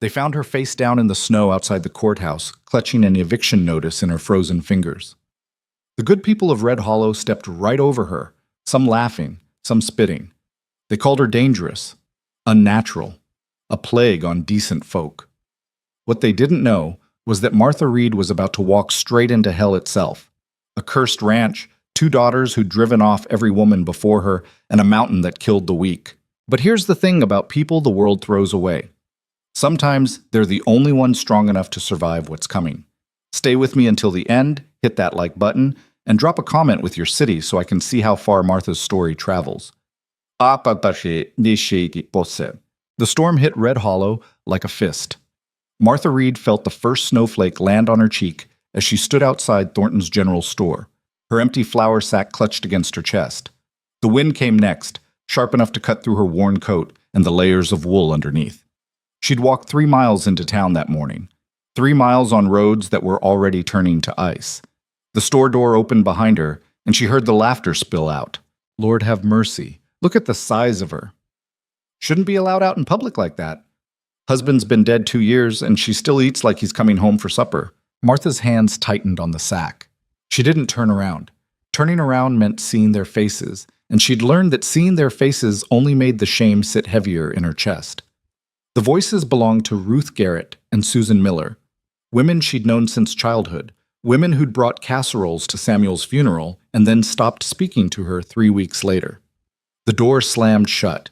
They found her face down in the snow outside the courthouse, clutching an eviction notice in her frozen fingers. The good people of Red Hollow stepped right over her, some laughing, some spitting. They called her dangerous, unnatural, a plague on decent folk. What they didn't know was that Martha Reed was about to walk straight into hell itself. A cursed ranch, 2 daughters who'd driven off every woman before her, and a mountain that killed the weak. But here's the thing about people the world throws away. Sometimes they're the only ones strong enough to survive what's coming. Stay with me until the end, hit that like button, and drop a comment with your city so I can see how far Martha's story travels. The storm hit Red Hollow like a fist. Martha Reed felt the first snowflake land on her cheek as she stood outside Thornton's General Store, her empty flour sack clutched against her chest. The wind came next, sharp enough to cut through her worn coat and the layers of wool underneath. She'd walked 3 miles into town that morning, 3 miles on roads that were already turning to ice. The store door opened behind her, and she heard the laughter spill out. Lord have mercy, look at the size of her. Shouldn't be allowed out in public like that. Husband's been dead 2 years, and she still eats like he's coming home for supper. Martha's hands tightened on the sack. She didn't turn around. Turning around meant seeing their faces, and she'd learned that seeing their faces only made the shame sit heavier in her chest. The voices belonged to Ruth Garrett and Susan Miller, women she'd known since childhood, women who'd brought casseroles to Samuel's funeral and then stopped speaking to her 3 weeks later. The door slammed shut.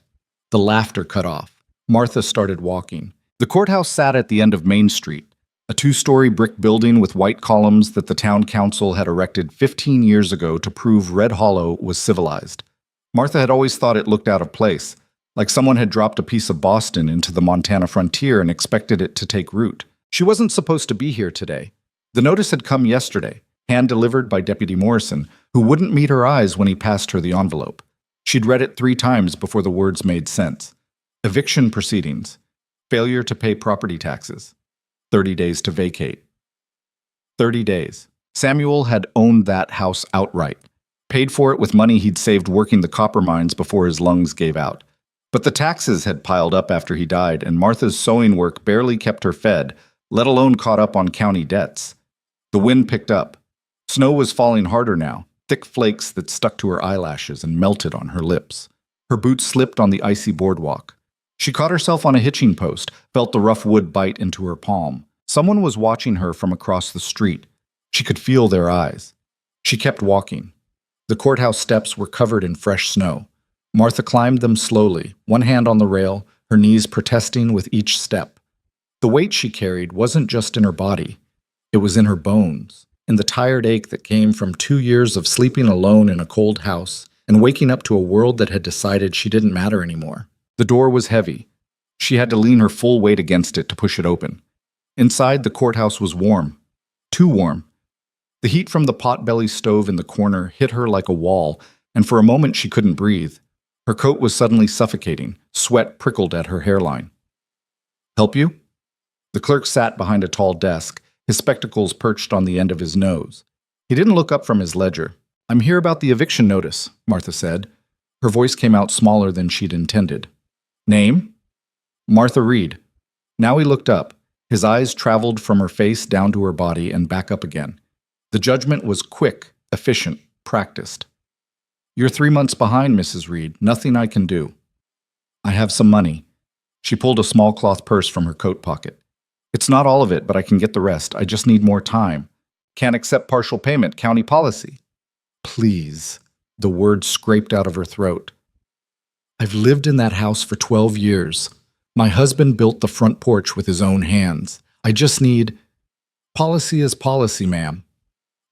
The laughter cut off. Martha started walking. The courthouse sat at the end of Main Street, a 2-story brick building with white columns that the town council had erected 15 years ago to prove Red Hollow was civilized. Martha had always thought it looked out of place, like someone had dropped a piece of Boston into the Montana frontier and expected it to take root. She wasn't supposed to be here today. The notice had come yesterday, hand-delivered by Deputy Morrison, who wouldn't meet her eyes when he passed her the envelope. She'd read it 3 times before the words made sense. Eviction proceedings. Failure to pay property taxes. 30 days to vacate. 30 days. Samuel had owned that house outright. Paid for it with money he'd saved working the copper mines before his lungs gave out. But the taxes had piled up after he died, and Martha's sewing work barely kept her fed, let alone caught up on county debts. The wind picked up. Snow was falling harder now, thick flakes that stuck to her eyelashes and melted on her lips. Her boots slipped on the icy boardwalk. She caught herself on a hitching post, felt the rough wood bite into her palm. Someone was watching her from across the street. She could feel their eyes. She kept walking. The courthouse steps were covered in fresh snow. Martha climbed them slowly, one hand on the rail, her knees protesting with each step. The weight she carried wasn't just in her body. It was in her bones, in the tired ache that came from 2 years of sleeping alone in a cold house and waking up to a world that had decided she didn't matter anymore. The door was heavy. She had to lean her full weight against it to push it open. Inside, the courthouse was warm. Too warm. The heat from the potbelly stove in the corner hit her like a wall, and for a moment she couldn't breathe. Her coat was suddenly suffocating. Sweat prickled at her hairline. "Help you?" The clerk sat behind a tall desk, his spectacles perched on the end of his nose. He didn't look up from his ledger. "I'm here about the eviction notice," Martha said. Her voice came out smaller than she'd intended. "Name?" "Martha Reed." Now he looked up. His eyes traveled from her face down to her body and back up again. The judgment was quick, efficient, practiced. "You're 3 months behind, Mrs. Reed. Nothing I can do." "I have some money." She pulled a small cloth purse from her coat pocket. "It's not all of it, but I can get the rest. I just need more time. Can't accept partial payment, county policy." "Please." The word scraped out of her throat. "I've lived in that house for 12 years. My husband built the front porch with his own hands. I just need—" "Policy is policy, ma'am."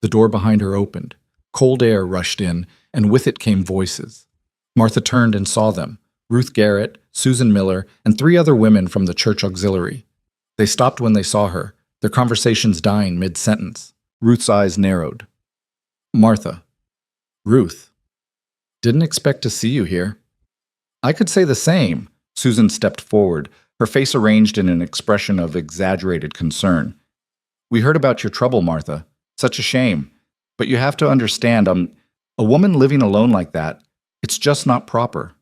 The door behind her opened. Cold air rushed in, and with it came voices. Martha turned and saw them, Ruth Garrett, Susan Miller, and 3 other women from the church auxiliary. They stopped when they saw her, their conversations dying mid-sentence. Ruth's eyes narrowed. "Martha." "Ruth. Didn't expect to see you here." "I could say the same." Susan stepped forward, her face arranged in an expression of exaggerated concern. "We heard about your trouble, Martha. Such a shame. But you have to understand, a woman living alone like that, it's just not proper."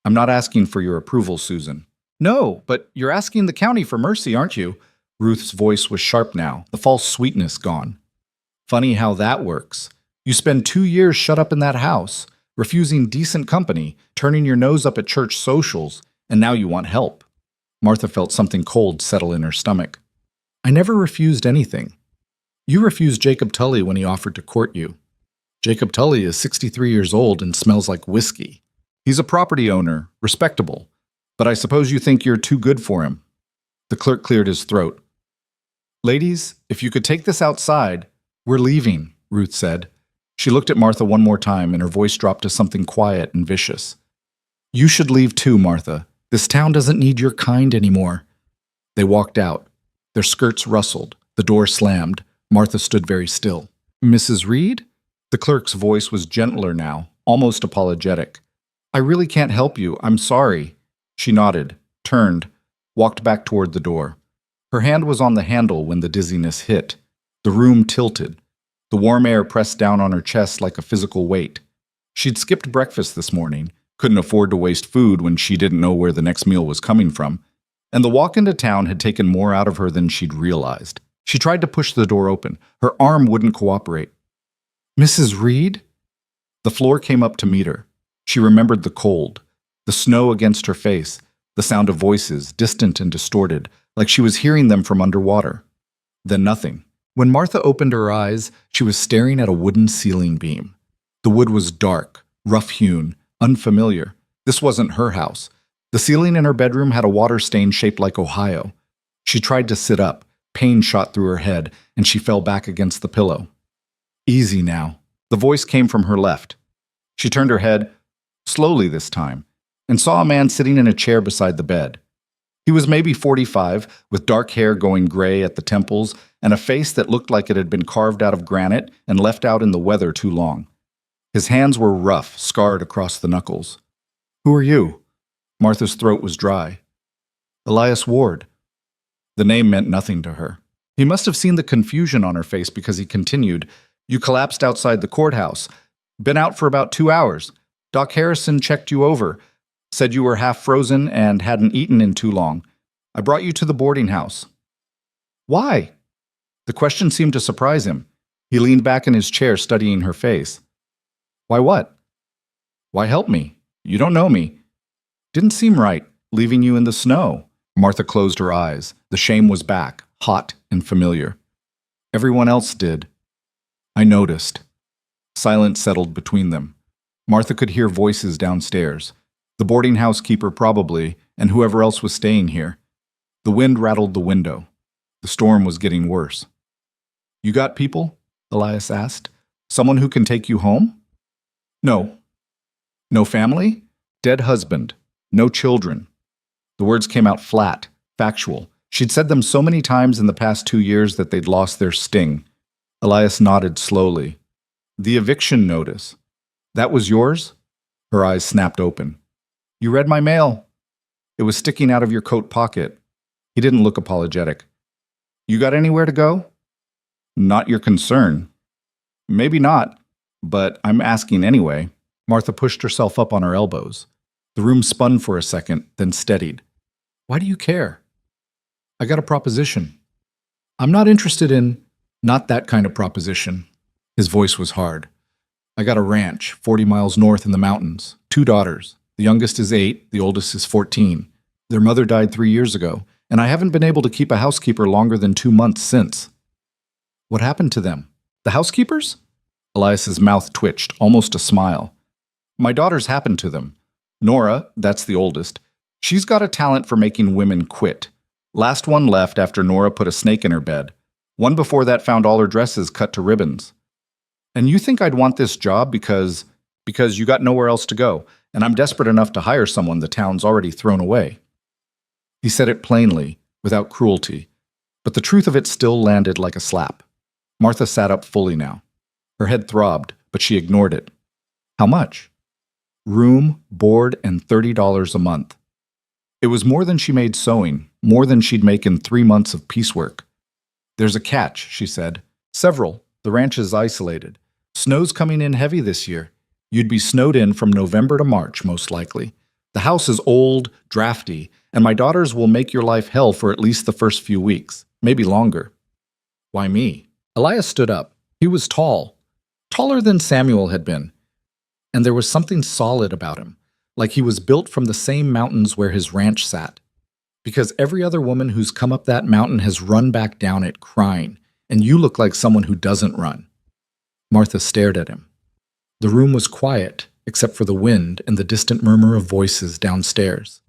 "I'm not asking for your approval, Susan." No, but you're asking the county for mercy, aren't you? Ruth's voice was sharp now, the false sweetness gone. Funny how that works. You spend 2 years shut up in that house, refusing decent company, turning your nose up at church socials, and now you want help. Martha felt something cold settle in her stomach. I never refused anything. You refused Jacob Tully when he offered to court you. Jacob Tully is 63 years old and smells like whiskey. He's a property owner, respectable, but I suppose you think you're too good for him. The clerk cleared his throat. Ladies, if you could take this outside, we're leaving, Ruth said. She looked at Martha one more time and her voice dropped to something quiet and vicious. You should leave too, Martha. This town doesn't need your kind anymore. They walked out. Their skirts rustled. The door slammed. Martha stood very still. Mrs. Reed? The clerk's voice was gentler now, almost apologetic. I really can't help you. I'm sorry. She nodded, turned, walked back toward the door. Her hand was on the handle when the dizziness hit. The room tilted. The warm air pressed down on her chest like a physical weight. She'd skipped breakfast this morning, couldn't afford to waste food when she didn't know where the next meal was coming from, and the walk into town had taken more out of her than she'd realized. She tried to push the door open. Her arm wouldn't cooperate. Mrs. Reed? The floor came up to meet her. She remembered the cold, the snow against her face, the sound of voices, distant and distorted, like she was hearing them from underwater. Then nothing. When Martha opened her eyes, she was staring at a wooden ceiling beam. The wood was dark, rough-hewn, unfamiliar. This wasn't her house. The ceiling in her bedroom had a water stain shaped like Ohio. She tried to sit up. Pain shot through her head, and she fell back against the pillow. Easy now. The voice came from her left. She turned her head, slowly this time, and saw a man sitting in a chair beside the bed. He was maybe 45, with dark hair going gray at the temples and a face that looked like it had been carved out of granite and left out in the weather too long. His hands were rough, scarred across the knuckles. Who are you? Martha's throat was dry. Elias Ward. The name meant nothing to her. He must have seen the confusion on her face because he continued, You collapsed outside the courthouse. Been out for about 2 hours. Doc Harrison checked you over. Said you were half frozen and hadn't eaten in too long. I brought you to the boarding house. Why? The question seemed to surprise him. He leaned back in his chair, studying her face. Why what? Why help me? You don't know me. Didn't seem right, leaving you in the snow. Martha closed her eyes. The shame was back, hot and familiar. Everyone else did. I noticed. Silence settled between them. Martha could hear voices downstairs. The boarding house keeper probably, and whoever else was staying here. The wind rattled the window. The storm was getting worse. You got people? Elias asked. Someone who can take you home? No. No family? Dead husband. No children. The words came out flat, factual. She'd said them so many times in the past 2 years that they'd lost their sting. Elias nodded slowly. The eviction notice. That was yours? Her eyes snapped open. You read my mail. It was sticking out of your coat pocket. He didn't look apologetic. You got anywhere to go? Not your concern. Maybe not, but I'm asking anyway. Martha pushed herself up on her elbows. The room spun for a second, then steadied. Why do you care? I got a proposition. I'm not interested in... Not that kind of proposition. His voice was hard. I got a ranch, 40 miles north in the mountains. 2 daughters. The youngest is 8, the oldest is 14. Their mother died 3 years ago, and I haven't been able to keep a housekeeper longer than 2 months since. What happened to them? The housekeepers? Elias's mouth twitched, almost a smile. My daughters happened to them. Nora, that's the oldest, she's got a talent for making women quit. Last one left after Nora put a snake in her bed. One before that found all her dresses cut to ribbons. And you think I'd want this job because you got nowhere else to go, and I'm desperate enough to hire someone the town's already thrown away. He said it plainly, without cruelty, but the truth of it still landed like a slap. Martha sat up fully now. Her head throbbed, but she ignored it. How much? Room, board, and $30 a month. It was more than she made sewing, more than she'd make in 3 months of piecework. There's a catch, she said. Several. The ranch is isolated. Snow's coming in heavy this year. You'd be snowed in from November to March, most likely. The house is old, drafty, and my daughters will make your life hell for at least the first few weeks, maybe longer. Why me? Elias stood up. He was tall, taller than Samuel had been, and there was something solid about him, like he was built from the same mountains where his ranch sat. Because every other woman who's come up that mountain has run back down it crying, and you look like someone who doesn't run. Martha stared at him. The room was quiet, except for the wind and the distant murmur of voices downstairs.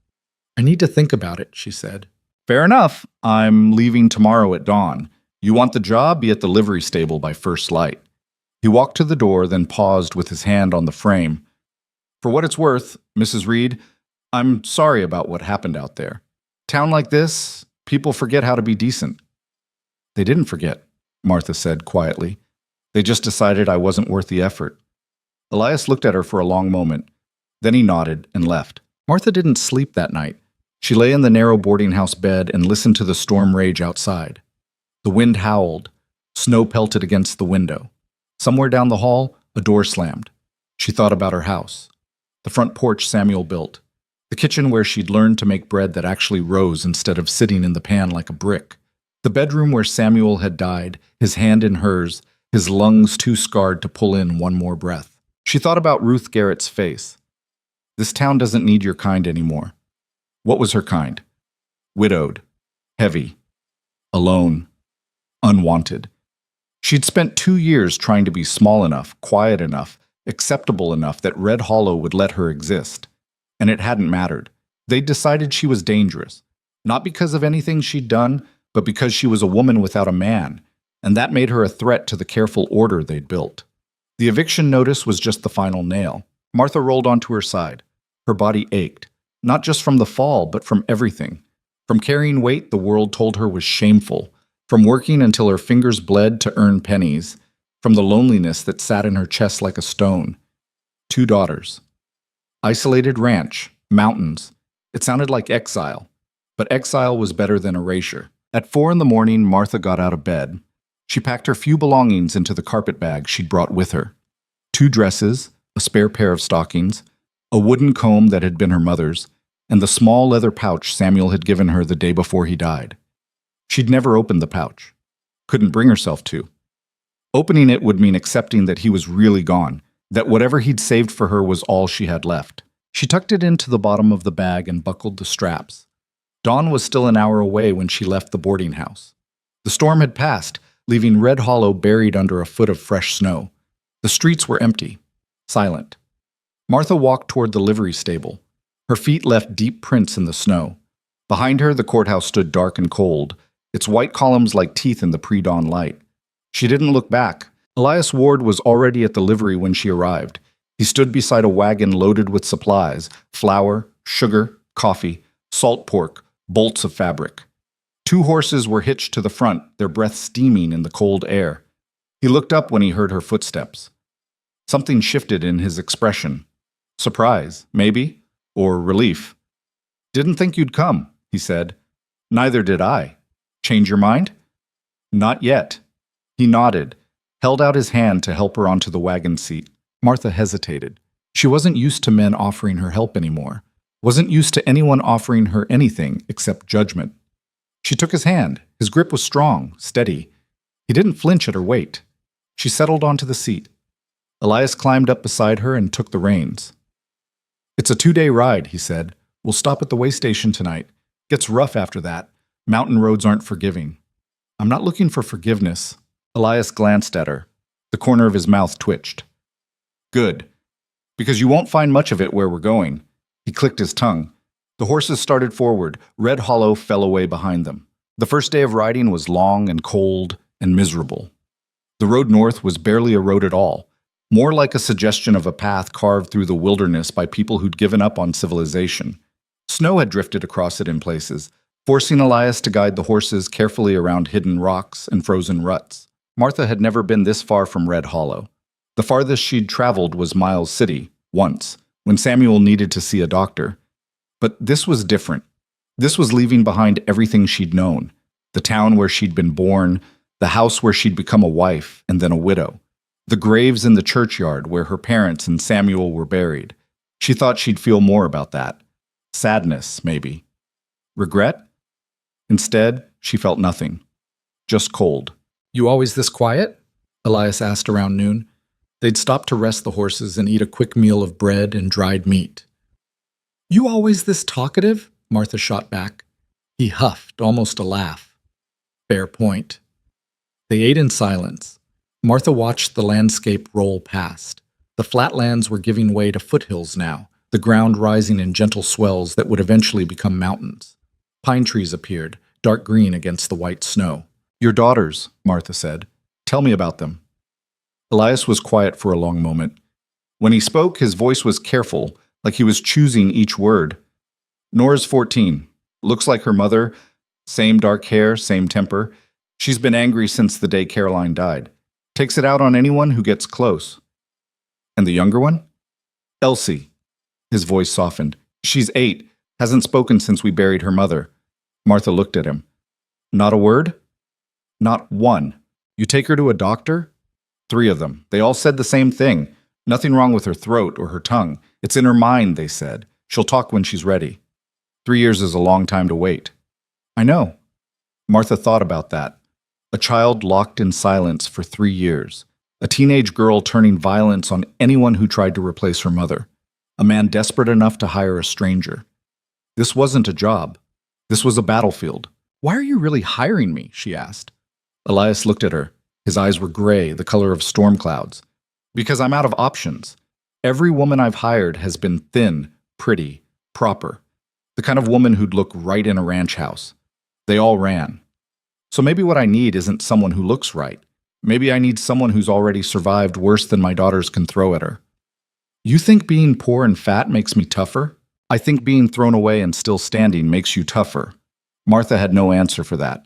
I need to think about it, she said. Fair enough. I'm leaving tomorrow at dawn. You want the job? Be at the livery stable by first light. He walked to the door, then paused with his hand on the frame. For what it's worth, Mrs. Reed, I'm sorry about what happened out there. Town like this, people forget how to be decent. They didn't forget, Martha said quietly. They just decided I wasn't worth the effort. Elias looked at her for a long moment. Then he nodded and left. Martha didn't sleep that night. She lay in the narrow boarding house bed and listened to the storm rage outside. The wind howled. Snow pelted against the window. Somewhere down the hall, a door slammed. She thought about her house. The front porch Samuel built. The kitchen where she'd learned to make bread that actually rose instead of sitting in the pan like a brick. The bedroom where Samuel had died, his hand in hers, his lungs too scarred to pull in one more breath. She thought about Ruth Garrett's face. This town doesn't need your kind anymore. What was her kind? Widowed, heavy, alone, unwanted. She'd spent 2 years trying to be small enough, quiet enough, acceptable enough that Red Hollow would let her exist. And it hadn't mattered. They'd decided she was dangerous, not because of anything she'd done, but because she was a woman without a man, and that made her a threat to the careful order they'd built. The eviction notice was just the final nail. Martha rolled onto her side. Her body ached, not just from the fall, but from everything. From carrying weight the world told her was shameful, from working until her fingers bled to earn pennies, from the loneliness that sat in her chest like a stone. 2 daughters. Isolated ranch, mountains. It sounded like exile, but exile was better than erasure. At 4 a.m, Martha got out of bed. She packed her few belongings into the carpet bag she'd brought with her. 2 dresses, a spare pair of stockings, a wooden comb that had been her mother's, and the small leather pouch Samuel had given her the day before he died. She'd never opened the pouch. Couldn't bring herself to. Opening it would mean accepting that he was really gone, that whatever he'd saved for her was all she had left. She tucked it into the bottom of the bag and buckled the straps. Dawn was still an hour away when she left the boarding house. The storm had passed, leaving Red Hollow buried under a foot of fresh snow. The streets were empty, silent. Martha walked toward the livery stable. Her feet left deep prints in the snow. Behind her, the courthouse stood dark and cold, its white columns like teeth in the pre-dawn light. She didn't look back. Elias Ward was already at the livery when she arrived. He stood beside a wagon loaded with supplies, flour, sugar, coffee, salt pork, bolts of fabric. 2 horses were hitched to the front, their breath steaming in the cold air. He looked up when he heard her footsteps. Something shifted in his expression. Surprise, maybe, or relief. Didn't think you'd come, he said. Neither did I. Change your mind? Not yet. He nodded, held out his hand to help her onto the wagon seat. Martha hesitated. She wasn't used to men offering her help anymore. Wasn't used to anyone offering her anything except judgment. She took his hand. His grip was strong, steady. He didn't flinch at her weight. She settled onto the seat. Elias climbed up beside her and took the reins. It's a 2-day ride, he said. We'll stop at the way station tonight. Gets rough after that. Mountain roads aren't forgiving. I'm not looking for forgiveness. Elias glanced at her. The corner of his mouth twitched. Good. Because you won't find much of it where we're going. He clicked his tongue. The horses started forward. Red Hollow fell away behind them. The first day of riding was long and cold and miserable. The road north was barely a road at all, more like a suggestion of a path carved through the wilderness by people who'd given up on civilization. Snow had drifted across it in places, forcing Elias to guide the horses carefully around hidden rocks and frozen ruts. Martha had never been this far from Red Hollow. The farthest she'd traveled was Miles City, once, when Samuel needed to see a doctor. But this was different. This was leaving behind everything she'd known, the town where she'd been born, the house where she'd become a wife and then a widow, the graves in the churchyard where her parents and Samuel were buried. She thought she'd feel more about that, Sadness, maybe. Regret? Instead, she felt nothing. Just cold. "You always this quiet?" Elias asked around noon. They'd stopped to rest the horses and eat a quick meal of bread and dried meat. "You always this talkative?" Martha shot back. He huffed, almost a laugh. Fair point. They ate in silence. Martha watched the landscape roll past. The flatlands were giving way to foothills now, the ground rising in gentle swells that would eventually become mountains. Pine trees appeared, dark green against the white snow. "Your daughters," Martha said. "Tell me about them." Elias was quiet for a long moment. When he spoke, his voice was careful, like he was choosing each word. "Nora's 14. Looks like her mother. Same dark hair, same temper. She's been angry since the day Caroline died. Takes it out on anyone who gets close." "And the younger one?" "Elsie." His voice softened. "She's 8. Hasn't spoken since we buried her mother." Martha looked at him. "Not a word?" "Not one. You take her to a doctor?" 3 of them. They all said the same thing. Nothing wrong with her throat or her tongue. It's in her mind, they said. She'll talk when she's ready. 3 years is a long time to wait. "I know." Martha thought about that. A child locked in silence for 3 years. A teenage girl turning violence on anyone who tried to replace her mother. A man desperate enough to hire a stranger. This wasn't a job. This was a battlefield. "Why are you really hiring me?" she asked. Elias looked at her. His eyes were gray, the color of storm clouds. "Because I'm out of options. Every woman I've hired has been thin, pretty, proper. The kind of woman who'd look right in a ranch house. They all ran. So maybe what I need isn't someone who looks right. Maybe I need someone who's already survived worse than my daughters can throw at her." "You think being poor and fat makes me tougher?" "I think being thrown away and still standing makes you tougher." Martha had no answer for that.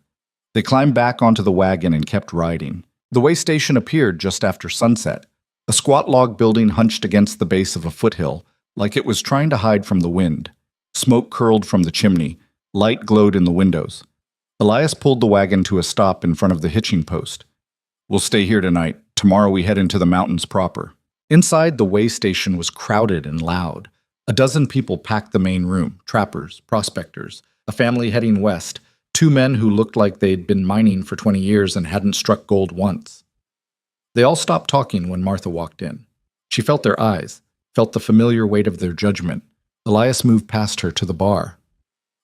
They climbed back onto the wagon and kept riding. The way station appeared just after sunset. A squat log building hunched against the base of a foothill, like it was trying to hide from the wind. Smoke curled from the chimney. Light glowed in the windows. Elias pulled the wagon to a stop in front of the hitching post. "We'll stay here tonight. Tomorrow we head into the mountains proper." Inside, the way station was crowded and loud. A dozen people packed the main room, trappers, prospectors, a family heading west, 2 men who looked like they'd been mining for 20 years and hadn't struck gold once. They all stopped talking when Martha walked in. She felt their eyes, felt the familiar weight of their judgment. Elias moved past her to the bar.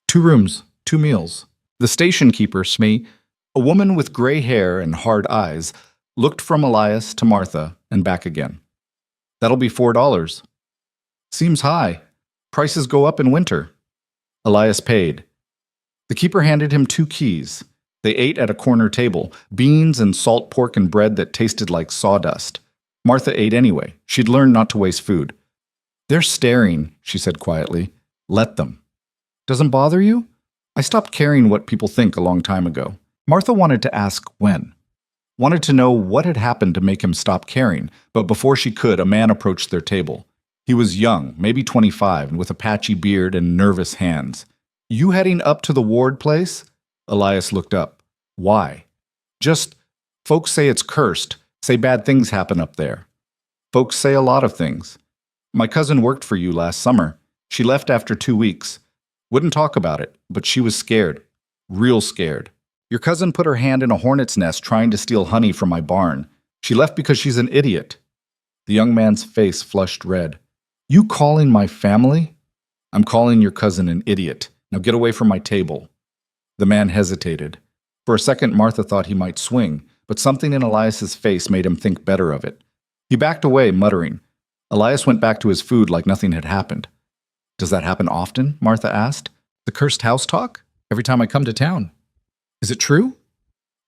2 rooms, 2 meals. The station keeper, Smee, a woman with gray hair and hard eyes, looked from Elias to Martha and back again. "That'll be $4. "Seems high. Prices go up in winter." Elias paid. The keeper handed him 2 keys. They ate at a corner table, beans and salt pork and bread that tasted like sawdust. Martha ate anyway. She'd learned not to waste food. "They're staring," she said quietly. "Let them." "Doesn't bother you?" "I stopped caring what people think a long time ago." Martha wanted to ask when. Wanted to know what had happened to make him stop caring, but before she could, a man approached their table. He was young, maybe 25, and with a patchy beard and nervous hands. "You heading up to the Ward place?" Elias looked up. "Why?" "Just, folks say it's cursed, say bad things happen up there." "Folks say a lot of things. My cousin worked for you last summer. She left after 2 weeks. Wouldn't talk about it, but she was scared. Real scared. Your cousin put her hand in a hornet's nest trying to steal honey from my barn. She left because she's an idiot." The young man's face flushed red. "You calling my family?" "I'm calling your cousin an idiot. Now get away from my table." The man hesitated. For a second, Martha thought he might swing, but something in Elias's face made him think better of it. He backed away, muttering. Elias went back to his food like nothing had happened. "Does that happen often?" Martha asked. "The cursed house talk? Every time I come to town." "Is it true?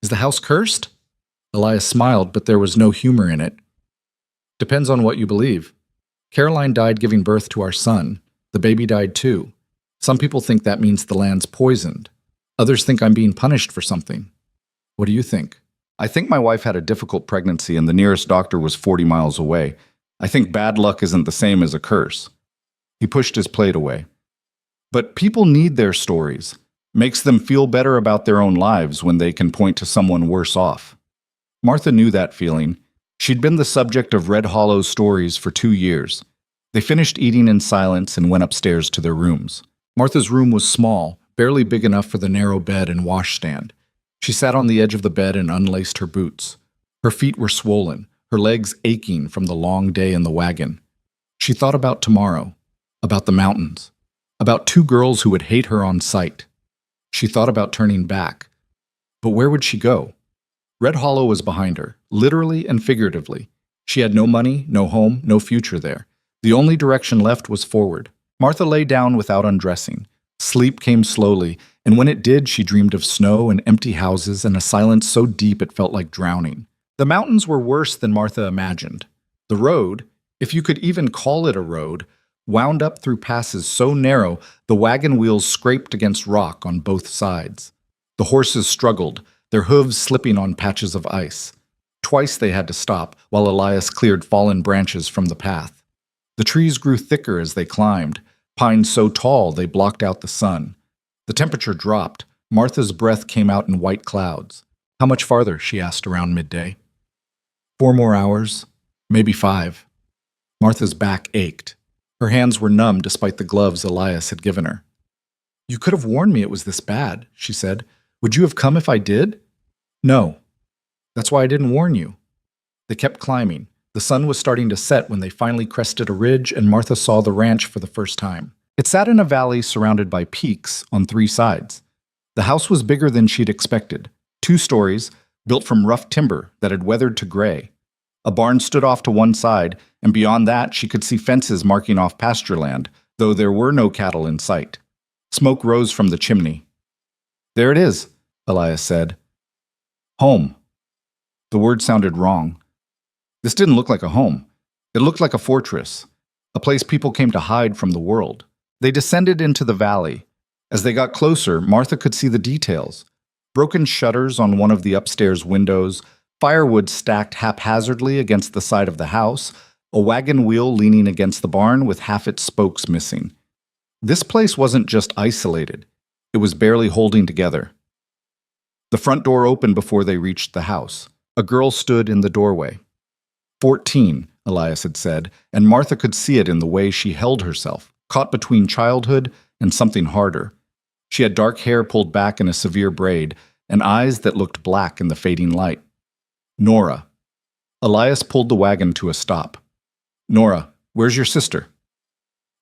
Is the house cursed?" Elias smiled, but there was no humor in it. "Depends on what you believe. Caroline died giving birth to our son. The baby died too. Some people think that means the land's poisoned. Others think I'm being punished for something. What do you think?" "I think my wife had a difficult pregnancy and the nearest doctor was 40 miles away. I think bad luck isn't the same as a curse." He pushed his plate away. "But people need their stories. Makes them feel better about their own lives when they can point to someone worse off." Martha knew that feeling. She'd been the subject of Red Hollow's stories for 2 years. They finished eating in silence and went upstairs to their rooms. Martha's room was small, barely big enough for the narrow bed and washstand. She sat on the edge of the bed and unlaced her boots. Her feet were swollen, her legs aching from the long day in the wagon. She thought about tomorrow, about the mountains, about two girls who would hate her on sight. She thought about turning back. But where would she go? Red Hollow was behind her, literally and figuratively. She had no money, no home, no future there. The only direction left was forward. Martha lay down without undressing. Sleep came slowly, and when it did, she dreamed of snow and empty houses and a silence so deep it felt like drowning. The mountains were worse than Martha imagined. The road, if you could even call it a road, wound up through passes so narrow the wagon wheels scraped against rock on both sides. The horses struggled, their hooves slipping on patches of ice. Twice they had to stop while Elias cleared fallen branches from the path. The trees grew thicker as they climbed, pines so tall they blocked out the sun. The temperature dropped. Martha's breath came out in white clouds. How much farther? She asked around midday. 4 more hours, maybe 5. Martha's back ached. Her hands were numb despite the gloves Elias had given her. You could have warned me it was this bad, she said. Would you have come if I did? No. That's why I didn't warn you. They kept climbing. The sun was starting to set when they finally crested a ridge and Martha saw the ranch for the first time. It sat in a valley surrounded by peaks on 3 sides. The house was bigger than she'd expected. 2 stories, built from rough timber that had weathered to gray. A barn stood off to one side, and beyond that she could see fences marking off pasture land, though there were no cattle in sight. Smoke rose from the chimney. There it is, Elias said. Home. The word sounded wrong. This didn't look like a home. It looked like a fortress, a place people came to hide from the world. They descended into the valley. As they got closer, Martha could see the details. Broken shutters on one of the upstairs windows, firewood stacked haphazardly against the side of the house, a wagon wheel leaning against the barn with half its spokes missing. This place wasn't just isolated. It was barely holding together. The front door opened before they reached the house. A girl stood in the doorway. 14, Elias had said, and Martha could see it in the way she held herself, caught between childhood and something harder. She had dark hair pulled back in a severe braid, and eyes that looked black in the fading light. Nora. Elias pulled the wagon to a stop. Nora, where's your sister?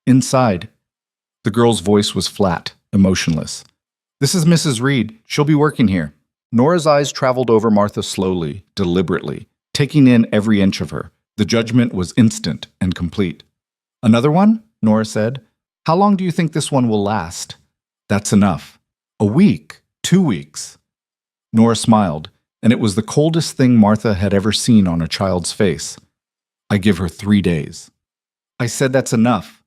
Inside. The girl's voice was flat, emotionless. This is Mrs. Reed. She'll be working here. Nora's eyes traveled over Martha slowly, deliberately, taking in every inch of her. The judgment was instant and complete. Another one? Nora said. How long do you think this one will last? That's enough. A week, 2 weeks. Nora smiled, and it was the coldest thing Martha had ever seen on a child's face. I give her 3 days. I said that's enough.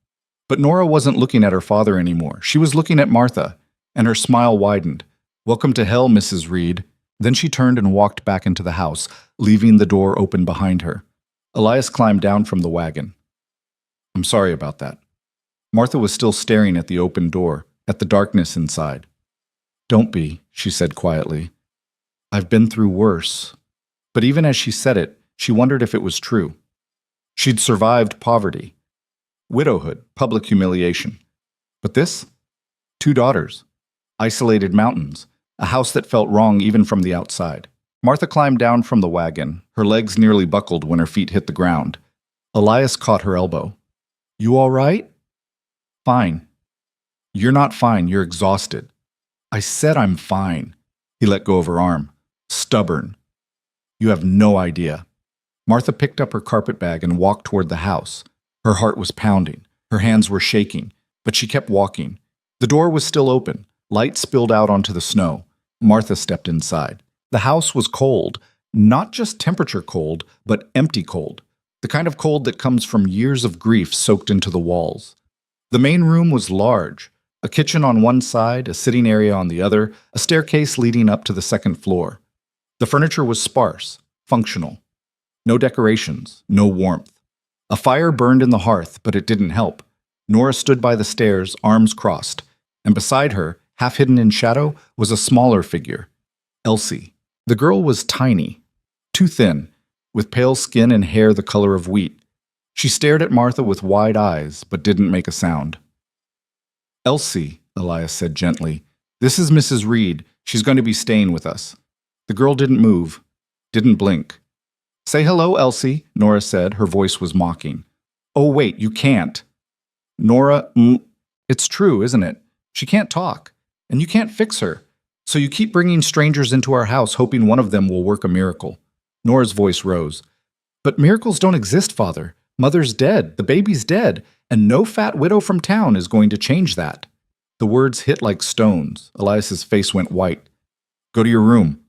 But Nora wasn't looking at her father anymore. She was looking at Martha, and her smile widened. Welcome to hell, Mrs. Reed. Then she turned and walked back into the house, leaving the door open behind her. Elias climbed down from the wagon. I'm sorry about that. Martha was still staring at the open door, at the darkness inside. Don't be, she said quietly. I've been through worse. But even as she said it, she wondered if it was true. She'd survived poverty, widowhood, public humiliation. But this? 2 daughters, isolated mountains, a house that felt wrong even from the outside. Martha climbed down from the wagon. Her legs nearly buckled when her feet hit the ground. Elias caught her elbow. You all right? Fine. You're not fine. You're exhausted. I said I'm fine. He let go of her arm. Stubborn. You have no idea. Martha picked up her carpet bag and walked toward the house. Her heart was pounding. Her hands were shaking, but she kept walking. The door was still open. Light spilled out onto the snow. Martha stepped inside. The house was cold, not just temperature cold, but empty cold, the kind of cold that comes from years of grief soaked into the walls. The main room was large, a kitchen on one side, a sitting area on the other, a staircase leading up to the second floor. The furniture was sparse, functional. No decorations, no warmth. A fire burned in the hearth, but it didn't help. Nora stood by the stairs, arms crossed, and beside her, half hidden in shadow, was a smaller figure, Elsie. The girl was tiny, too thin, with pale skin and hair the color of wheat. She stared at Martha with wide eyes, but didn't make a sound. Elsie, Elias said gently. This is Mrs. Reed. She's going to be staying with us. The girl didn't move, didn't blink. Say hello, Elsie, Nora said. Her voice was mocking. Oh, wait, you can't. Nora, it's true, isn't it? She can't talk, and you can't fix her. So you keep bringing strangers into our house hoping one of them will work a miracle. Nora's voice rose. But miracles don't exist, Father. Mother's dead, the baby's dead, and no fat widow from town is going to change that. The words hit like stones. Elias's face went white. Go to your room.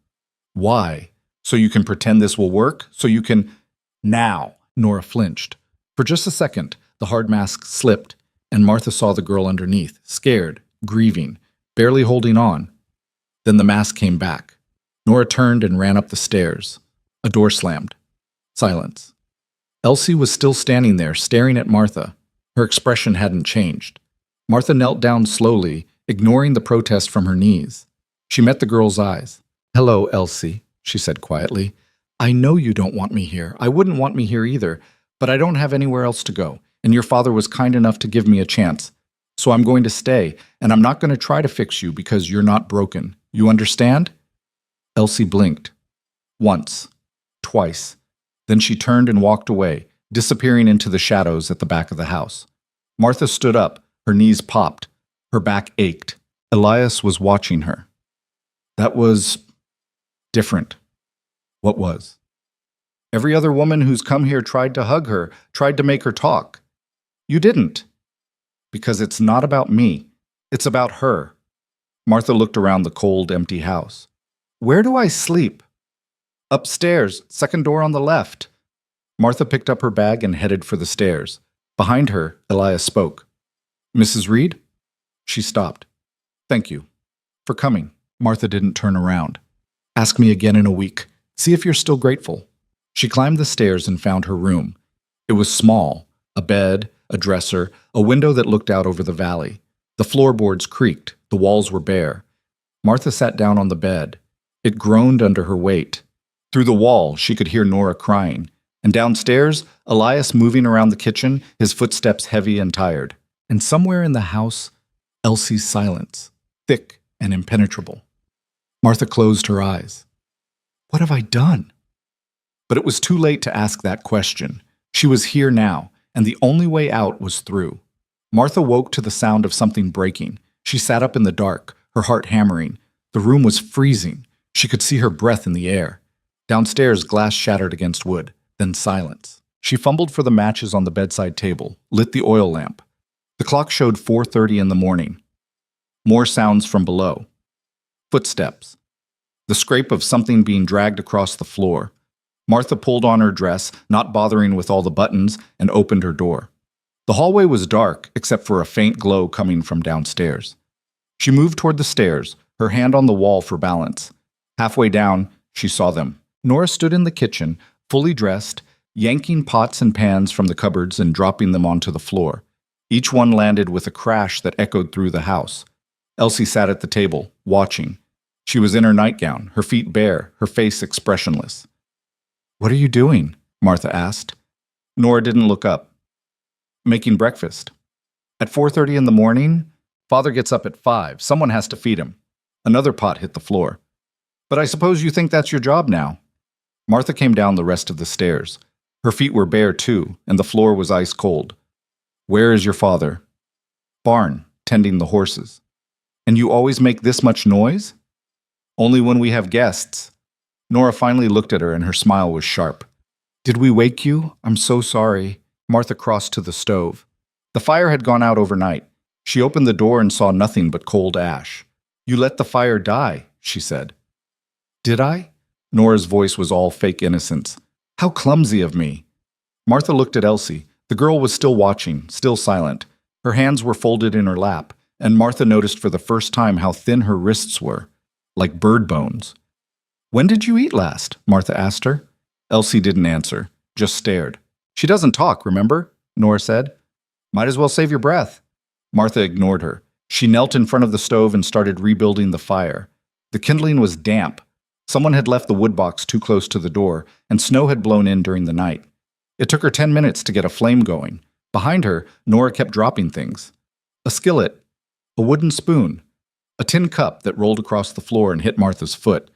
Why? So you can pretend this will work? So you can... Now, Nora flinched. For just a second, the hard mask slipped, and Martha saw the girl underneath, scared, grieving, barely holding on. Then the mask came back. Nora turned and ran up the stairs. A door slammed. Silence. Elsie was still standing there, staring at Martha. Her expression hadn't changed. Martha knelt down slowly, ignoring the protest from her knees. She met the girl's eyes. Hello, Elsie, she said quietly. I know you don't want me here. I wouldn't want me here either, but I don't have anywhere else to go, and your father was kind enough to give me a chance. So I'm going to stay, and I'm not going to try to fix you because you're not broken. You understand? Elsie blinked. Once. Twice. Then she turned and walked away, disappearing into the shadows at the back of the house. Martha stood up. Her knees popped. Her back ached. Elias was watching her. That was different. What was? Every other woman who's come here tried to hug her, tried to make her talk. You didn't. Because it's not about me. It's about her. Martha looked around the cold, empty house. Where do I sleep? Upstairs, second door on the left. Martha picked up her bag and headed for the stairs. Behind her, Elias spoke. Mrs. Reed? She stopped. Thank you. For coming. Martha didn't turn around. Ask me again in a week. See if you're still grateful. She climbed the stairs and found her room. It was small. A bed, a dresser, a window that looked out over the valley. The floorboards creaked. The walls were bare. Martha sat down on the bed. It groaned under her weight. Through the wall, she could hear Nora crying. And downstairs, Elias moving around the kitchen, his footsteps heavy and tired. And somewhere in the house, Elsie's silence, thick and impenetrable. Martha closed her eyes. What have I done? But it was too late to ask that question. She was here now, and the only way out was through. Martha woke to the sound of something breaking. She sat up in the dark, her heart hammering. The room was freezing. She could see her breath in the air. Downstairs, glass shattered against wood, then silence. She fumbled for the matches on the bedside table, lit the oil lamp. The clock showed 4:30 in the morning. More sounds from below. Footsteps. The scrape of something being dragged across the floor. Martha pulled on her dress, not bothering with all the buttons, and opened her door. The hallway was dark, except for a faint glow coming from downstairs. She moved toward the stairs, her hand on the wall for balance. Halfway down, she saw them. Nora stood in the kitchen, fully dressed, yanking pots and pans from the cupboards and dropping them onto the floor. Each one landed with a crash that echoed through the house. Elsie sat at the table, watching. She was in her nightgown, her feet bare, her face expressionless. What are you doing? Martha asked. Nora didn't look up. Making breakfast. At 4:30 in the morning, Father gets up at 5. Someone has to feed him. Another pot hit the floor. But I suppose you think that's your job now. Martha came down the rest of the stairs. Her feet were bare too, and the floor was ice cold. Where is your father? Barn, tending the horses. And you always make this much noise? Only when we have guests. Nora finally looked at her and her smile was sharp. Did we wake you? I'm so sorry. Martha crossed to the stove. The fire had gone out overnight. She opened the door and saw nothing but cold ash. You let the fire die, she said. Did I? Nora's voice was all fake innocence. How clumsy of me. Martha looked at Elsie. The girl was still watching, still silent. Her hands were folded in her lap, and Martha noticed for the first time how thin her wrists were, like bird bones. When did you eat last? Martha asked her. Elsie didn't answer, just stared. She doesn't talk, remember? Nora said. Might as well save your breath. Martha ignored her. She knelt in front of the stove and started rebuilding the fire. The kindling was damp. Someone had left the wood box too close to the door, and snow had blown in during the night. It took her 10 minutes to get a flame going. Behind her, Nora kept dropping things. A skillet, a wooden spoon, a tin cup that rolled across the floor and hit Martha's foot.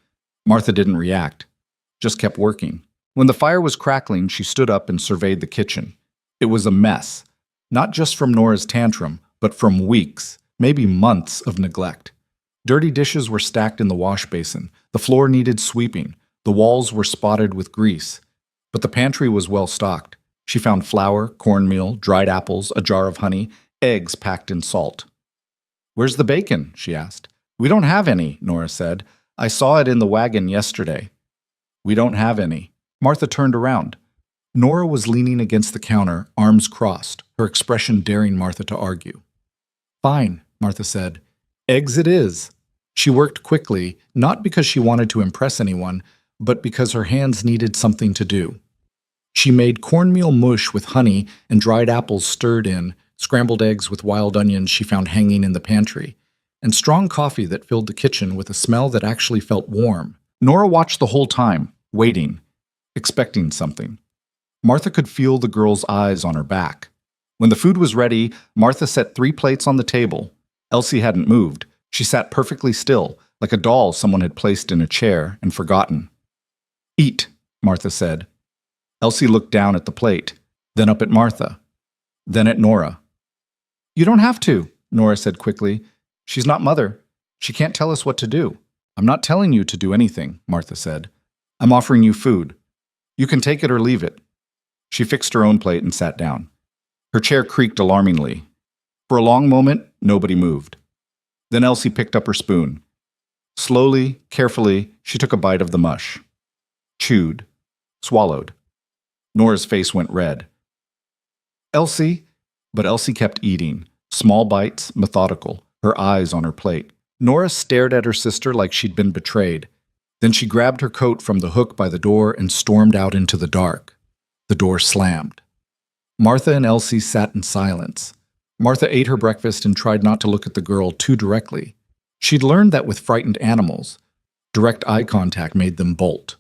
Martha didn't react, just kept working. When the fire was crackling, she stood up and surveyed the kitchen. It was a mess, not just from Nora's tantrum, but from weeks, maybe months of neglect. Dirty dishes were stacked in the wash basin, the floor needed sweeping, the walls were spotted with grease. But the pantry was well stocked. She found flour, cornmeal, dried apples, a jar of honey, eggs packed in salt. "Where's the bacon?" she asked. "We don't have any," Nora said. "I saw it in the wagon yesterday." "We don't have any." Martha turned around. Nora was leaning against the counter, arms crossed, her expression daring Martha to argue. "Fine," Martha said. "Eggs it is." She worked quickly, not because she wanted to impress anyone, but because her hands needed something to do. She made cornmeal mush with honey and dried apples stirred in, scrambled eggs with wild onions she found hanging in the pantry, and strong coffee that filled the kitchen with a smell that actually felt warm. Nora watched the whole time, waiting, expecting something. Martha could feel the girl's eyes on her back. When the food was ready, Martha set 3 plates on the table. Elsie hadn't moved. She sat perfectly still, like a doll someone had placed in a chair and forgotten. "Eat," Martha said. Elsie looked down at the plate, then up at Martha, then at Nora. "You don't have to," Nora said quickly. "She's not Mother. She can't tell us what to do." "I'm not telling you to do anything," Martha said. "I'm offering you food. You can take it or leave it." She fixed her own plate and sat down. Her chair creaked alarmingly. For a long moment, nobody moved. Then Elsie picked up her spoon. Slowly, carefully, she took a bite of the mush. Chewed. Swallowed. Nora's face went red. "Elsie," but Elsie kept eating, small bites, methodical, her eyes on her plate. Nora stared at her sister like she'd been betrayed. Then she grabbed her coat from the hook by the door and stormed out into the dark. The door slammed. Martha and Elsie sat in silence. Martha ate her breakfast and tried not to look at the girl too directly. She'd learned that with frightened animals, direct eye contact made them bolt.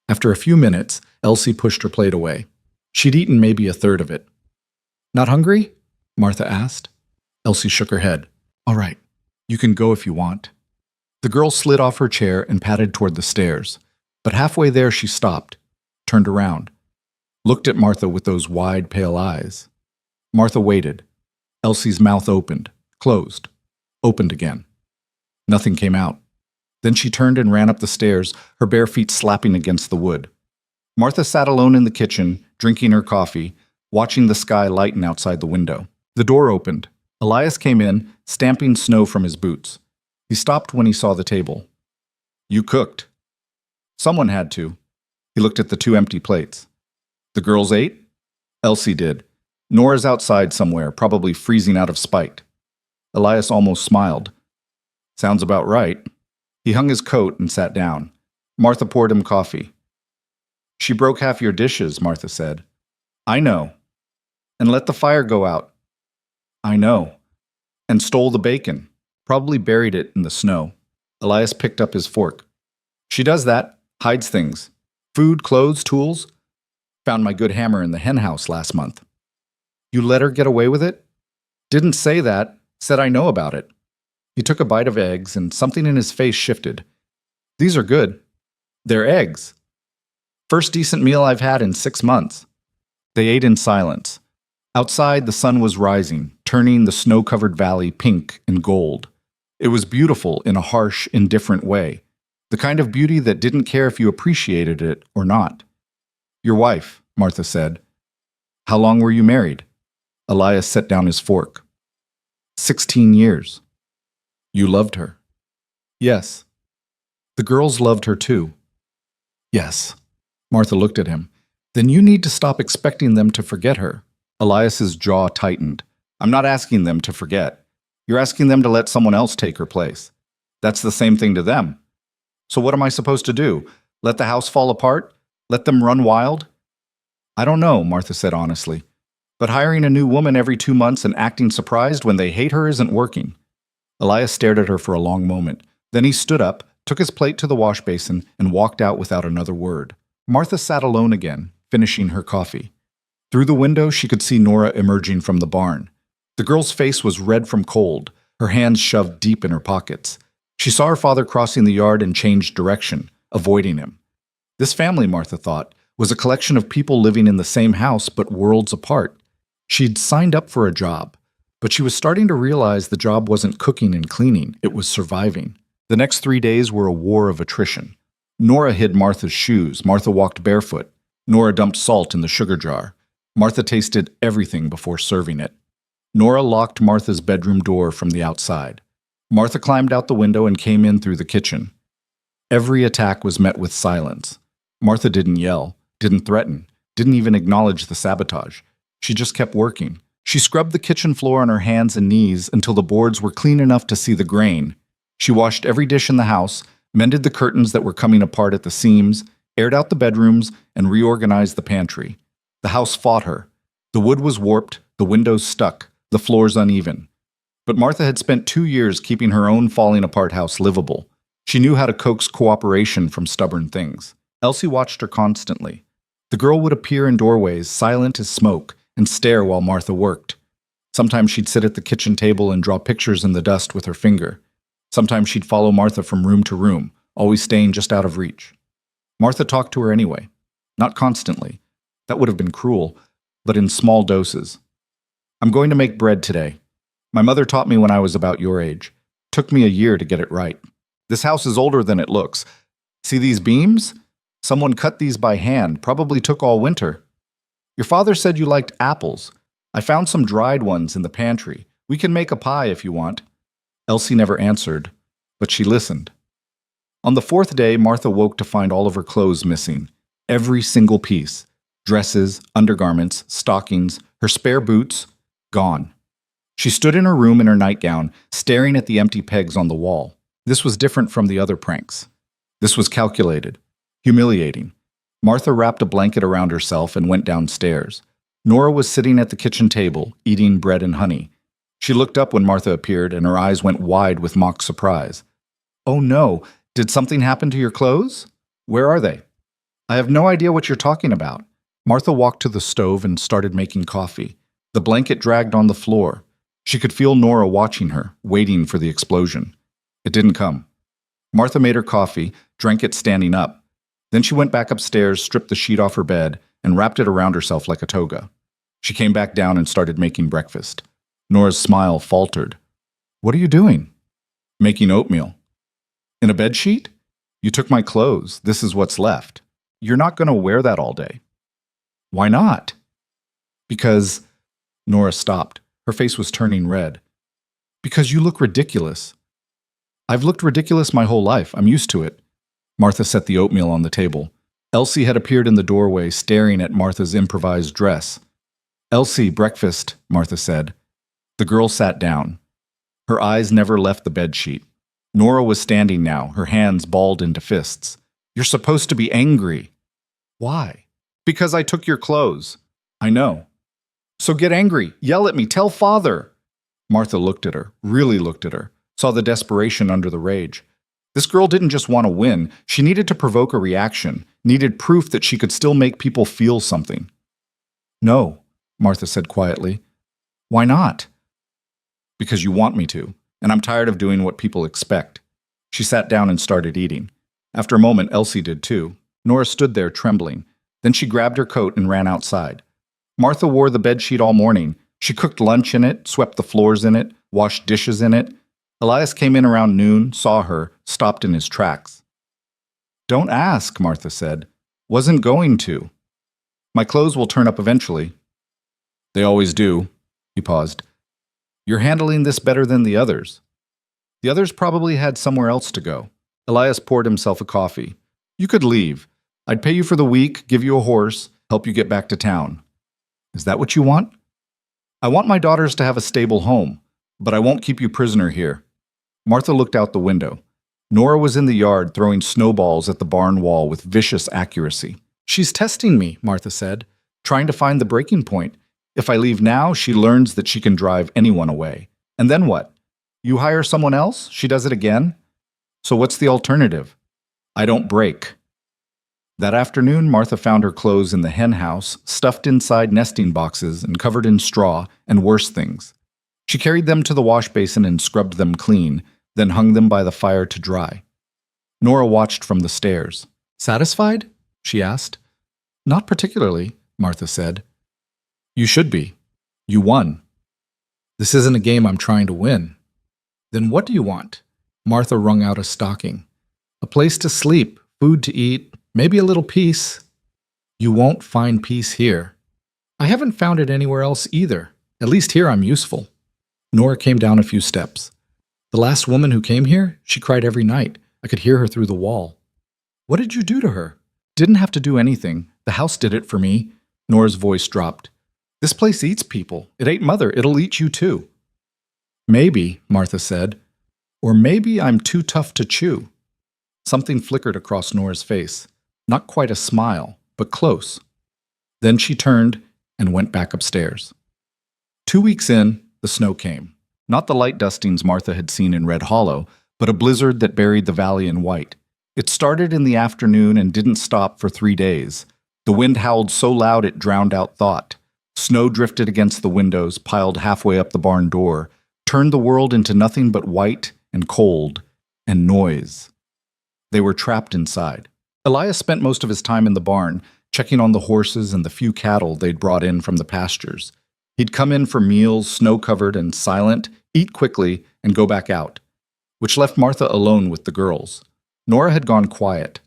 After a few minutes, Elsie pushed her plate away. She'd eaten maybe a third of it. "Not hungry?" Martha asked. Elsie shook her head. "All right, you can go if you want." The girl slid off her chair and padded toward the stairs. But halfway there she stopped, turned around, looked at Martha with those wide, pale eyes. Martha waited. Elsie's mouth opened, closed, opened again. Nothing came out. Then she turned and ran up the stairs, her bare feet slapping against the wood. Martha sat alone in the kitchen, drinking her coffee, watching the sky lighten outside the window. The door opened. Elias came in, stamping snow from his boots. He stopped when he saw the table. "You cooked." "Someone had to." He looked at the 2 empty plates. "The girls ate?" "Elsie did. Nora's outside somewhere, probably freezing out of spite." Elias almost smiled. "Sounds about right." He hung his coat and sat down. Martha poured him coffee. "She broke half your dishes," Martha said. "I know." "And let the fire go out." "I know." "And stole the bacon. Probably buried it in the snow." Elias picked up his fork. "She does that. Hides things. Food, clothes, tools. Found my good hammer in the hen house last month." "You let her get away with it?" "Didn't say that. Said I know about it." He took a bite of eggs, and something in his face shifted. "These are good. They're eggs. First decent meal I've had in 6 months." They ate in silence. Outside, the sun was rising, turning the snow-covered valley pink and gold. It was beautiful in a harsh, indifferent way, the kind of beauty that didn't care if you appreciated it or not. "Your wife," Martha said. "How long were you married?" Elias set down his fork. 16 years. "You loved her?" "Yes." "The girls loved her too?" "Yes." Martha looked at him. "Then you need to stop expecting them to forget her." Elias's jaw tightened. "I'm not asking them to forget. You're asking them to let someone else take her place. That's the same thing to them. So what am I supposed to do? Let the house fall apart? Let them run wild?" "I don't know," Martha said honestly. "But hiring a new woman every 2 months and acting surprised when they hate her isn't working." Elias stared at her for a long moment. Then he stood up, took his plate to the wash basin, and walked out without another word. Martha sat alone again, finishing her coffee. Through the window, she could see Nora emerging from the barn. The girl's face was red from cold, her hands shoved deep in her pockets. She saw her father crossing the yard and changed direction, avoiding him. This family, Martha thought, was a collection of people living in the same house but worlds apart. She'd signed up for a job, but she was starting to realize the job wasn't cooking and cleaning, it was surviving. The next 3 days were a war of attrition. Nora hid Martha's shoes. Martha walked barefoot. Nora dumped salt in the sugar jar. Martha tasted everything before serving it. Nora locked Martha's bedroom door from the outside. Martha climbed out the window and came in through the kitchen. Every attack was met with silence. Martha didn't yell, didn't threaten, didn't even acknowledge the sabotage. She just kept working. She scrubbed the kitchen floor on her hands and knees until the boards were clean enough to see the grain. She washed every dish in the house, mended the curtains that were coming apart at the seams, aired out the bedrooms, and reorganized the pantry. The house fought her. The wood was warped, the windows stuck, the floors uneven. But Martha had spent 2 years keeping her own falling-apart house livable. She knew how to coax cooperation from stubborn things. Elsie watched her constantly. The girl would appear in doorways, silent as smoke, and stare while Martha worked. Sometimes she'd sit at the kitchen table and draw pictures in the dust with her finger. Sometimes she'd follow Martha from room to room, always staying just out of reach. Martha talked to her anyway. Not constantly. That would have been cruel, but in small doses. "I'm going to make bread today. My mother taught me when I was about your age. Took me a year to get it right. This house is older than it looks. See these beams? Someone cut these by hand, probably took all winter. Your father said you liked apples. I found some dried ones in the pantry. We can make a pie if you want." Elsie never answered, but she listened. On the 4th day, Martha woke to find all of her clothes missing. Every single piece. Dresses, undergarments, stockings, her spare boots, gone. She stood in her room in her nightgown, staring at the empty pegs on the wall. This was different from the other pranks. This was calculated, humiliating. Martha wrapped a blanket around herself and went downstairs. Nora was sitting at the kitchen table, eating bread and honey. She looked up when Martha appeared, and her eyes went wide with mock surprise. "Oh no, did something happen to your clothes? Where are they?" "I have no idea what you're talking about." Martha walked to the stove and started making coffee. The blanket dragged on the floor. She could feel Nora watching her, waiting for the explosion. It didn't come. Martha made her coffee, drank it standing up. Then she went back upstairs, stripped the sheet off her bed, and wrapped it around herself like a toga. She came back down and started making breakfast. Nora's smile faltered. "What are you doing?" "Making oatmeal." "In a bedsheet?" "You took my clothes. This is what's left. You're not going to wear that all day." "Why not?" "Because—" Nora stopped. Her face was turning red. "Because you look ridiculous." "I've looked ridiculous my whole life. I'm used to it." Martha set the oatmeal on the table. Elsie had appeared in the doorway, staring at Martha's improvised dress. "Elsie, breakfast," Martha said. The girl sat down. Her eyes never left the bedsheet. Nora was standing now, her hands balled into fists. "You're supposed to be angry." "Why?" "Because I took your clothes." "I know." "So get angry. Yell at me. Tell father." Martha looked at her, really looked at her, saw the desperation under the rage. This girl didn't just want to win. She needed to provoke a reaction, needed proof that she could still make people feel something. "No," Martha said quietly. "Why not?" "Because you want me to, and I'm tired of doing what people expect." She sat down and started eating. After a moment, Elsie did too. Nora stood there trembling. Then she grabbed her coat and ran outside. Martha wore the bedsheet all morning. She cooked lunch in it, swept the floors in it, washed dishes in it. Elias came in around noon, saw her, stopped in his tracks. "Don't ask," Martha said. "Wasn't going to. My clothes will turn up eventually." "They always do." He paused. "You're handling this better than the others." "The others probably had somewhere else to go." Elias poured himself a coffee. "You could leave. I'd pay you for the week, give you a horse, help you get back to town." "Is that what you want?" "I want my daughters to have a stable home, but I won't keep you prisoner here." Martha looked out the window. Nora was in the yard throwing snowballs at the barn wall with vicious accuracy. "She's testing me," Martha said, "trying to find the breaking point. If I leave now, she learns that she can drive anyone away. And then what? You hire someone else? She does it again? So what's the alternative? I don't break." That afternoon, Martha found her clothes in the hen house, stuffed inside nesting boxes and covered in straw and worse things. She carried them to the wash basin and scrubbed them clean, then hung them by the fire to dry. Nora watched from the stairs. Satisfied? She asked. Not particularly, Martha said. You should be. You won. This isn't a game I'm trying to win. Then what do you want? Martha wrung out a stocking. A place to sleep, food to eat, maybe a little peace. You won't find peace here. I haven't found it anywhere else either. At least here I'm useful. Nora came down a few steps. The last woman who came here, she cried every night. I could hear her through the wall. What did you do to her? Didn't have to do anything. The house did it for me. Nora's voice dropped. This place eats people. It ate Mother. It'll eat you too. Maybe, Martha said. Or maybe I'm too tough to chew. Something flickered across Nora's face. Not quite a smile, but close. Then she turned and went back upstairs. 2 weeks in, the snow came. Not the light dustings Martha had seen in Red Hollow, but a blizzard that buried the valley in white. It started in the afternoon and didn't stop for 3 days. The wind howled so loud it drowned out thought. Snow drifted against the windows, piled halfway up the barn door, turned the world into nothing but white and cold and noise. They were trapped inside. Elias spent most of his time in the barn, checking on the horses and the few cattle they'd brought in from the pastures. He'd come in for meals, snow-covered and silent, eat quickly, and go back out, which left Martha alone with the girls. Nora had gone quiet.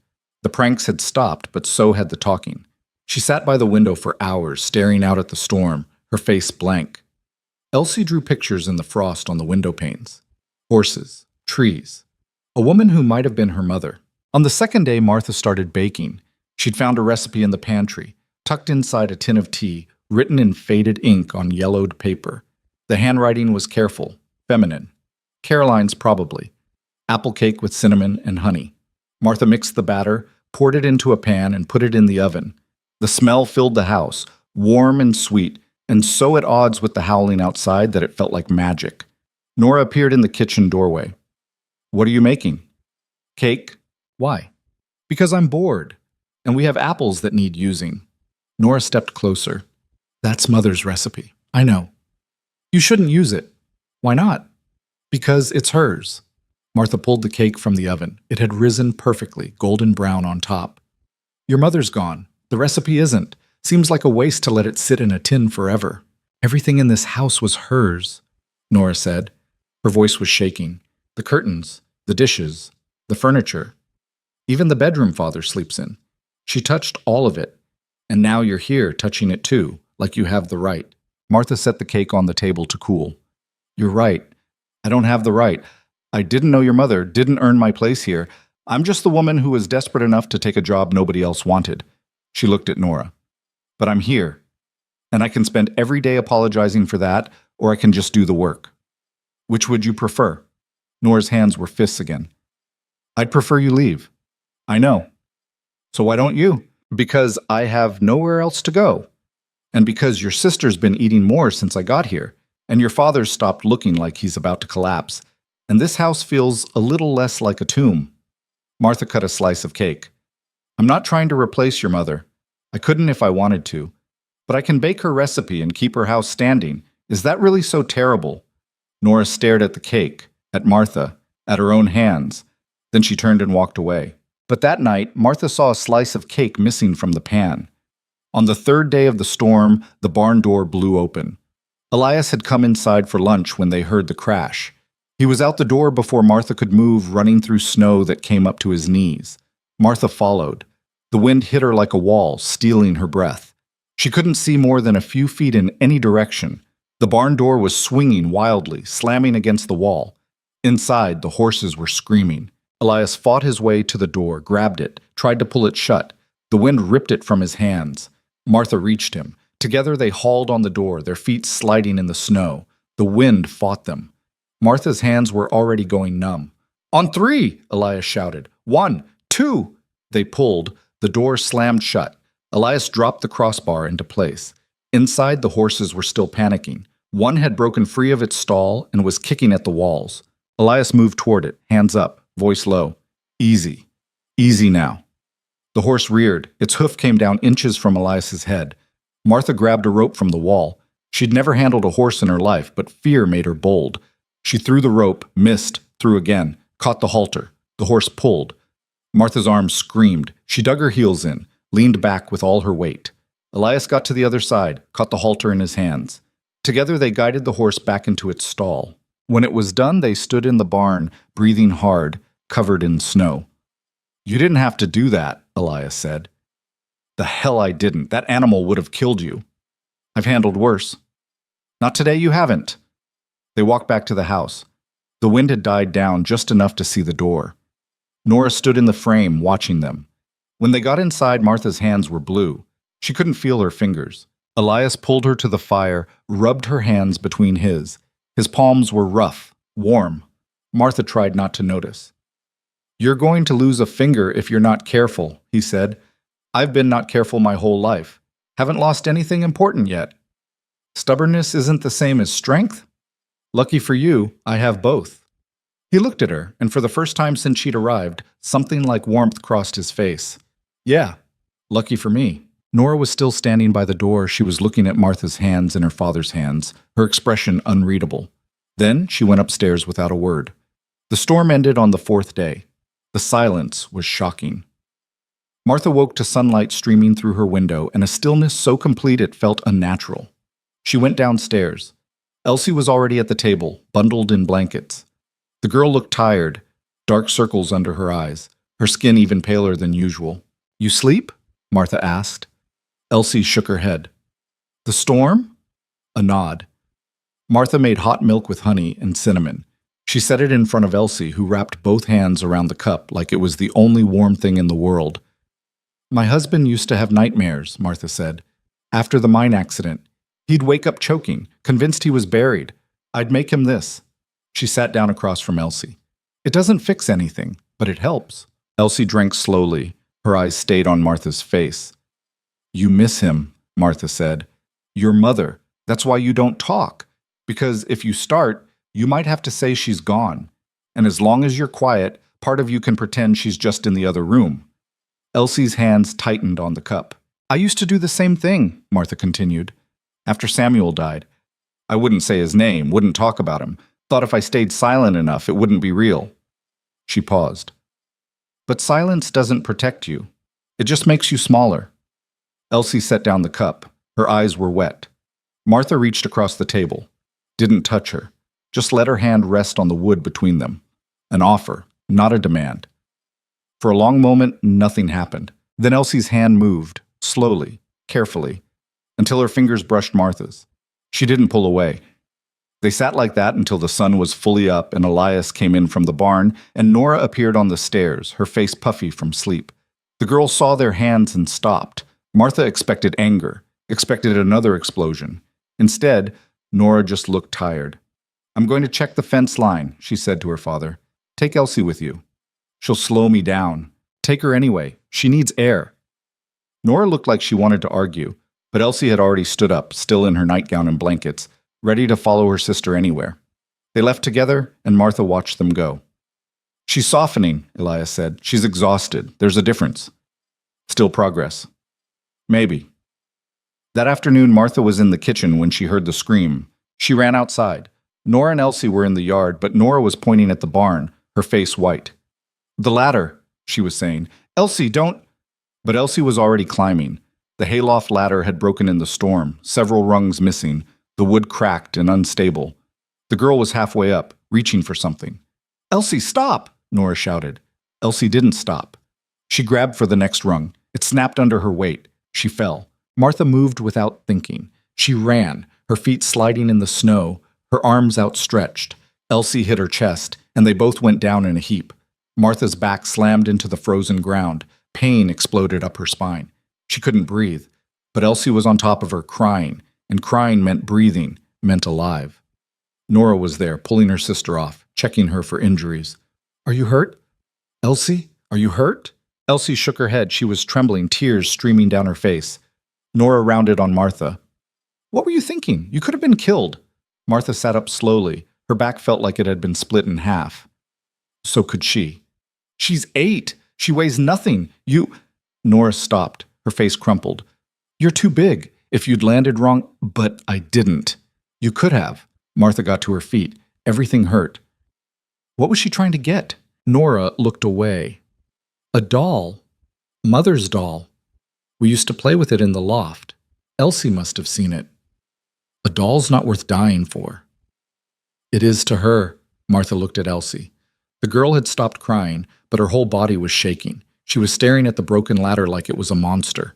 The pranks had stopped, but so had the talking. She sat by the window for hours, staring out at the storm, her face blank. Elsie drew pictures in the frost on the window panes. Horses, trees, a woman who might have been her mother. On the second day, Martha started baking. She'd found a recipe in the pantry, tucked inside a tin of tea, written in faded ink on yellowed paper. The handwriting was careful, feminine. Caroline's probably. Apple cake with cinnamon and honey. Martha mixed the batter, poured it into a pan, and put it in the oven. The smell filled the house, warm and sweet, and so at odds with the howling outside that it felt like magic. Nora appeared in the kitchen doorway. What are you making? Cake. Why? Because I'm bored, and we have apples that need using. Nora stepped closer. That's Mother's recipe. I know. You shouldn't use it. Why not? Because it's hers. Martha pulled the cake from the oven. It had risen perfectly, golden brown on top. Your mother's gone. The recipe isn't. Seems like a waste to let it sit in a tin forever. Everything in this house was hers, Nora said. Her voice was shaking. The curtains, the dishes, the furniture. Even the bedroom Father sleeps in. She touched all of it. And now you're here touching it too, like you have the right. Martha set the cake on the table to cool. You're right. I don't have the right. I didn't know your mother, didn't earn my place here. I'm just the woman who was desperate enough to take a job nobody else wanted. She looked at Nora. But I'm here. And I can spend every day apologizing for that, or I can just do the work. Which would you prefer? Nora's hands were fists again. I'd prefer you leave. I know. So why don't you? Because I have nowhere else to go. And because your sister's been eating more since I got here, and your father's stopped looking like he's about to collapse, and this house feels a little less like a tomb. Martha cut a slice of cake. I'm not trying to replace your mother. I couldn't if I wanted to. But I can bake her recipe and keep her house standing. Is that really so terrible? Nora stared at the cake, at Martha, at her own hands. Then she turned and walked away. But that night, Martha saw a slice of cake missing from the pan. On the third day of the storm, the barn door blew open. Elias had come inside for lunch when they heard the crash. He was out the door before Martha could move, running through snow that came up to his knees. Martha followed. The wind hit her like a wall, stealing her breath. She couldn't see more than a few feet in any direction. The barn door was swinging wildly, slamming against the wall. Inside, the horses were screaming. Elias fought his way to the door, grabbed it, tried to pull it shut. The wind ripped it from his hands. Martha reached him. Together they hauled on the door, their feet sliding in the snow. The wind fought them. Martha's hands were already going numb. On 3, Elias shouted. 1, 2. They pulled. The door slammed shut. Elias dropped the crossbar into place. Inside, the horses were still panicking. One had broken free of its stall and was kicking at the walls. Elias moved toward it, hands up, voice low. Easy. Easy now. The horse reared. Its hoof came down inches from Elias's head. Martha grabbed a rope from the wall. She'd never handled a horse in her life, but fear made her bold. She threw the rope, missed, threw again, caught the halter. The horse pulled. Martha's arms screamed. She dug her heels in, leaned back with all her weight. Elias got to the other side, caught the halter in his hands. Together they guided the horse back into its stall. When it was done, they stood in the barn, breathing hard, covered in snow. "You didn't have to do that," Elias said. "The hell I didn't. That animal would have killed you." "I've handled worse." "Not today, you haven't." They walked back to the house. The wind had died down just enough to see the door. Nora stood in the frame, watching them. When they got inside, Martha's hands were blue. She couldn't feel her fingers. Elias pulled her to the fire, rubbed her hands between his. His palms were rough, warm. Martha tried not to notice. "You're going to lose a finger if you're not careful," he said. "I've been not careful my whole life. Haven't lost anything important yet." "Stubbornness isn't the same as strength?" "Lucky for you, I have both." He looked at her, and for the first time since she'd arrived, something like warmth crossed his face. "Yeah, lucky for me." Nora was still standing by the door. She was looking at Martha's hands and her father's hands, her expression unreadable. Then she went upstairs without a word. The storm ended on the fourth day. The silence was shocking. Martha woke to sunlight streaming through her window and a stillness so complete it felt unnatural. She went downstairs. Elsie was already at the table, bundled in blankets. The girl looked tired, dark circles under her eyes, her skin even paler than usual. "You sleep?" Martha asked. Elsie shook her head. "The storm?" A nod. Martha made hot milk with honey and cinnamon. She set it in front of Elsie, who wrapped both hands around the cup like it was the only warm thing in the world. "My husband used to have nightmares," Martha said. "After the mine accident. He'd wake up choking, convinced he was buried. I'd make him this." She sat down across from Elsie. "It doesn't fix anything, but it helps." Elsie drank slowly. Her eyes stayed on Martha's face. "You miss him," Martha said. "Your mother. That's why you don't talk. Because if you start, you might have to say she's gone. And as long as you're quiet, part of you can pretend she's just in the other room." Elsie's hands tightened on the cup. "I used to do the same thing," Martha continued. "After Samuel died. I wouldn't say his name, wouldn't talk about him. Thought if I stayed silent enough, it wouldn't be real." She paused. "But silence doesn't protect you. It just makes you smaller." Elsie set down the cup. Her eyes were wet. Martha reached across the table. Didn't touch her. Just let her hand rest on the wood between them. An offer, not a demand. For a long moment, nothing happened. Then Elsie's hand moved, slowly, carefully, until her fingers brushed Martha's. She didn't pull away. They sat like that until the sun was fully up and Elias came in from the barn and Nora appeared on the stairs, her face puffy from sleep. The girl saw their hands and stopped. Martha expected anger, expected another explosion. Instead, Nora just looked tired. "I'm going to check the fence line," she said to her father. "Take Elsie with you. She'll slow me down. Take her anyway. She needs air." Nora looked like she wanted to argue, but Elsie had already stood up, still in her nightgown and blankets, ready to follow her sister anywhere. They left together, and Martha watched them go. "She's softening," Elias said. "She's exhausted. There's a difference. Still progress." "Maybe." That afternoon, Martha was in the kitchen when she heard the scream. She ran outside. Nora and Elsie were in the yard, but Nora was pointing at the barn, her face white. "The ladder," she was saying. "Elsie, don't—" But Elsie was already climbing. The hayloft ladder had broken in the storm, several rungs missing, the wood cracked and unstable. The girl was halfway up, reaching for something. "Elsie, stop!" Nora shouted. Elsie didn't stop. She grabbed for the next rung. It snapped under her weight. She fell. Martha moved without thinking. She ran, her feet sliding in the snow, her arms outstretched. Elsie hit her chest, and they both went down in a heap. Martha's back slammed into the frozen ground. Pain exploded up her spine. She couldn't breathe, but Elsie was on top of her, crying, and crying meant breathing, meant alive. Nora was there, pulling her sister off, checking her for injuries. "Are you hurt? Elsie, are you hurt?" Elsie shook her head. She was trembling, tears streaming down her face. Nora rounded on Martha. "What were you thinking? You could have been killed." Martha sat up slowly. Her back felt like it had been split in half. So could she. "She's 8. She weighs nothing. You—" Nora stopped. Her face crumpled. "You're too big. If you'd landed wrong, but I didn't. You could have. Martha got to her feet. Everything hurt. What was she trying to get? Nora looked away. A doll. Mother's doll. We used to play with it in the loft. Elsie must have seen it. A doll's not worth dying for. It is to her. Martha looked at Elsie. The girl had stopped crying, but her whole body was shaking. She was staring at the broken ladder like it was a monster.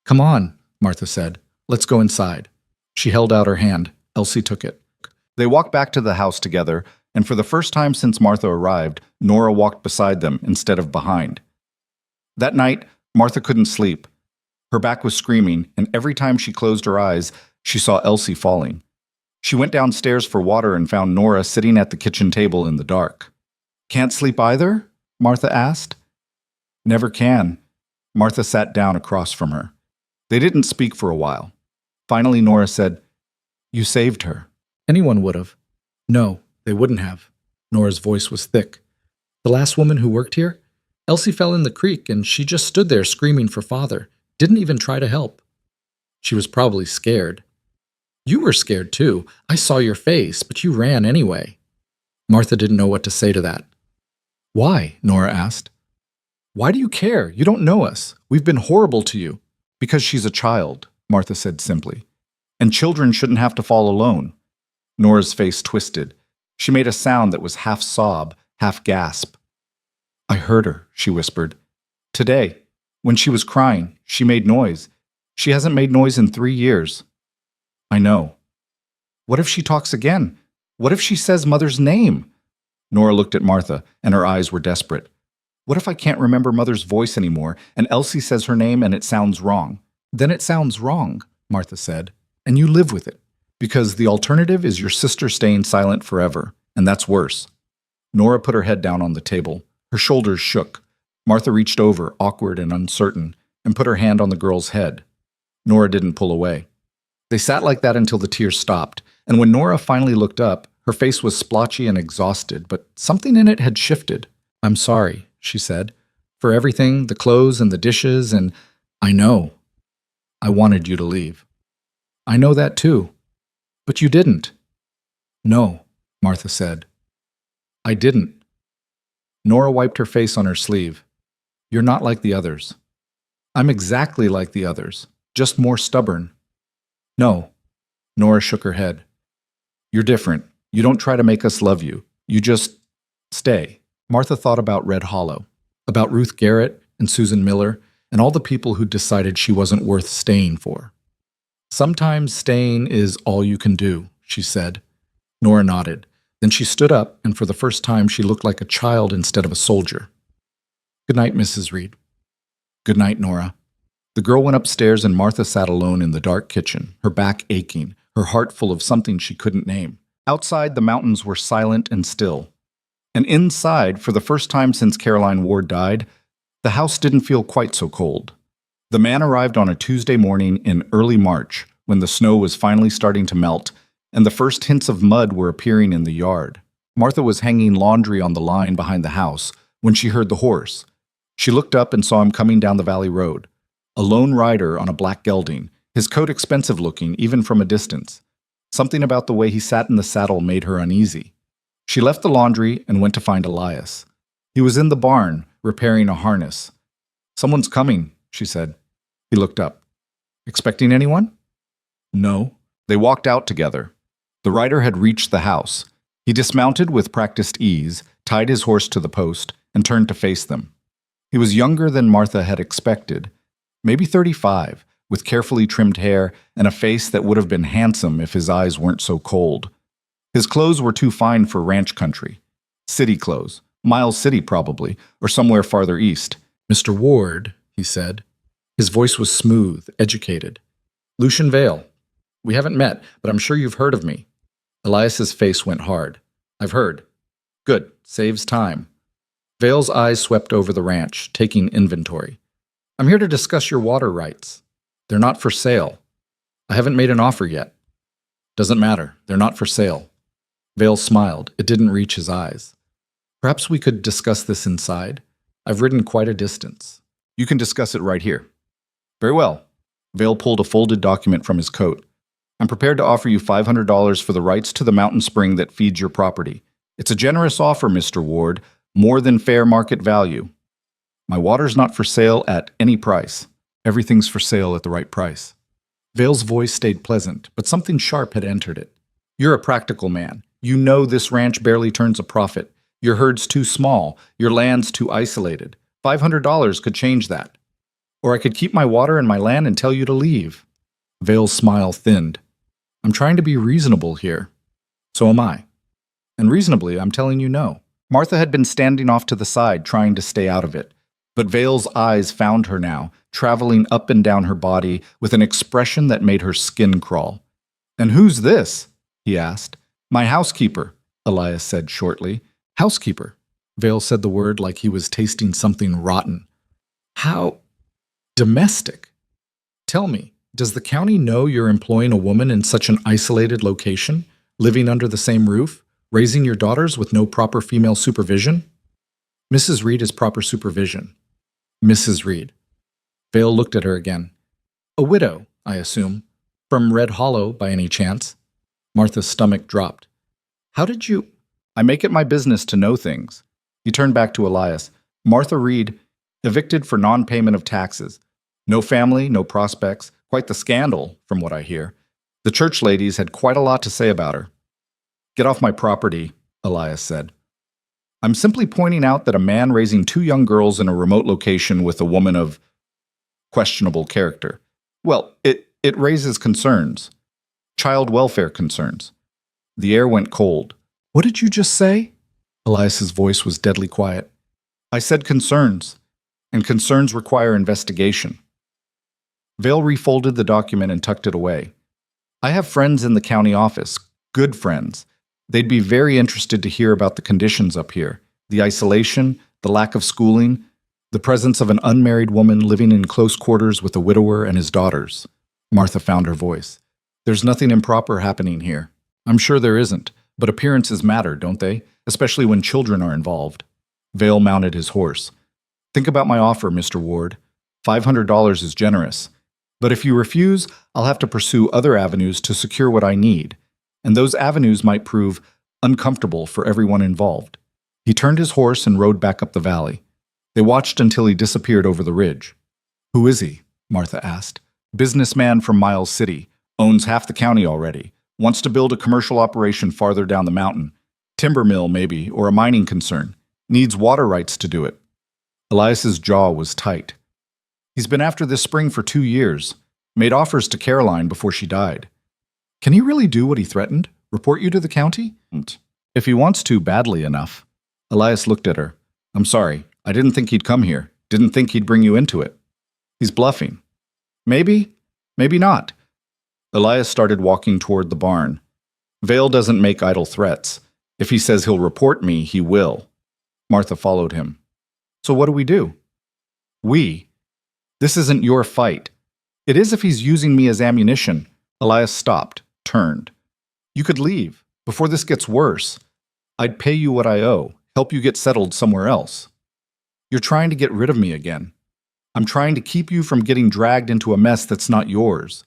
Come on, Martha said. Let's go inside. She held out her hand. Elsie took it. They walked back to the house together, and for the first time since Martha arrived, Nora walked beside them instead of behind. That night, Martha couldn't sleep. Her back was screaming, and every time she closed her eyes, she saw Elsie falling. She went downstairs for water and found Nora sitting at the kitchen table in the dark. Can't sleep either? Martha asked. Never can. Martha sat down across from her. They didn't speak for a while. Finally, Nora said, You saved her. Anyone would have. No, they wouldn't have. Nora's voice was thick. The last woman who worked here? Elsie fell in the creek and she just stood there screaming for father. Didn't even try to help. She was probably scared. You were scared too. I saw your face, but you ran anyway. Martha didn't know what to say to that. Why? Nora asked. Why do you care? You don't know us. We've been horrible to you. Because she's a child, Martha said simply. And children shouldn't have to fall alone. Nora's face twisted. She made a sound that was half sob, half gasp. I heard her, she whispered. Today, when she was crying, she made noise. She hasn't made noise in 3 years. I know. What if she talks again? What if she says Mother's name? Nora looked at Martha, and her eyes were desperate. What if I can't remember Mother's voice anymore, and Elsie says her name and it sounds wrong? Then it sounds wrong, Martha said, and you live with it. Because the alternative is your sister staying silent forever, and that's worse. Nora put her head down on the table. Her shoulders shook. Martha reached over, awkward and uncertain, and put her hand on the girl's head. Nora didn't pull away. They sat like that until the tears stopped, and when Nora finally looked up, her face was splotchy and exhausted, but something in it had shifted. I'm sorry, she said, for everything, the clothes and the dishes, and I know. I wanted you to leave. I know that too. But you didn't. No, Martha said. I didn't. Nora wiped her face on her sleeve. You're not like the others. I'm exactly like the others, just more stubborn. No. Nora shook her head. You're different. You don't try to make us love you. You just stay. Martha thought about Red Hollow, about Ruth Garrett and Susan Miller, and all the people who decided she wasn't worth staying for. Sometimes staying is all you can do, she said. Nora nodded. Then she stood up, and for the first time she looked like a child instead of a soldier. Good night, Mrs. Reed. Good night, Nora. The girl went upstairs and Martha sat alone in the dark kitchen, her back aching, her heart full of something she couldn't name. Outside, the mountains were silent and still. And inside, for the first time since Caroline Ward died, the house didn't feel quite so cold. The man arrived on a Tuesday morning in early March, when the snow was finally starting to melt, and the first hints of mud were appearing in the yard. Martha was hanging laundry on the line behind the house when she heard the horse. She looked up and saw him coming down the valley road. A lone rider on a black gelding, his coat expensive looking even from a distance. Something about the way he sat in the saddle made her uneasy. She left the laundry and went to find Elias. He was in the barn, repairing a harness. Someone's coming, she said. He looked up. Expecting anyone? No. They walked out together. The rider had reached the house. He dismounted with practiced ease, tied his horse to the post, and turned to face them. He was younger than Martha had expected, maybe 35, with carefully trimmed hair and a face that would have been handsome if his eyes weren't so cold. His clothes were too fine for ranch country. City clothes. Miles City, probably, or somewhere farther east. Mr. Ward, he said. His voice was smooth, educated. Lucian Vale. We haven't met, but I'm sure you've heard of me. Elias's face went hard. I've heard. Good. Saves time. Vale's eyes swept over the ranch, taking inventory. I'm here to discuss your water rights. They're not for sale. I haven't made an offer yet. Doesn't matter. They're not for sale. Vale smiled. It didn't reach his eyes. Perhaps we could discuss this inside. I've ridden quite a distance. You can discuss it right here. Very well. Vale pulled a folded document from his coat. I'm prepared to offer you $500 for the rights to the mountain spring that feeds your property. It's a generous offer, Mr. Ward, more than fair market value. My water's not for sale at any price. Everything's for sale at the right price. Vale's voice stayed pleasant, but something sharp had entered it. You're a practical man. You know this ranch barely turns a profit. Your herd's too small. Your land's too isolated. $500 could change that. Or I could keep my water and my land and tell you to leave. Vale's smile thinned. I'm trying to be reasonable here. So am I. And reasonably, I'm telling you no. Martha had been standing off to the side, trying to stay out of it. But Vale's eyes found her now, traveling up and down her body with an expression that made her skin crawl. And who's this? He asked. My housekeeper, Elias said shortly. Housekeeper. Vale said the word like he was tasting something rotten. How domestic. Tell me, does the county know you're employing a woman in such an isolated location, living under the same roof, raising your daughters with no proper female supervision? Mrs. Reed is proper supervision. Mrs. Reed. Vale looked at her again. A widow, I assume. From Red Hollow, by any chance? Martha's stomach dropped. How did you... I make it my business to know things. He turned back to Elias. Martha Reed, evicted for non-payment of taxes. No family, no prospects. Quite the scandal, from what I hear. The church ladies had quite a lot to say about her. Get off my property, Elias said. I'm simply pointing out that a man raising two young girls in a remote location with a woman of questionable character. Well, it raises concerns. Child welfare concerns. The air went cold. What did you just say? Elias's voice was deadly quiet. I said concerns, and concerns require investigation. Vale refolded the document and tucked it away. I have friends in the county office, good friends. They'd be very interested to hear about the conditions up here, the isolation, the lack of schooling, the presence of an unmarried woman living in close quarters with a widower and his daughters. Martha found her voice. There's nothing improper happening here. I'm sure there isn't, but appearances matter, don't they? Especially when children are involved. Vale mounted his horse. Think about my offer, Mr. Ward. $500 is generous. But if you refuse, I'll have to pursue other avenues to secure what I need. And those avenues might prove uncomfortable for everyone involved. He turned his horse and rode back up the valley. They watched until he disappeared over the ridge. Who is he? Martha asked. Businessman from Miles City. Owns half the county already. Wants to build a commercial operation farther down the mountain. Timber mill, maybe, or a mining concern. Needs water rights to do it. Elias's jaw was tight. He's been after this spring for 2 years. Made offers to Caroline before she died. Can he really do what he threatened? Report you to the county? If he wants to badly enough. Elias looked at her. I'm sorry. I didn't think he'd come here. Didn't think he'd bring you into it. He's bluffing. Maybe. Maybe not. Elias started walking toward the barn. Vale doesn't make idle threats. If he says he'll report me, he will. Martha followed him. So what do we do? We. This isn't your fight. It is if he's using me as ammunition. Elias stopped, turned. You could leave, before this gets worse. I'd pay you what I owe, help you get settled somewhere else. You're trying to get rid of me again. I'm trying to keep you from getting dragged into a mess that's not yours.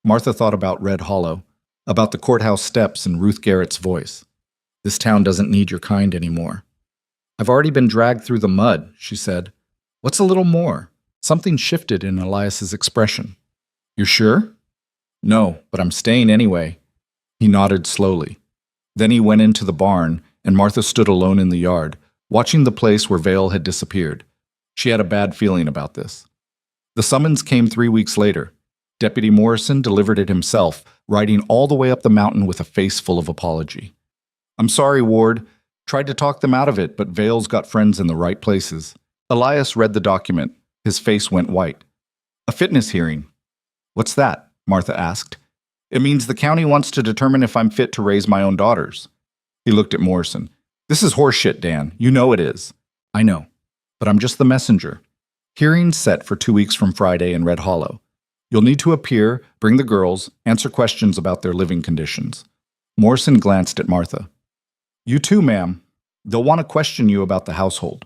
Martha thought about Red Hollow, about the courthouse steps and Ruth Garrett's voice. This town doesn't need your kind anymore. I've already been dragged through the mud, she said. What's a little more? Something shifted in Elias's expression. You're sure? No, but I'm staying anyway. He nodded slowly. Then he went into the barn, and Martha stood alone in the yard, watching the place where Vale had disappeared. She had a bad feeling about this. The summons came 3 weeks later. Deputy Morrison delivered it himself, riding all the way up the mountain with a face full of apology. I'm sorry, Ward. Tried to talk them out of it, but Vale's got friends in the right places. Elias read the document. His face went white. A fitness hearing. What's that? Martha asked. It means the county wants to determine if I'm fit to raise my own daughters. He looked at Morrison. This is horseshit, Dan. You know it is. I know. But I'm just the messenger. Hearing set for 2 weeks from Friday in Red Hollow. You'll need to appear, bring the girls, answer questions about their living conditions. Morrison glanced at Martha. You too, ma'am. They'll want to question you about the household.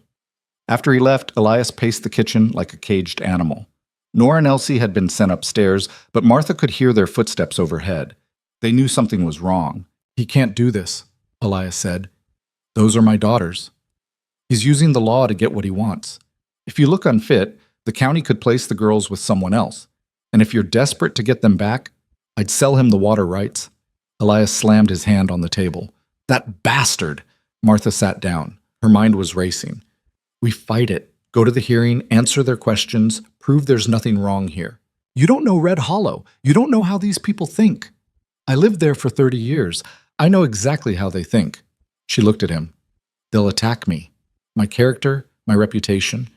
After he left, Elias paced the kitchen like a caged animal. Nora and Elsie had been sent upstairs, but Martha could hear their footsteps overhead. They knew something was wrong. He can't do this, Elias said. Those are my daughters. He's using the law to get what he wants. If you look unfit, the county could place the girls with someone else. And if you're desperate to get them back, I'd sell him the water rights. Elias slammed his hand on the table. That bastard! Martha sat down. Her mind was racing. We fight it. Go to the hearing, answer their questions, prove there's nothing wrong here. You don't know Red Hollow. You don't know how these people think. I lived there for 30 years. I know exactly how they think. She looked at him. They'll attack me. My character, my reputation.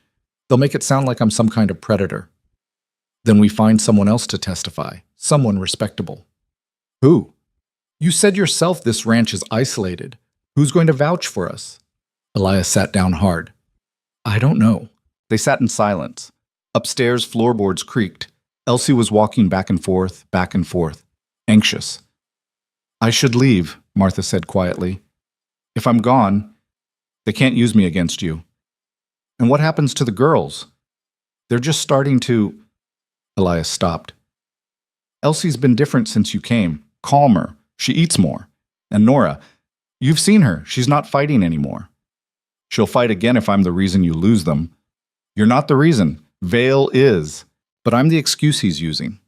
They'll make it sound like I'm some kind of predator. Then we find someone else to testify, someone respectable. Who? You said yourself this ranch is isolated. Who's going to vouch for us? Elias sat down hard. I don't know. They sat in silence. Upstairs, floorboards creaked. Elsie was walking back and forth, anxious. I should leave, Martha said quietly. If I'm gone, they can't use me against you. And what happens to the girls? They're just starting to... Elias stopped. Elsie's been different since you came. Calmer. She eats more. And Nora, you've seen her. She's not fighting anymore. She'll fight again if I'm the reason you lose them. You're not the reason. Vale is. But I'm the excuse he's using.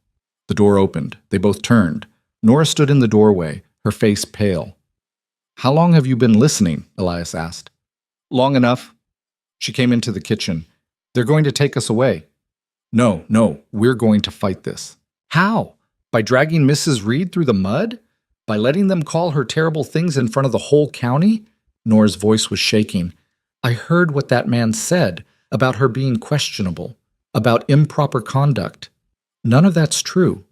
The door opened. They both turned. Nora stood in the doorway, her face pale. How long have you been listening? Elias asked. Long enough. She came into the kitchen. They're going to take us away. No, we're going to fight this. How? By dragging Mrs. Reed through the mud? By letting them call her terrible things in front of the whole county? Nora's voice was shaking. I heard what that man said about her being questionable, about improper conduct. None of that's true.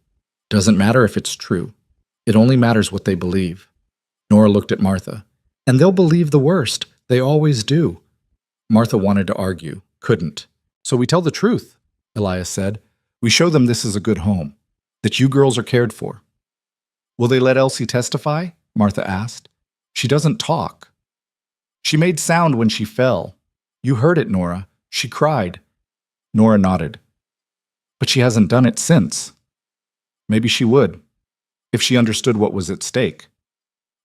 Doesn't matter if it's true. It only matters what they believe. Nora looked at Martha. And they'll believe the worst. They always do. Martha wanted to argue, couldn't. So we tell the truth, Elias said. We show them this is a good home, that you girls are cared for. Will they let Elsie testify? Martha asked. She doesn't talk. She made sound when she fell. You heard it, Nora. She cried. Nora nodded. But she hasn't done it since. Maybe she would, if she understood what was at stake.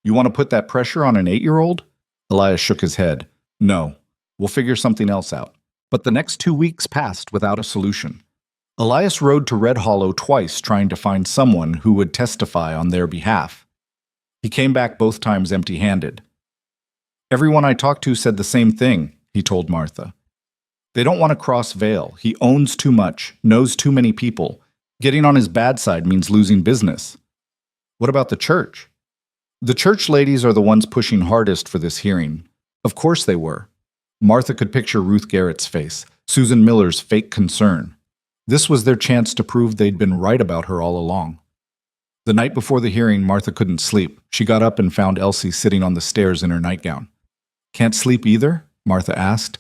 You want to put that pressure on an 8-year-old? Elias shook his head. No, we'll figure something else out. But the next 2 weeks passed without a solution. Elias rode to Red Hollow twice trying to find someone who would testify on their behalf. He came back both times empty-handed. Everyone I talked to said the same thing, he told Martha. They don't want to cross Vale. He owns too much, knows too many people. Getting on his bad side means losing business. What about the church? The church ladies are the ones pushing hardest for this hearing. Of course they were. Martha could picture Ruth Garrett's face, Susan Miller's fake concern. This was their chance to prove they'd been right about her all along. The night before the hearing, Martha couldn't sleep. She got up and found Elsie sitting on the stairs in her nightgown. Can't sleep either? Martha asked.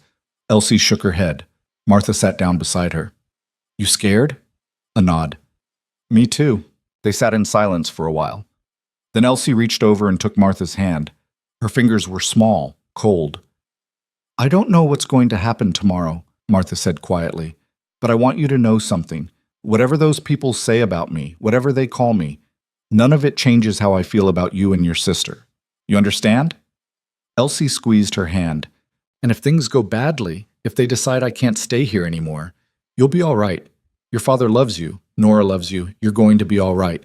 Elsie shook her head. Martha sat down beside her. You scared? A nod. Me too. They sat in silence for a while. Then Elsie reached over and took Martha's hand. Her fingers were small, cold. I don't know what's going to happen tomorrow, Martha said quietly, but I want you to know something. Whatever those people say about me, whatever they call me, none of it changes how I feel about you and your sister. You understand? Elsie squeezed her hand. And if things go badly, if they decide I can't stay here anymore, you'll be all right. Your father loves you. Nora loves you. You're going to be all right.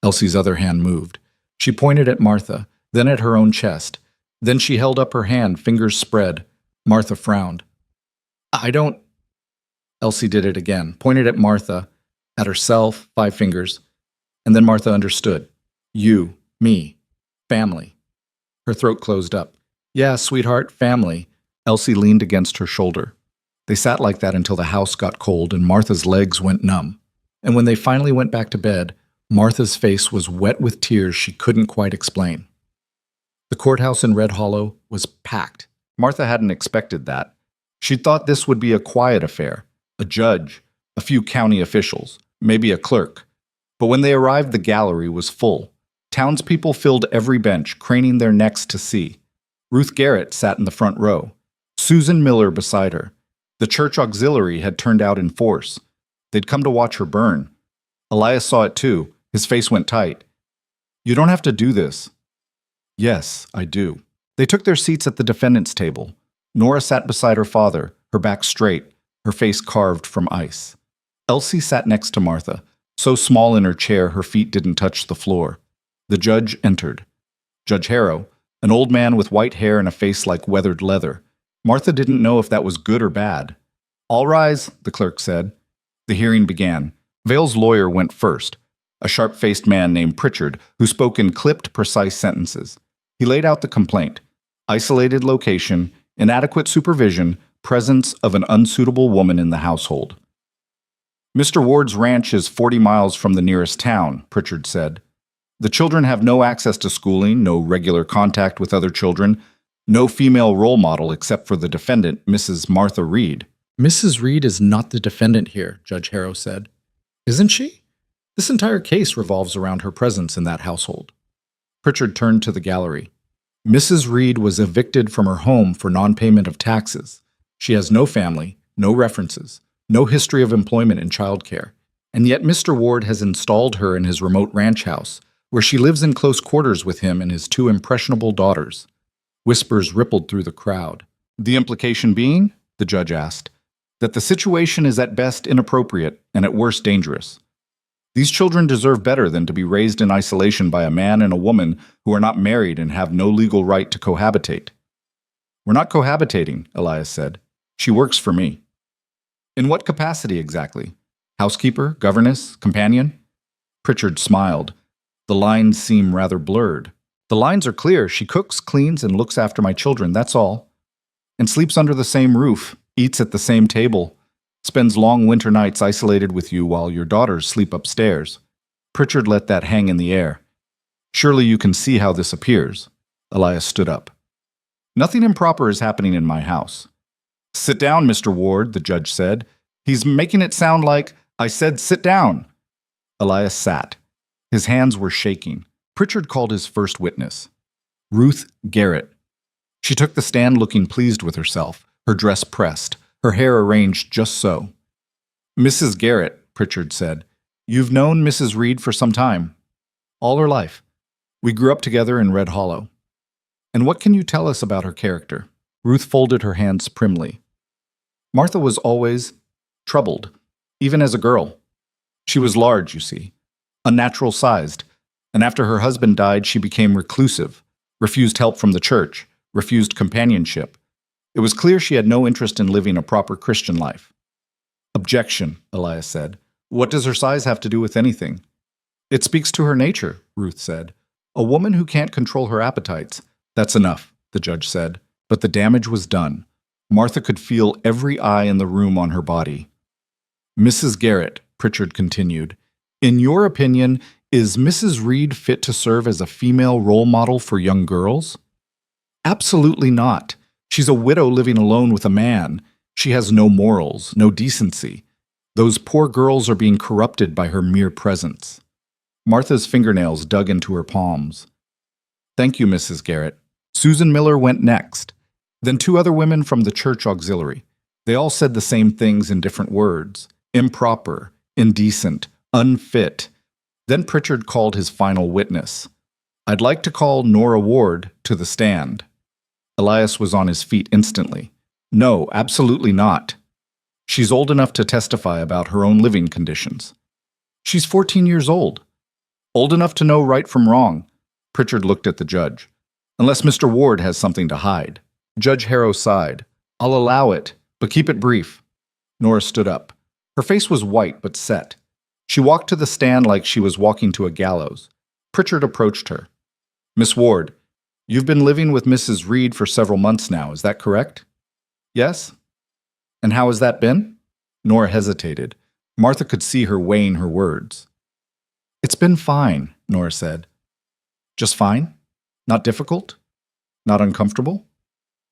Elsie's other hand moved. She pointed at Martha, then at her own chest. Then she held up her hand, fingers spread. Martha frowned. I don't... Elsie did it again, pointed at Martha, at herself, 5 fingers. And then Martha understood. You, me, family. Her throat closed up. Yeah, sweetheart, family. Elsie leaned against her shoulder. They sat like that until the house got cold and Martha's legs went numb. And when they finally went back to bed, Martha's face was wet with tears she couldn't quite explain. The courthouse in Red Hollow was packed. Martha hadn't expected that. She'd thought this would be a quiet affair, a judge, a few county officials, maybe a clerk. But when they arrived, the gallery was full. Townspeople filled every bench, craning their necks to see. Ruth Garrett sat in the front row. Susan Miller beside her. The church auxiliary had turned out in force. They'd come to watch her burn. Elias saw it too. His face went tight. You don't have to do this. Yes, I do. They took their seats at the defendant's table. Nora sat beside her father, her back straight, her face carved from ice. Elsie sat next to Martha, so small in her chair her feet didn't touch the floor. The judge entered. Judge Harrow, an old man with white hair and a face like weathered leather. Martha didn't know if that was good or bad. All rise, the clerk said. The hearing began. Vale's lawyer went first, a sharp-faced man named Pritchard who spoke in clipped, precise sentences. He laid out the complaint. Isolated location, inadequate supervision, presence of an unsuitable woman in the household. Mr. Ward's ranch is 40 miles from the nearest town, Pritchard said. The children have no access to schooling, no regular contact with other children, no female role model except for the defendant, Mrs. Martha Reed. Mrs. Reed is not the defendant here, Judge Harrow said. Isn't she? This entire case revolves around her presence in that household. Pritchard turned to the gallery. Mrs. Reed was evicted from her home for non-payment of taxes. She has no family, no references, no history of employment in childcare, and yet Mr. Ward has installed her in his remote ranch house, where she lives in close quarters with him and his two impressionable daughters. Whispers rippled through the crowd. The implication being, the judge asked, that the situation is at best inappropriate and at worst dangerous. These children deserve better than to be raised in isolation by a man and a woman who are not married and have no legal right to cohabitate. We're not cohabitating, Elias said. She works for me. In what capacity exactly? Housekeeper, governess, companion? Pritchard smiled. The lines seem rather blurred. The lines are clear. She cooks, cleans, and looks after my children, that's all. And sleeps under the same roof, eats at the same table, spends long winter nights isolated with you while your daughters sleep upstairs. Pritchard let that hang in the air. Surely you can see how this appears. Elias stood up. Nothing improper is happening in my house. Sit down, Mr. Ward, the judge said. He's making it sound like I said sit down. Elias sat. His hands were shaking. Pritchard called his first witness, Ruth Garrett. She took the stand looking pleased with herself, her dress pressed, her hair arranged just so. Mrs. Garrett, Pritchard said, you've known Mrs. Reed for some time. All her life. We grew up together in Red Hollow. And what can you tell us about her character? Ruth folded her hands primly. Martha was always troubled, even as a girl. She was large, you see, unnatural-sized, and after her husband died, she became reclusive, refused help from the church, refused companionship. It was clear she had no interest in living a proper Christian life. Objection, Elias said. What does her size have to do with anything? It speaks to her nature, Ruth said. A woman who can't control her appetites. That's enough, the judge said. But the damage was done. Martha could feel every eye in the room on her body. Mrs. Garrett, Pritchard continued, in your opinion, is Mrs. Reed fit to serve as a female role model for young girls? Absolutely not. She's a widow living alone with a man. She has no morals, no decency. Those poor girls are being corrupted by her mere presence. Martha's fingernails dug into her palms. Thank you, Mrs. Garrett. Susan Miller went next. Then two other women from the church auxiliary. They all said the same things in different words. Improper, indecent, unfit. Then Pritchard called his final witness. I'd like to call Nora Ward to the stand. Elias was on his feet instantly. No, absolutely not. She's old enough to testify about her own living conditions. She's 14 years old. Old enough to know right from wrong. Pritchard looked at the judge. Unless Mr. Ward has something to hide. Judge Harrow sighed. I'll allow it, but keep it brief. Nora stood up. Her face was white but set. She walked to the stand like she was walking to a gallows. Pritchard approached her. Miss Ward, you've been living with Mrs. Reed for several months now, is that correct? Yes? And how has that been? Nora hesitated. Martha could see her weighing her words. It's been fine, Nora said. Just fine? Not difficult? Not uncomfortable?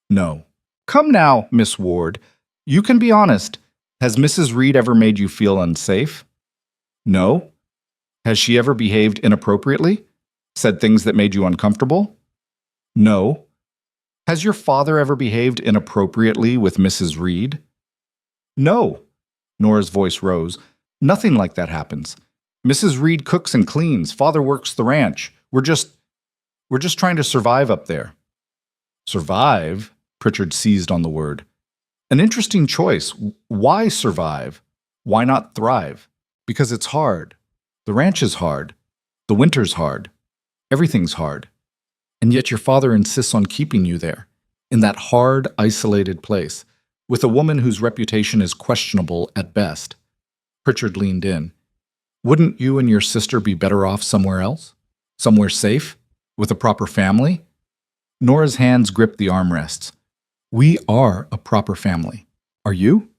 No. Come now, Miss Ward. You can be honest. Has Mrs. Reed ever made you feel unsafe? No. Has she ever behaved inappropriately? Said things that made you uncomfortable? No. Has your father ever behaved inappropriately with Mrs. Reed? No. Nora's voice rose. Nothing like that happens. Mrs. Reed cooks and cleans. Father works the ranch. We're just trying to survive up there. Survive? Pritchard seized on the word. An interesting choice. Why survive? Why not thrive? Because it's hard. The ranch is hard. The winter's hard. Everything's hard. And yet your father insists on keeping you there, in that hard, isolated place, with a woman whose reputation is questionable at best. Pritchard leaned in. Wouldn't you and your sister be better off somewhere else? Somewhere safe? With a proper family? Nora's hands gripped the armrests. We are a proper family. Are you?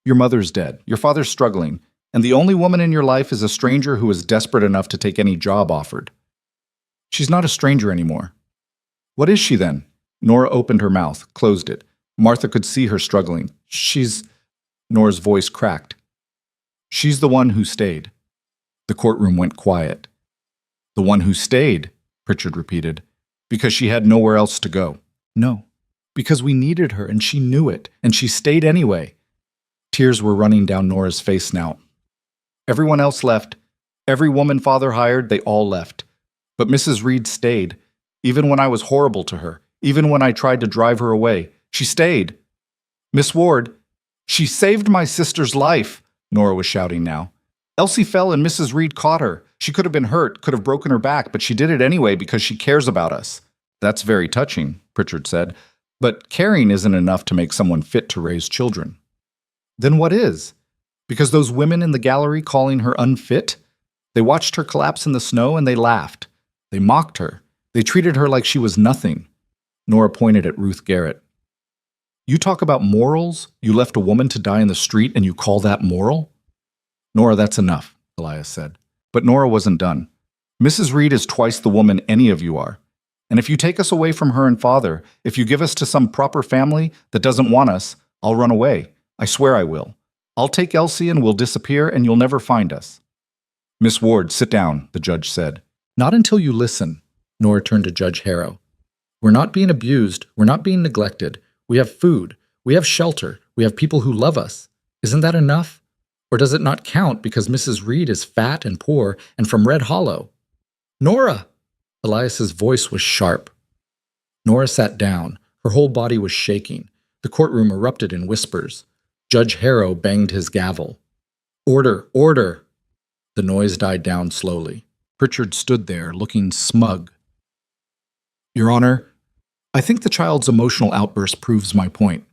Your mother's dead. Your father's struggling. And the only woman in your life is a stranger who is desperate enough to take any job offered. She's not a stranger anymore. What is she then? Nora opened her mouth, closed it. Martha could see her struggling. Nora's voice cracked. She's the one who stayed. The courtroom went quiet. The one who stayed, Pritchard repeated, because she had nowhere else to go. No, because we needed her and she knew it, and she stayed anyway. Tears were running down Nora's face now. Everyone else left. Every woman father hired, they all left. But Mrs. Reed stayed, even when I was horrible to her, even when I tried to drive her away. She stayed. Miss Ward, she saved my sister's life, Nora was shouting now. Elsie fell and Mrs. Reed caught her. She could have been hurt, could have broken her back, but she did it anyway because she cares about us. That's very touching, Pritchard said. But caring isn't enough to make someone fit to raise children. Then what is? Because those women in the gallery calling her unfit? They watched her collapse in the snow and they laughed. They mocked her. They treated her like she was nothing. Nora pointed at Ruth Garrett. You talk about morals? You left a woman to die in the street and you call that moral? Nora, that's enough, Elias said. But Nora wasn't done. Mrs. Reed is twice the woman any of you are. And if you take us away from her and father, if you give us to some proper family that doesn't want us, I'll run away. I swear I will. I'll take Elsie and we'll disappear and you'll never find us. Miss Ward, sit down, the judge said. Not until you listen. Nora turned to Judge Harrow. We're not being abused. We're not being neglected. We have food. We have shelter. We have people who love us. Isn't that enough? Or does it not count because Mrs. Reed is fat and poor and from Red Hollow? Nora! Elias's voice was sharp. Nora sat down. Her whole body was shaking. The courtroom erupted in whispers. Judge Harrow banged his gavel. Order! Order! The noise died down slowly. Pritchard stood there, looking smug. Your Honor, I think the child's emotional outburst proves my point.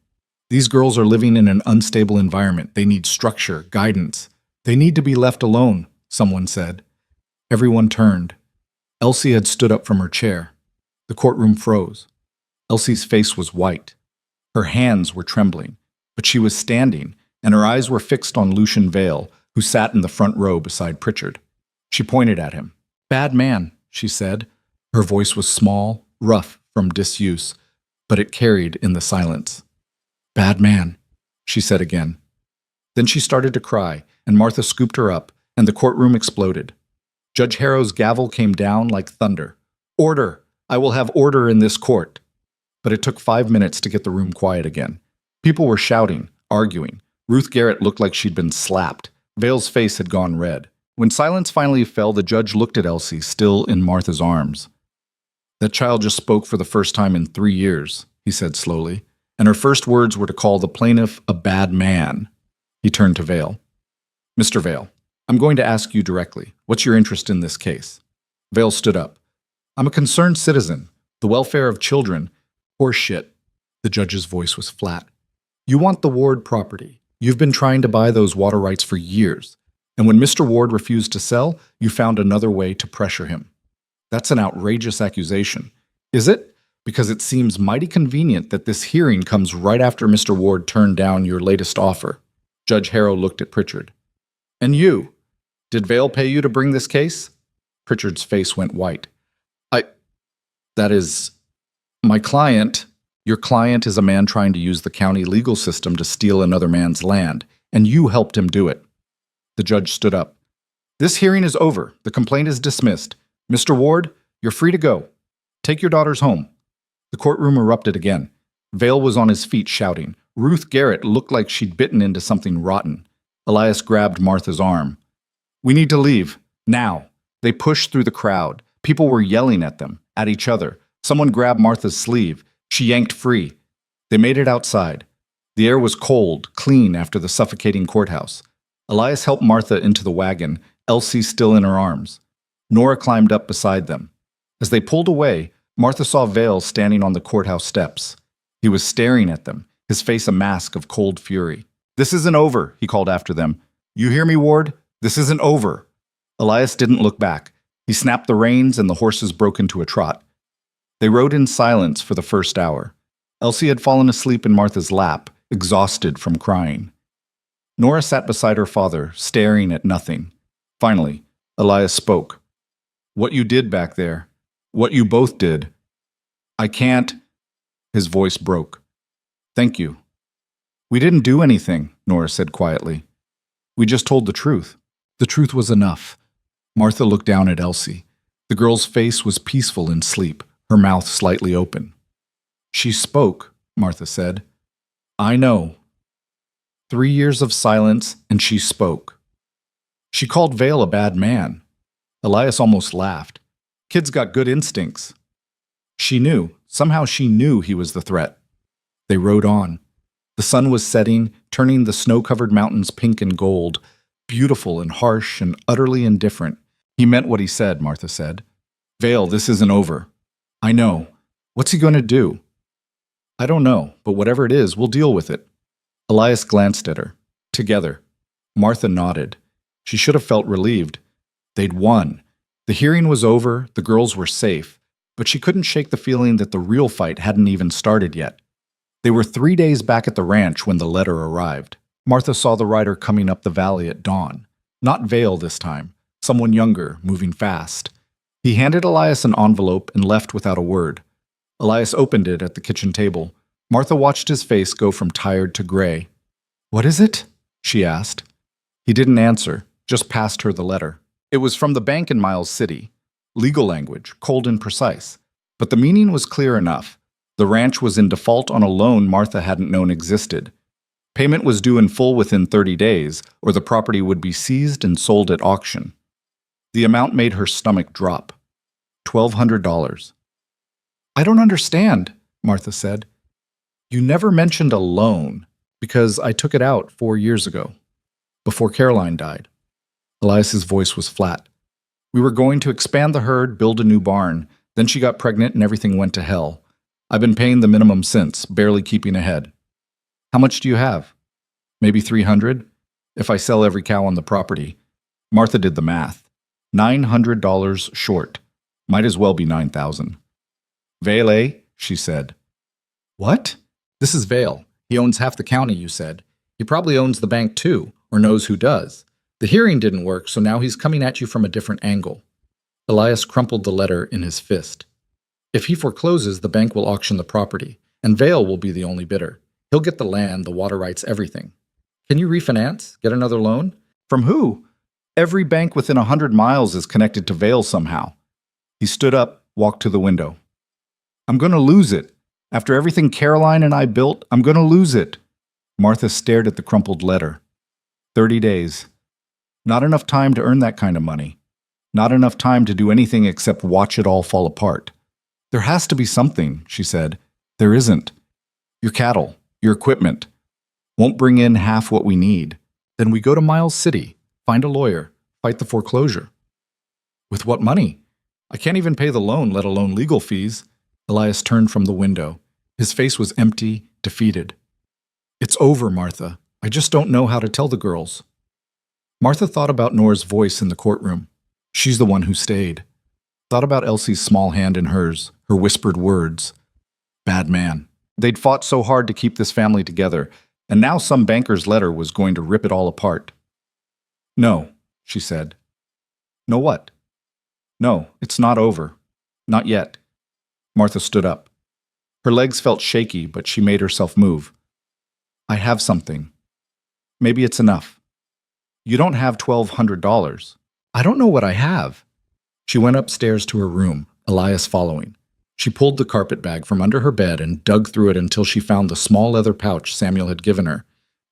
These girls are living in an unstable environment. They need structure, guidance. They need to be left alone, someone said. Everyone turned. Elsie had stood up from her chair. The courtroom froze. Elsie's face was white. Her hands were trembling, but she was standing, and her eyes were fixed on Lucian Vale, who sat in the front row beside Pritchard. She pointed at him. Bad man, she said. Her voice was small, rough from disuse, but it carried in the silence. Bad man, she said again. Then she started to cry, and Martha scooped her up, and the courtroom exploded. Judge Harrow's gavel came down like thunder. Order! I will have order in this court. But it took 5 minutes to get the room quiet again. People were shouting, arguing. Ruth Garrett looked like she'd been slapped. Vale's face had gone red. When silence finally fell, the judge looked at Elsie, still in Martha's arms. That child just spoke for the first time in 3 years, he said slowly, and her first words were to call the plaintiff a bad man. He turned to Vale. Mr. Vale, I'm going to ask you directly. What's your interest in this case? Vale stood up. I'm a concerned citizen. The welfare of children. Horseshit. The judge's voice was flat. You want the Ward property. You've been trying to buy those water rights for years. And when Mr. Ward refused to sell, you found another way to pressure him. That's an outrageous accusation. Is it? Because it seems mighty convenient that this hearing comes right after Mr. Ward turned down your latest offer. Judge Harrow looked at Pritchard. And you? Did Vale pay you to bring this case? Pritchard's face went white. That is, my client. Your client is a man trying to use the county legal system to steal another man's land, and you helped him do it. The judge stood up. This hearing is over. The complaint is dismissed. Mr. Ward, you're free to go. Take your daughters home. The courtroom erupted again. Vale was on his feet shouting. Ruth Garrett looked like she'd bitten into something rotten. Elias grabbed Martha's arm. We need to leave. Now. They pushed through the crowd. People were yelling at them, at each other. Someone grabbed Martha's sleeve. She yanked free. They made it outside. The air was cold, clean after the suffocating courthouse. Elias helped Martha into the wagon, Elsie still in her arms. Nora climbed up beside them. As they pulled away, Martha saw Vale standing on the courthouse steps. He was staring at them, his face a mask of cold fury. This isn't over, he called after them. You hear me, Ward? This isn't over. Elias didn't look back. He snapped the reins and the horses broke into a trot. They rode in silence for the first hour. Elsie had fallen asleep in Martha's lap, exhausted from crying. Nora sat beside her father, staring at nothing. Finally, Elias spoke. What you did back there, what you both did. I can't. His voice broke. Thank you. We didn't do anything, Nora said quietly. We just told the truth. The truth was enough. Martha looked down at Elsie. The girl's face was peaceful in sleep, her mouth slightly open. She spoke, Martha said. I know. 3 years of silence, and she spoke. She called Vale a bad man. Elias almost laughed. Kids got good instincts. She knew, somehow she knew he was the threat. They rode on. The sun was setting, turning the snow-covered mountains pink and gold, beautiful and harsh and utterly indifferent. He meant what he said, Martha said. Vale, this isn't over. I know. What's he going to do? I don't know, but whatever it is, we'll deal with it. Elias glanced at her. Together. Martha nodded. She should have felt relieved. They'd won. The hearing was over, the girls were safe, but she couldn't shake the feeling that the real fight hadn't even started yet. They were 3 days back at the ranch when the letter arrived. Martha saw the rider coming up the valley at dawn. Not Vale this time. Someone younger, moving fast. He handed Elias an envelope and left without a word. Elias opened it at the kitchen table. Martha watched his face go from tired to gray. What is it? She asked. He didn't answer, just passed her the letter. It was from the bank in Miles City. Legal language, cold and precise. But the meaning was clear enough. The ranch was in default on a loan Martha hadn't known existed. Payment was due in full within 30 days, or the property would be seized and sold at auction. The amount made her stomach drop. $1,200. I don't understand, Martha said. You never mentioned a loan, because I took it out 4 years ago, before Caroline died. Elias's voice was flat. We were going to expand the herd, build a new barn. Then she got pregnant and everything went to hell. I've been paying the minimum since, barely keeping ahead. How much do you have? Maybe 300? If I sell every cow on the property. Martha did the math. $900 short. Might as well be 9,000. Vale, she said. What? This is Vale. He owns half the county, you said. He probably owns the bank too, or knows who does. The hearing didn't work, so now he's coming at you from a different angle. Elias crumpled the letter in his fist. If he forecloses, the bank will auction the property, and Vale will be the only bidder. He'll get the land, the water rights, everything. Can you refinance? Get another loan? From who? Every bank within 100 miles is connected to Vale somehow. He stood up, walked to the window. I'm going to lose it. After everything Caroline and I built, I'm going to lose it. Martha stared at the crumpled letter. 30 days. Not enough time to earn that kind of money. Not enough time to do anything except watch it all fall apart. There has to be something, she said. There isn't. Your cattle, your equipment, won't bring in half what we need. Then we go to Miles City, find a lawyer, fight the foreclosure. With what money? I can't even pay the loan, let alone legal fees. Elias turned from the window. His face was empty, defeated. It's over, Martha. I just don't know how to tell the girls. Martha thought about Nora's voice in the courtroom. She's the one who stayed. Thought about Elsie's small hand in hers, her whispered words. Bad man. They'd fought so hard to keep this family together, and now some banker's letter was going to rip it all apart. No, she said. No what? No, it's not over. Not yet. Martha stood up. Her legs felt shaky, but she made herself move. I have something. Maybe it's enough. You don't have $1,200. I don't know what I have. She went upstairs to her room, Elias following. She pulled the carpet bag from under her bed and dug through it until she found the small leather pouch Samuel had given her.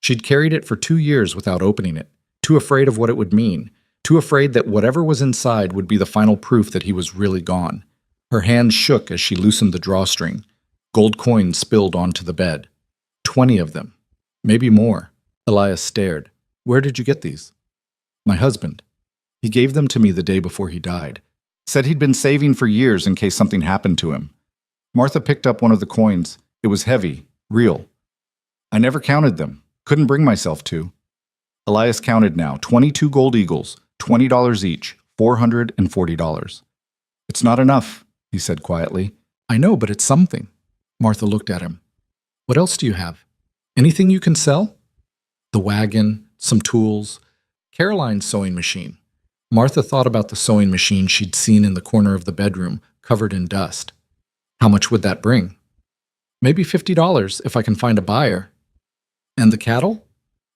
She'd carried it for 2 years without opening it, too afraid of what it would mean, too afraid that whatever was inside would be the final proof that he was really gone. Her hands shook as she loosened the drawstring. Gold coins spilled onto the bed. 20 of them. Maybe more. Elias stared. Where did you get these? My husband. He gave them to me the day before he died. Said he'd been saving for years in case something happened to him. Martha picked up one of the coins. It was heavy, real. I never counted them. Couldn't bring myself to. Elias counted now. 22 gold eagles, $20 each, $440. It's not enough, he said quietly. I know, but it's something. Martha looked at him. What else do you have? Anything you can sell? The wagon, some tools, Caroline's sewing machine. Martha thought about the sewing machine she'd seen in the corner of the bedroom, covered in dust. How much would that bring? Maybe $50 if I can find a buyer. And the cattle?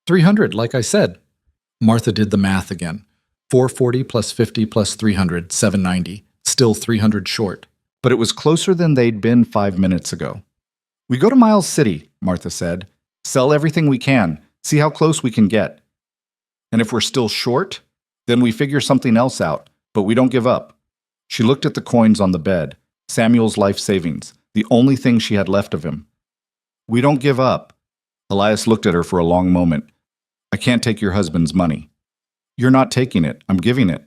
$300, like I said. Martha did the math again. $440 plus $50 plus $300, $790. Still $300 short. But it was closer than they'd been 5 minutes ago. We go to Miles City, Martha said. Sell everything we can. See how close we can get. And if we're still short, then we figure something else out, but we don't give up. She looked at the coins on the bed, Samuel's life savings, the only thing she had left of him. We don't give up. Elias looked at her for a long moment. I can't take your husband's money. You're not taking it. I'm giving it.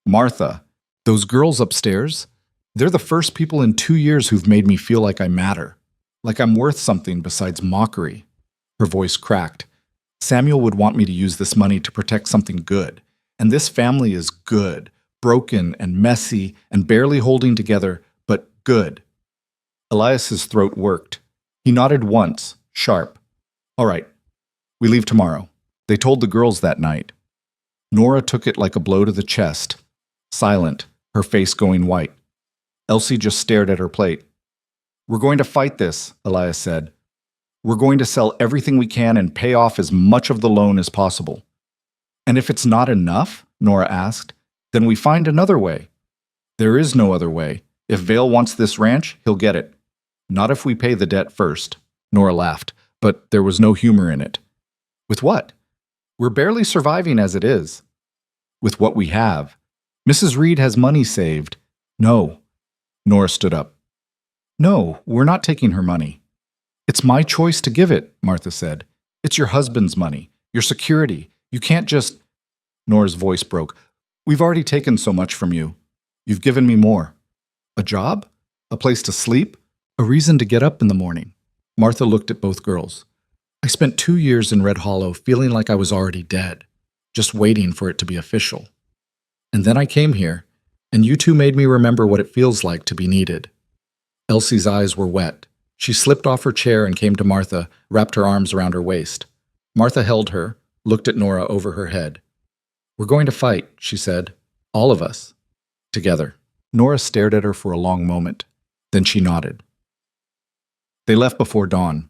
Martha, those girls upstairs, they're the first people in 2 years who've made me feel like I matter, like I'm worth something besides mockery. Her voice cracked. Samuel would want me to use this money to protect something good. And this family is good, broken and messy and barely holding together, but good. Elias's throat worked. He nodded once, sharp. All right, we leave tomorrow. They told the girls that night. Nora took it like a blow to the chest, silent, her face going white. Elsie just stared at her plate. We're going to fight this, Elias said. We're going to sell everything we can and pay off as much of the loan as possible. And if it's not enough, Nora asked, then we find another way. There is no other way. If Vale wants this ranch, he'll get it. Not if we pay the debt first. Nora laughed, but there was no humor in it. With what? We're barely surviving as it is. With what we have. Mrs. Reed has money saved. No. Nora stood up. No, we're not taking her money. It's my choice to give it, Martha said. It's your husband's money, your security. You can't just... Nora's voice broke. We've already taken so much from you. You've given me more. A job? A place to sleep? A reason to get up in the morning. Martha looked at both girls. I spent 2 years in Red Hollow feeling like I was already dead, just waiting for it to be official. And then I came here, and you two made me remember what it feels like to be needed. Elsie's eyes were wet. She slipped off her chair and came to Martha, wrapped her arms around her waist. Martha held her, looked at Nora over her head. We're going to fight, she said. All of us. Together. Nora stared at her for a long moment. Then she nodded. They left before dawn.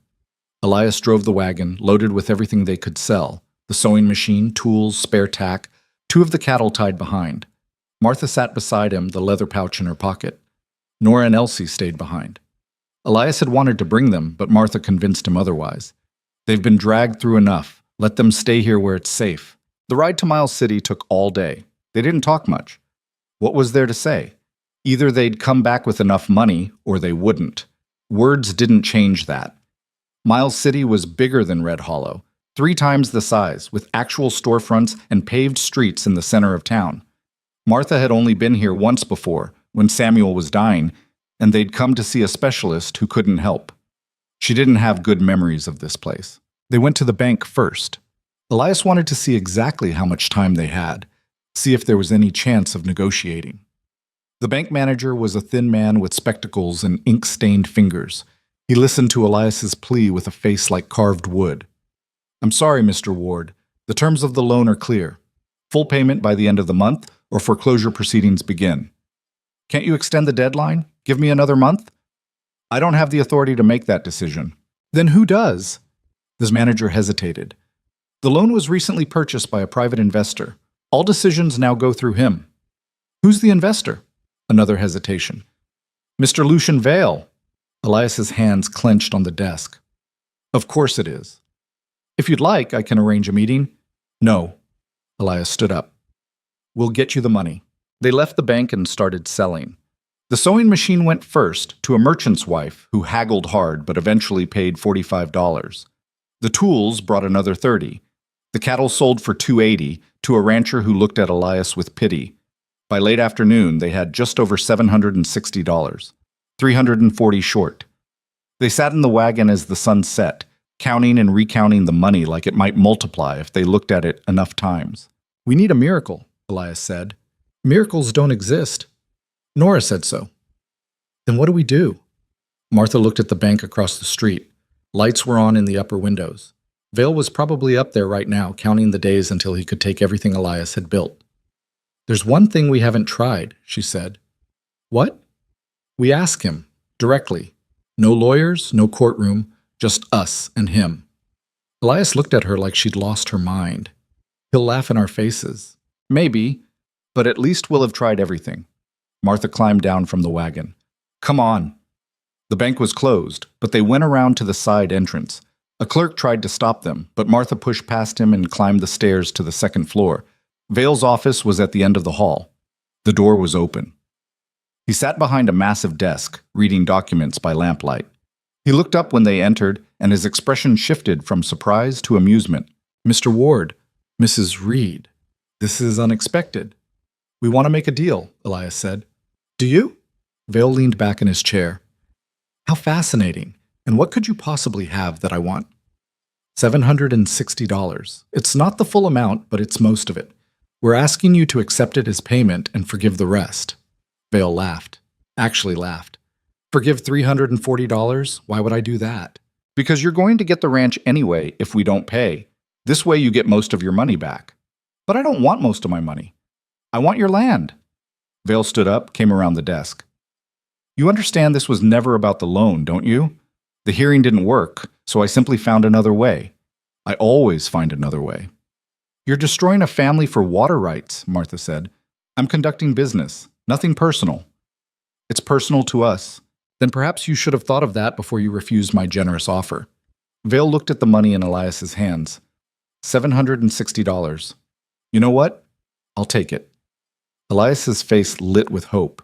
Elias drove the wagon, loaded with everything they could sell. The sewing machine, tools, spare tack, 2 of the cattle tied behind. Martha sat beside him, the leather pouch in her pocket. Nora and Elsie stayed behind. Elias had wanted to bring them, but Martha convinced him otherwise. They've been dragged through enough. Let them stay here where it's safe. The ride to Miles City took all day. They didn't talk much. What was there to say? Either they'd come back with enough money, or they wouldn't. Words didn't change that. Miles City was bigger than Red Hollow, 3 times the size, with actual storefronts and paved streets in the center of town. Martha had only been here once before, when Samuel was dying, and they'd come to see a specialist who couldn't help. She didn't have good memories of this place. They went to the bank first. Elias wanted to see exactly how much time they had, see if there was any chance of negotiating. The bank manager was a thin man with spectacles and ink-stained fingers. He listened to Elias's plea with a face like carved wood. I'm sorry, Mr. Ward. The terms of the loan are clear. Full payment by the end of the month, or foreclosure proceedings begin. Can't you extend the deadline? Give me another month? I don't have the authority to make that decision. Then who does? The manager hesitated. The loan was recently purchased by a private investor. All decisions now go through him. Who's the investor? Another hesitation. Mr. Lucian Vale. Elias's hands clenched on the desk. Of course it is. If you'd like, I can arrange a meeting. No. Elias stood up. We'll get you the money. They left the bank and started selling. The sewing machine went first to a merchant's wife who haggled hard but eventually paid $45. The tools brought another $30. The cattle sold for $280 to a rancher who looked at Elias with pity. By late afternoon, they had just over $760, $340 short. They sat in the wagon as the sun set, counting and recounting the money like it might multiply if they looked at it enough times. We need a miracle, Elias said. Miracles don't exist. Nora said so. Then what do we do? Martha looked at the bank across the street. Lights were on in the upper windows. Vale was probably up there right now, counting the days until he could take everything Elias had built. There's one thing we haven't tried, she said. What? We ask him, directly. No lawyers, no courtroom, just us and him. Elias looked at her like she'd lost her mind. He'll laugh in our faces. Maybe, but at least we'll have tried everything. Martha climbed down from the wagon. Come on. The bank was closed, but they went around to the side entrance. A clerk tried to stop them, but Martha pushed past him and climbed the stairs to the second floor. Vale's office was at the end of the hall. The door was open. He sat behind a massive desk, reading documents by lamplight. He looked up when they entered, and his expression shifted from surprise to amusement. Mr. Ward, Mrs. Reed, this is unexpected. We want to make a deal, Elias said. Do you? Vale leaned back in his chair. How fascinating. And what could you possibly have that I want? $760. It's not the full amount, but it's most of it. We're asking you to accept it as payment and forgive the rest. Vale laughed. Actually laughed. Forgive $340? Why would I do that? Because you're going to get the ranch anyway if we don't pay. This way you get most of your money back. But I don't want most of my money. I want your land. Vale stood up, came around the desk. You understand this was never about the loan, don't you? The hearing didn't work, so I simply found another way. I always find another way. You're destroying a family for water rights, Martha said. I'm conducting business, nothing personal. It's personal to us. Then perhaps you should have thought of that before you refused my generous offer. Vale looked at the money in Elias's hands. $760. You know what? I'll take it. Elias's face lit with hope.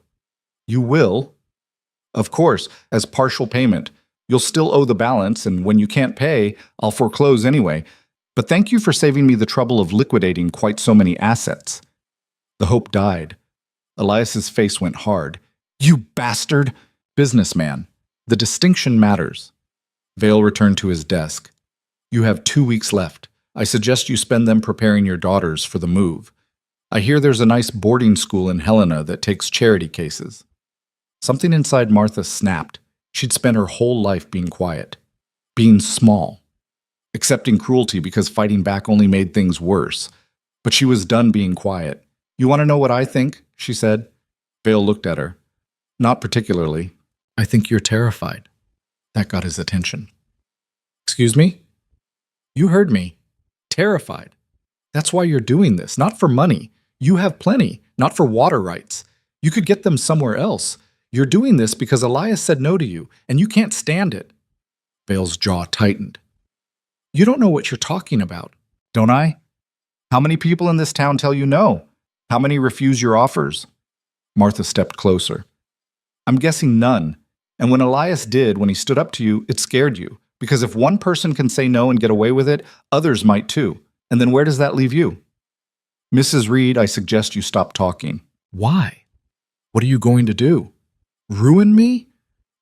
You will? Of course, as partial payment. You'll still owe the balance, and when you can't pay, I'll foreclose anyway. But thank you for saving me the trouble of liquidating quite so many assets. The hope died. Elias's face went hard. You bastard! Businessman. The distinction matters. Vale returned to his desk. You have 2 weeks left. I suggest you spend them preparing your daughters for the move. I hear there's a nice boarding school in Helena that takes charity cases. Something inside Martha snapped. She'd spent her whole life being quiet, being small, accepting cruelty because fighting back only made things worse. But she was done being quiet. You want to know what I think? She said. Vale looked at her. Not particularly. I think you're terrified. That got his attention. Excuse me? You heard me. Terrified. That's why you're doing this, not for money. You have plenty, not for water rights. You could get them somewhere else. You're doing this because Elias said no to you, and you can't stand it. Vale's jaw tightened. You don't know what you're talking about. Don't I? How many people in this town tell you no? How many refuse your offers? Martha stepped closer. I'm guessing none. And when Elias did, when he stood up to you, it scared you. Because if one person can say no and get away with it, others might too. And then where does that leave you? Mrs. Reed, I suggest you stop talking. Why? What are you going to do? Ruin me?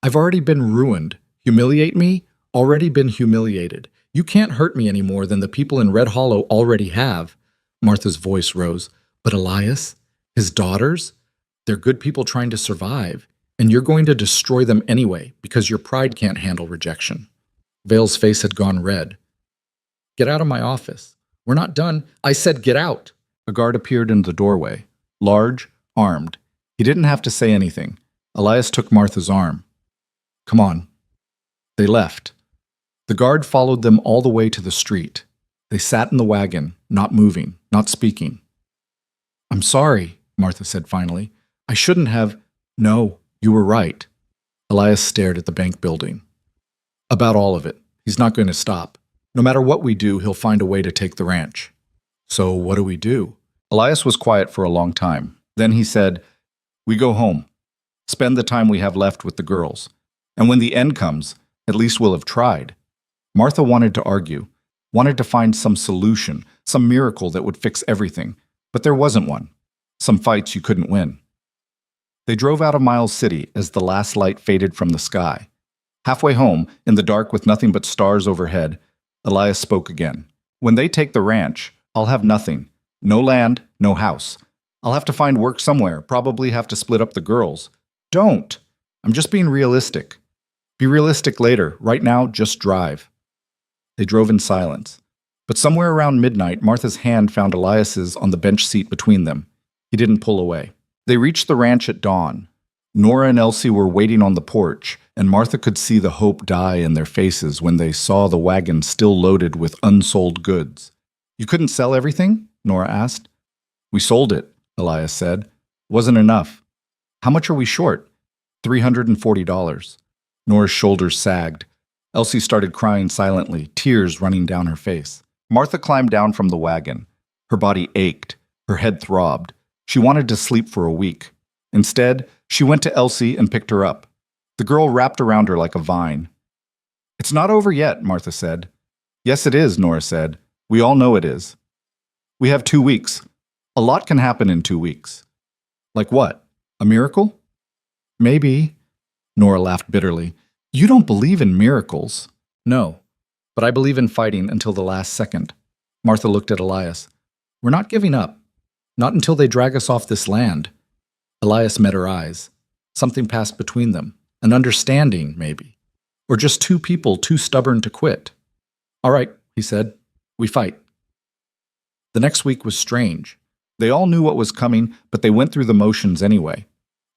I've already been ruined. Humiliate me? Already been humiliated. You can't hurt me any more than the people in Red Hollow already have. Martha's voice rose. But Elias? His daughters? They're good people trying to survive. And you're going to destroy them anyway because your pride can't handle rejection. Vale's face had gone red. Get out of my office. We're not done. I said get out. A guard appeared in the doorway, large, armed. He didn't have to say anything. Elias took Martha's arm. Come on. They left. The guard followed them all the way to the street. They sat in the wagon, not moving, not speaking. I'm sorry, Martha said finally. I shouldn't have. No, you were right. Elias stared at the bank building. About all of it. He's not going to stop. No matter what we do, he'll find a way to take the ranch. So what do we do? Elias was quiet for a long time. Then he said, "We go home. Spend the time we have left with the girls. And when the end comes, at least we'll have tried." Martha wanted to argue, wanted to find some solution, some miracle that would fix everything. But there wasn't one. Some fights you couldn't win. They drove out of Miles City as the last light faded from the sky. Halfway home, in the dark with nothing but stars overhead, Elias spoke again. "When they take the ranch, I'll have nothing. No land, no house. I'll have to find work somewhere, probably have to split up the girls." "Don't! I'm just being realistic." "Be realistic later. Right now, just drive." They drove in silence. But somewhere around midnight, Martha's hand found Elias's on the bench seat between them. He didn't pull away. They reached the ranch at dawn. Nora and Elsie were waiting on the porch, and Martha could see the hope die in their faces when they saw the wagon still loaded with unsold goods. "You couldn't sell everything?" Nora asked. "We sold it," Elias said. "Wasn't enough." "How much are we short?" $340. Nora's shoulders sagged. Elsie started crying silently, tears running down her face. Martha climbed down from the wagon. Her body ached. Her head throbbed. She wanted to sleep for a week. Instead, she went to Elsie and picked her up. The girl wrapped around her like a vine. "It's not over yet," Martha said. "Yes, it is," Nora said. "We all know it is. We have 2 weeks. A lot can happen in 2 weeks." "Like what? A miracle?" "Maybe." Nora laughed bitterly. "You don't believe in miracles." "No, but I believe in fighting until the last second." Martha looked at Elias. "We're not giving up. Not until they drag us off this land." Elias met her eyes. Something passed between them. An understanding, maybe. Or just two people too stubborn to quit. "All right," he said. "We fight." The next week was strange. They all knew what was coming, but they went through the motions anyway.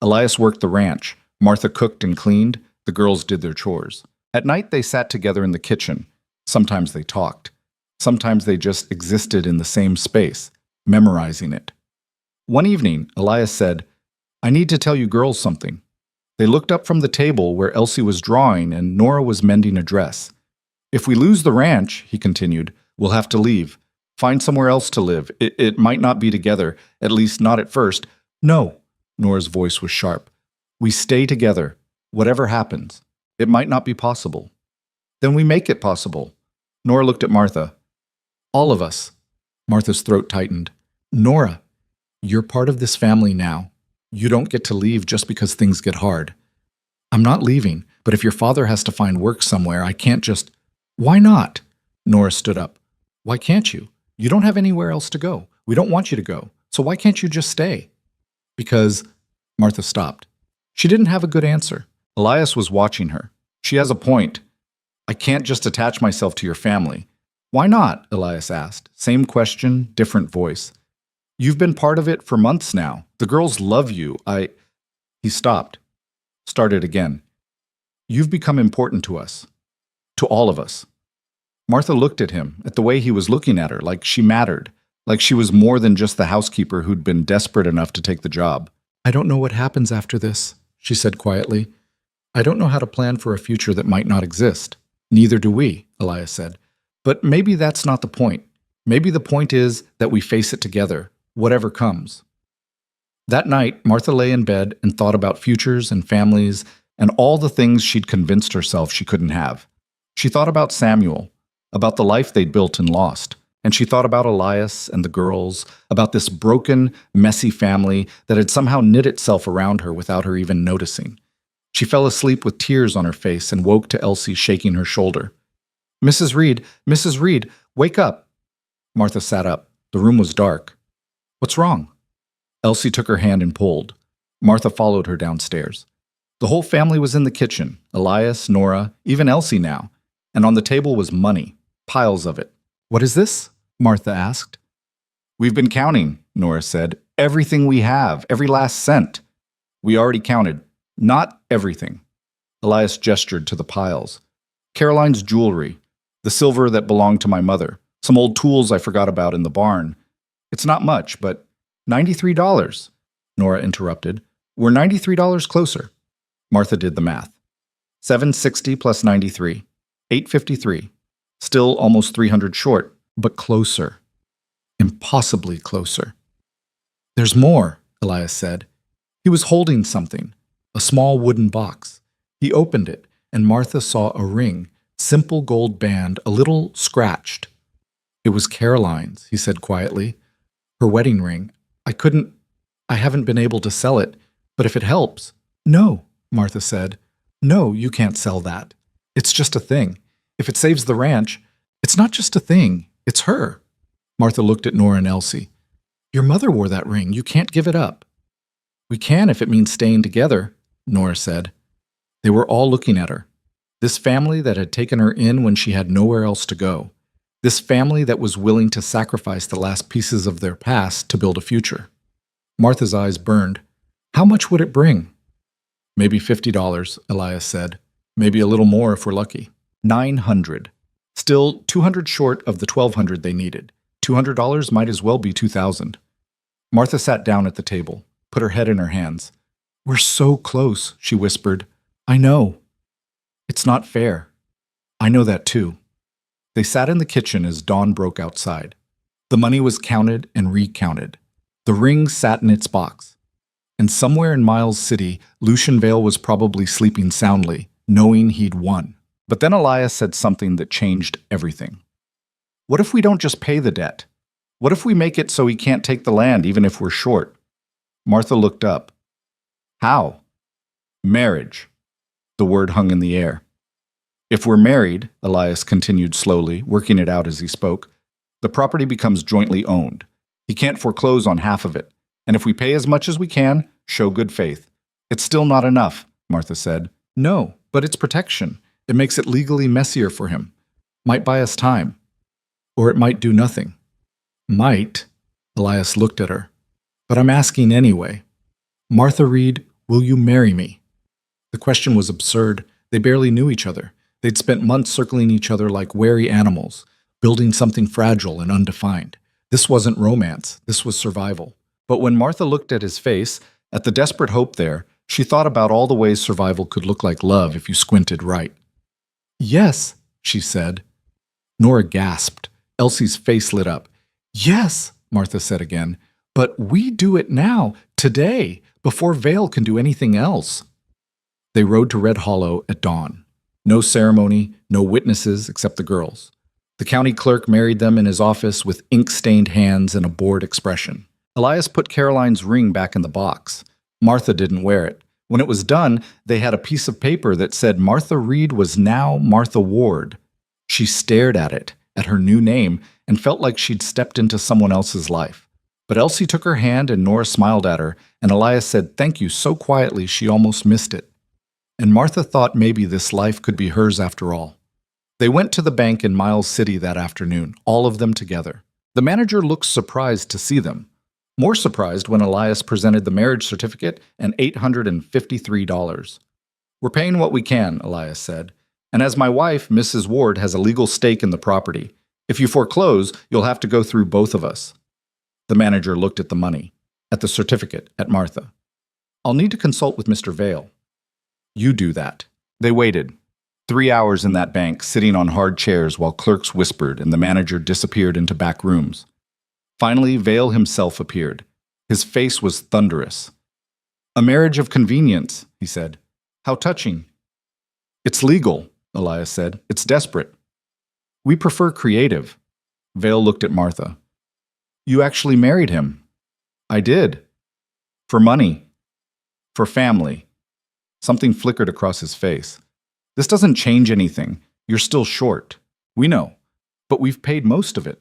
Elias worked the ranch. Martha cooked and cleaned. The girls did their chores. At night, they sat together in the kitchen. Sometimes they talked. Sometimes they just existed in the same space, memorizing it. One evening, Elias said, "I need to tell you girls something." They looked up from the table where Elsie was drawing and Nora was mending a dress. "If we lose the ranch," he continued, "we'll have to leave. Find somewhere else to live. It might not be together, at least not at first." "No," Nora's voice was sharp. "We stay together, whatever happens. It might not be possible." "Then we make it possible." Nora looked at Martha. "All of us." Martha's throat tightened. "Nora, you're part of this family now. You don't get to leave just because things get hard." "I'm not leaving, but if your father has to find work somewhere, I can't just—" "Why not?" Nora stood up. "Why can't you? You don't have anywhere else to go. We don't want you to go. So why can't you just stay?" "Because—" Martha stopped. She didn't have a good answer. Elias was watching her. "She has a point. I can't just attach myself to your family." "Why not?" Elias asked. Same question, different voice. "You've been part of it for months now. The girls love you. He stopped. Started again. "You've become important to us. To all of us." Martha looked at him, at the way he was looking at her, like she mattered, like she was more than just the housekeeper who'd been desperate enough to take the job. "I don't know what happens after this," she said quietly. "I don't know how to plan for a future that might not exist." "Neither do we," Elias said. "But maybe that's not the point. Maybe the point is that we face it together, whatever comes." That night, Martha lay in bed and thought about futures and families and all the things she'd convinced herself she couldn't have. She thought about Samuel, about the life they'd built and lost. And she thought about Elias and the girls, about this broken, messy family that had somehow knit itself around her without her even noticing. She fell asleep with tears on her face and woke to Elsie shaking her shoulder. Mrs. Reed, wake up." Martha sat up. The room was dark. "What's wrong?" Elsie took her hand and pulled. Martha followed her downstairs. The whole family was in the kitchen, Elias, Nora, even Elsie now. And on the table was money, piles of it. "What is this?" Martha asked. "We've been counting," Nora said. "Everything we have, every last cent." "We already counted. Not everything." Elias gestured to the piles. "Caroline's jewelry, the silver that belonged to my mother, some old tools I forgot about in the barn. It's not much, but $93. Nora interrupted. "We're $93 closer." Martha did the math. $760 plus 93. $853. Still almost 300 short, but closer. Impossibly closer. There's more, Elias said. He was holding something, a small wooden box. He opened it, and Martha saw a ring, simple gold band, a little scratched. It was Caroline's, he said quietly. Her wedding ring. I haven't been able to sell it, but if it helps. No, Martha said. No, you can't sell that. It's just a thing. If it saves the ranch, it's not just a thing, it's her. Martha looked at Nora and Elsie. Your mother wore that ring. You can't give it up. We can if it means staying together, Nora said. They were all looking at her. This family that had taken her in when she had nowhere else to go. This family that was willing to sacrifice the last pieces of their past to build a future. Martha's eyes burned. How much would it bring? Maybe $50, Elias said. Maybe a little more if we're lucky. 900. Still 200 short of the 1,200 they needed. $200 might as well be 2,000. Martha sat down at the table, put her head in her hands. We're so close, she whispered. I know. It's not fair. I know that too. They sat in the kitchen as dawn broke outside. The money was counted and recounted. The ring sat in its box. And somewhere in Miles City, Lucian Vale was probably sleeping soundly, knowing he'd won. But then Elias said something that changed everything. What if we don't just pay the debt? What if we make it so he can't take the land even if we're short? Martha looked up. How? Marriage. The word hung in the air. If we're married, Elias continued slowly, working it out as he spoke, the property becomes jointly owned. He can't foreclose on half of it. And if we pay as much as we can, show good faith. It's still not enough, Martha said. No, but it's protection. It makes it legally messier for him. Might buy us time. Or it might do nothing. Might, Elias looked at her. But I'm asking anyway. Martha Reed, will you marry me? The question was absurd. They barely knew each other. They'd spent months circling each other like wary animals, building something fragile and undefined. This wasn't romance. This was survival. But when Martha looked at his face, at the desperate hope there, she thought about all the ways survival could look like love if you squinted right. Yes, she said. Nora gasped. Elsie's face lit up. Yes, Martha said again. But we do it now, today, before Vale can do anything else. They rode to Red Hollow at dawn. No ceremony, no witnesses except the girls. The county clerk married them in his office with ink-stained hands and a bored expression. Elias put Caroline's ring back in the box. Martha didn't wear it. When it was done, they had a piece of paper that said Martha Reed was now Martha Ward. She stared at it, at her new name, and felt like she'd stepped into someone else's life. But Elsie took her hand and Nora smiled at her, and Elias said thank you so quietly she almost missed it. And Martha thought maybe this life could be hers after all. They went to the bank in Miles City that afternoon, all of them together. The manager looked surprised to see them. More surprised when Elias presented the marriage certificate and $853. We're paying what we can, Elias said. And as my wife, Mrs. Ward, has a legal stake in the property. If you foreclose, you'll have to go through both of us. The manager looked at the money, at the certificate, at Martha. I'll need to consult with Mr. Vale. You do that. They waited. 3 hours in that bank, sitting on hard chairs while clerks whispered and the manager disappeared into back rooms. Finally, Vale himself appeared. His face was thunderous. A marriage of convenience, he said. How touching. It's legal, Elias said. It's desperate. We prefer creative. Vale looked at Martha. You actually married him. I did. For money. For family. Something flickered across his face. This doesn't change anything. You're still short. We know. But we've paid most of it.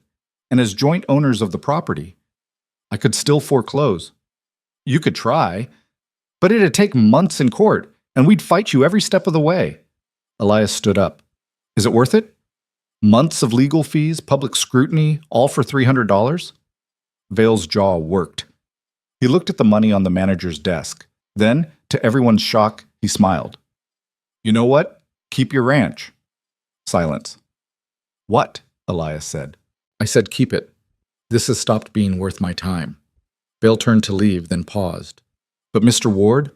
And as joint owners of the property, I could still foreclose. You could try, but it'd take months in court, and we'd fight you every step of the way. Elias stood up. Is it worth it? Months of legal fees, public scrutiny, all for $300? Vale's jaw worked. He looked at the money on the manager's desk. Then, to everyone's shock, he smiled. You know what? Keep your ranch. Silence. What? Elias said. I said keep it. This has stopped being worth my time. Vale turned to leave, then paused. But Mr. Ward,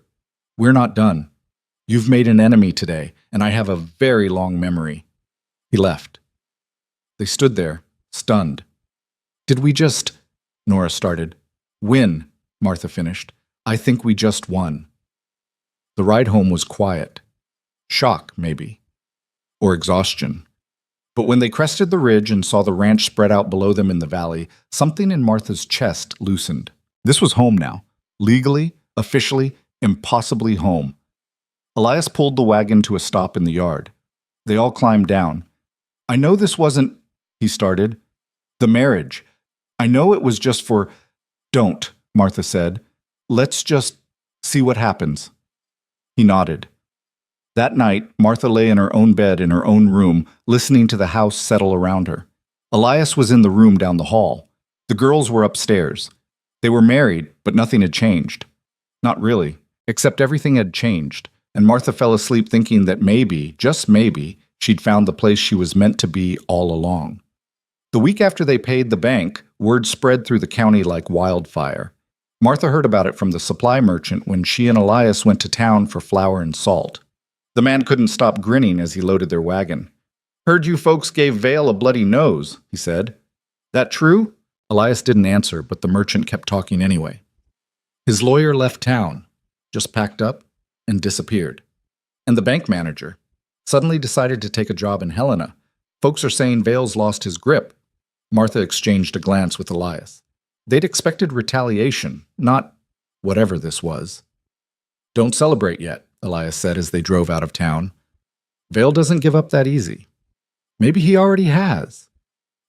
we're not done. You've made an enemy today, and I have a very long memory. He left. They stood there, stunned. Did we just, Nora started. Win, Martha finished. I think we just won. The ride home was quiet. Shock, maybe. Or exhaustion. But when they crested the ridge and saw the ranch spread out below them in the valley, something in Martha's chest loosened. This was home now. Legally, officially, impossibly home. Elias pulled the wagon to a stop in the yard. They all climbed down. I know this wasn't, he started, the marriage. I know it was just for, don't, Martha said. Let's just see what happens. He nodded. That night, Martha lay in her own bed in her own room, listening to the house settle around her. Elias was in the room down the hall. The girls were upstairs. They were married, but nothing had changed. Not really, except everything had changed, and Martha fell asleep thinking that maybe, just maybe, she'd found the place she was meant to be all along. The week after they paid the bank, word spread through the county like wildfire. Martha heard about it from the supply merchant when she and Elias went to town for flour and salt. The man couldn't stop grinning as he loaded their wagon. Heard you folks gave Vale a bloody nose, he said. That true? Elias didn't answer, but the merchant kept talking anyway. His lawyer left town, just packed up, and disappeared. And the bank manager suddenly decided to take a job in Helena. Folks are saying Vale's lost his grip. Martha exchanged a glance with Elias. They'd expected retaliation, not whatever this was. Don't celebrate yet, Elias said as they drove out of town. Vale doesn't give up that easy. Maybe he already has.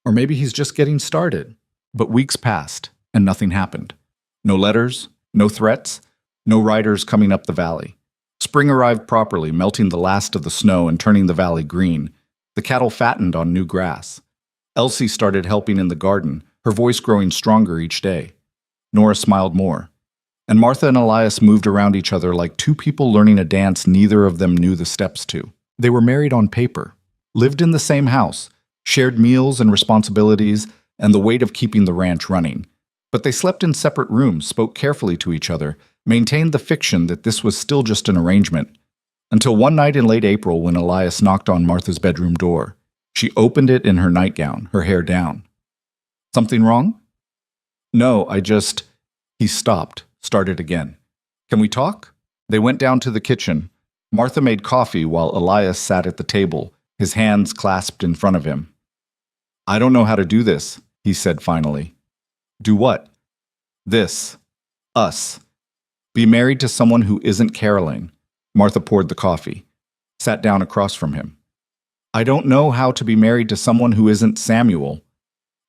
Or maybe he's just getting started. But weeks passed, and nothing happened. No letters, no threats, no riders coming up the valley. Spring arrived properly, melting the last of the snow and turning the valley green. The cattle fattened on new grass. Elsie started helping in the garden, her voice growing stronger each day. Nora smiled more. And Martha and Elias moved around each other like two people learning a dance neither of them knew the steps to. They were married on paper, lived in the same house, shared meals and responsibilities, and the weight of keeping the ranch running. But they slept in separate rooms, spoke carefully to each other, maintained the fiction that this was still just an arrangement. Until one night in late April when Elias knocked on Martha's bedroom door. She opened it in her nightgown, her hair down. Something wrong? No, He stopped, started again. Can we talk? They went down to the kitchen. Martha made coffee while Elias sat at the table, his hands clasped in front of him. I don't know how to do this, he said finally. Do what? This. Us. Be married to someone who isn't Caroline. Martha poured the coffee, sat down across from him. I don't know how to be married to someone who isn't Samuel,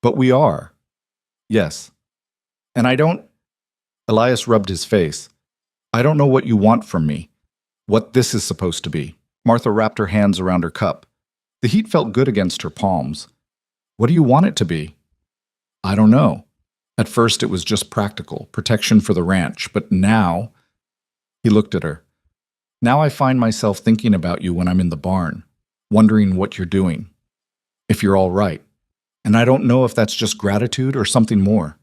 but we are. Yes. And I don't... Elias rubbed his face. I don't know what you want from me, what this is supposed to be. Martha wrapped her hands around her cup. The heat felt good against her palms. What do you want it to be? I don't know. At first it was just practical, protection for the ranch, but now... He looked at her. Now I find myself thinking about you when I'm in the barn, wondering what you're doing, if you're all right. And I don't know if that's just gratitude or something more.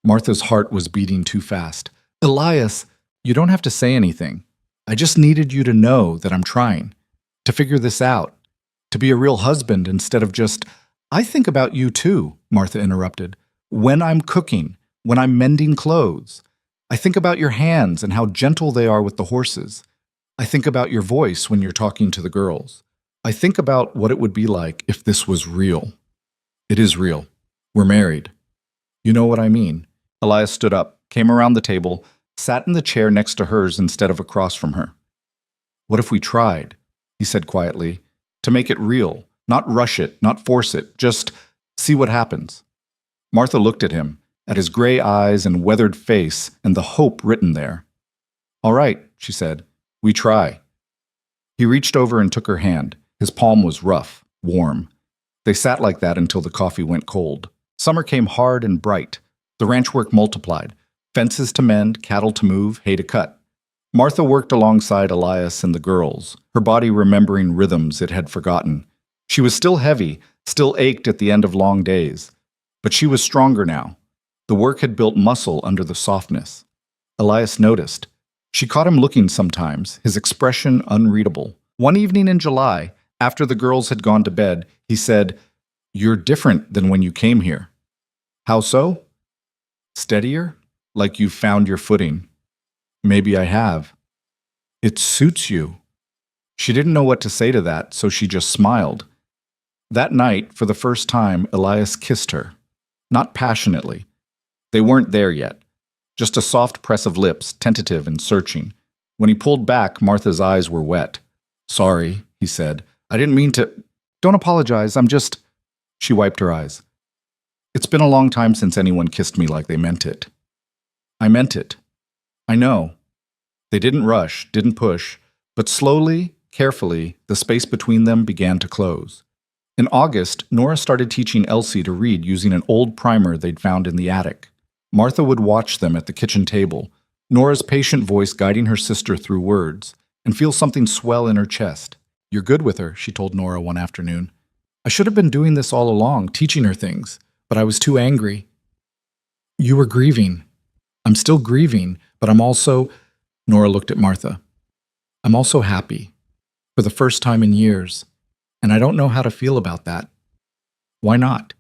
Martha's heart was beating too fast. Elias, you don't have to say anything. I just needed you to know that I'm trying, to figure this out, to be a real husband instead of just, I think about you too, Martha interrupted. When I'm cooking, when I'm mending clothes. I think about your hands and how gentle they are with the horses. I think about your voice when you're talking to the girls. I think about what it would be like if this was real. It is real. We're married. You know what I mean. Elias stood up, came around the table, sat in the chair next to hers instead of across from her. What if we tried, he said quietly, to make it real, not rush it, not force it, just see what happens. Martha looked at him, at his gray eyes and weathered face and the hope written there. All right, she said, we try. He reached over and took her hand. His palm was rough, warm. They sat like that until the coffee went cold. Summer came hard and bright. The ranch work multiplied. Fences to mend, cattle to move, hay to cut. Martha worked alongside Elias and the girls, her body remembering rhythms it had forgotten. She was still heavy, still ached at the end of long days. But she was stronger now. The work had built muscle under the softness. Elias noticed. She caught him looking sometimes, his expression unreadable. One evening in July, after the girls had gone to bed, he said, You're different than when you came here. How so? Steadier? Like you've found your footing. Maybe I have. It suits you. She didn't know what to say to that, so she just smiled. That night, for the first time, Elias kissed her. Not passionately. They weren't there yet. Just a soft press of lips, tentative and searching. When he pulled back, Martha's eyes were wet. Sorry, he said. I didn't mean to. Don't apologize, I'm just. She wiped her eyes. It's been a long time since anyone kissed me like they meant it. I meant it. I know. They didn't rush, didn't push, but slowly, carefully, the space between them began to close. In August, Nora started teaching Elsie to read using an old primer they'd found in the attic. Martha would watch them at the kitchen table, Nora's patient voice guiding her sister through words, and feel something swell in her chest. You're good with her, she told Nora one afternoon. I should have been doing this all along, teaching her things, but I was too angry. You were grieving. I'm still grieving, but I'm also... Nora looked at Martha. I'm also happy, for the first time in years, and I don't know how to feel about that. Why not?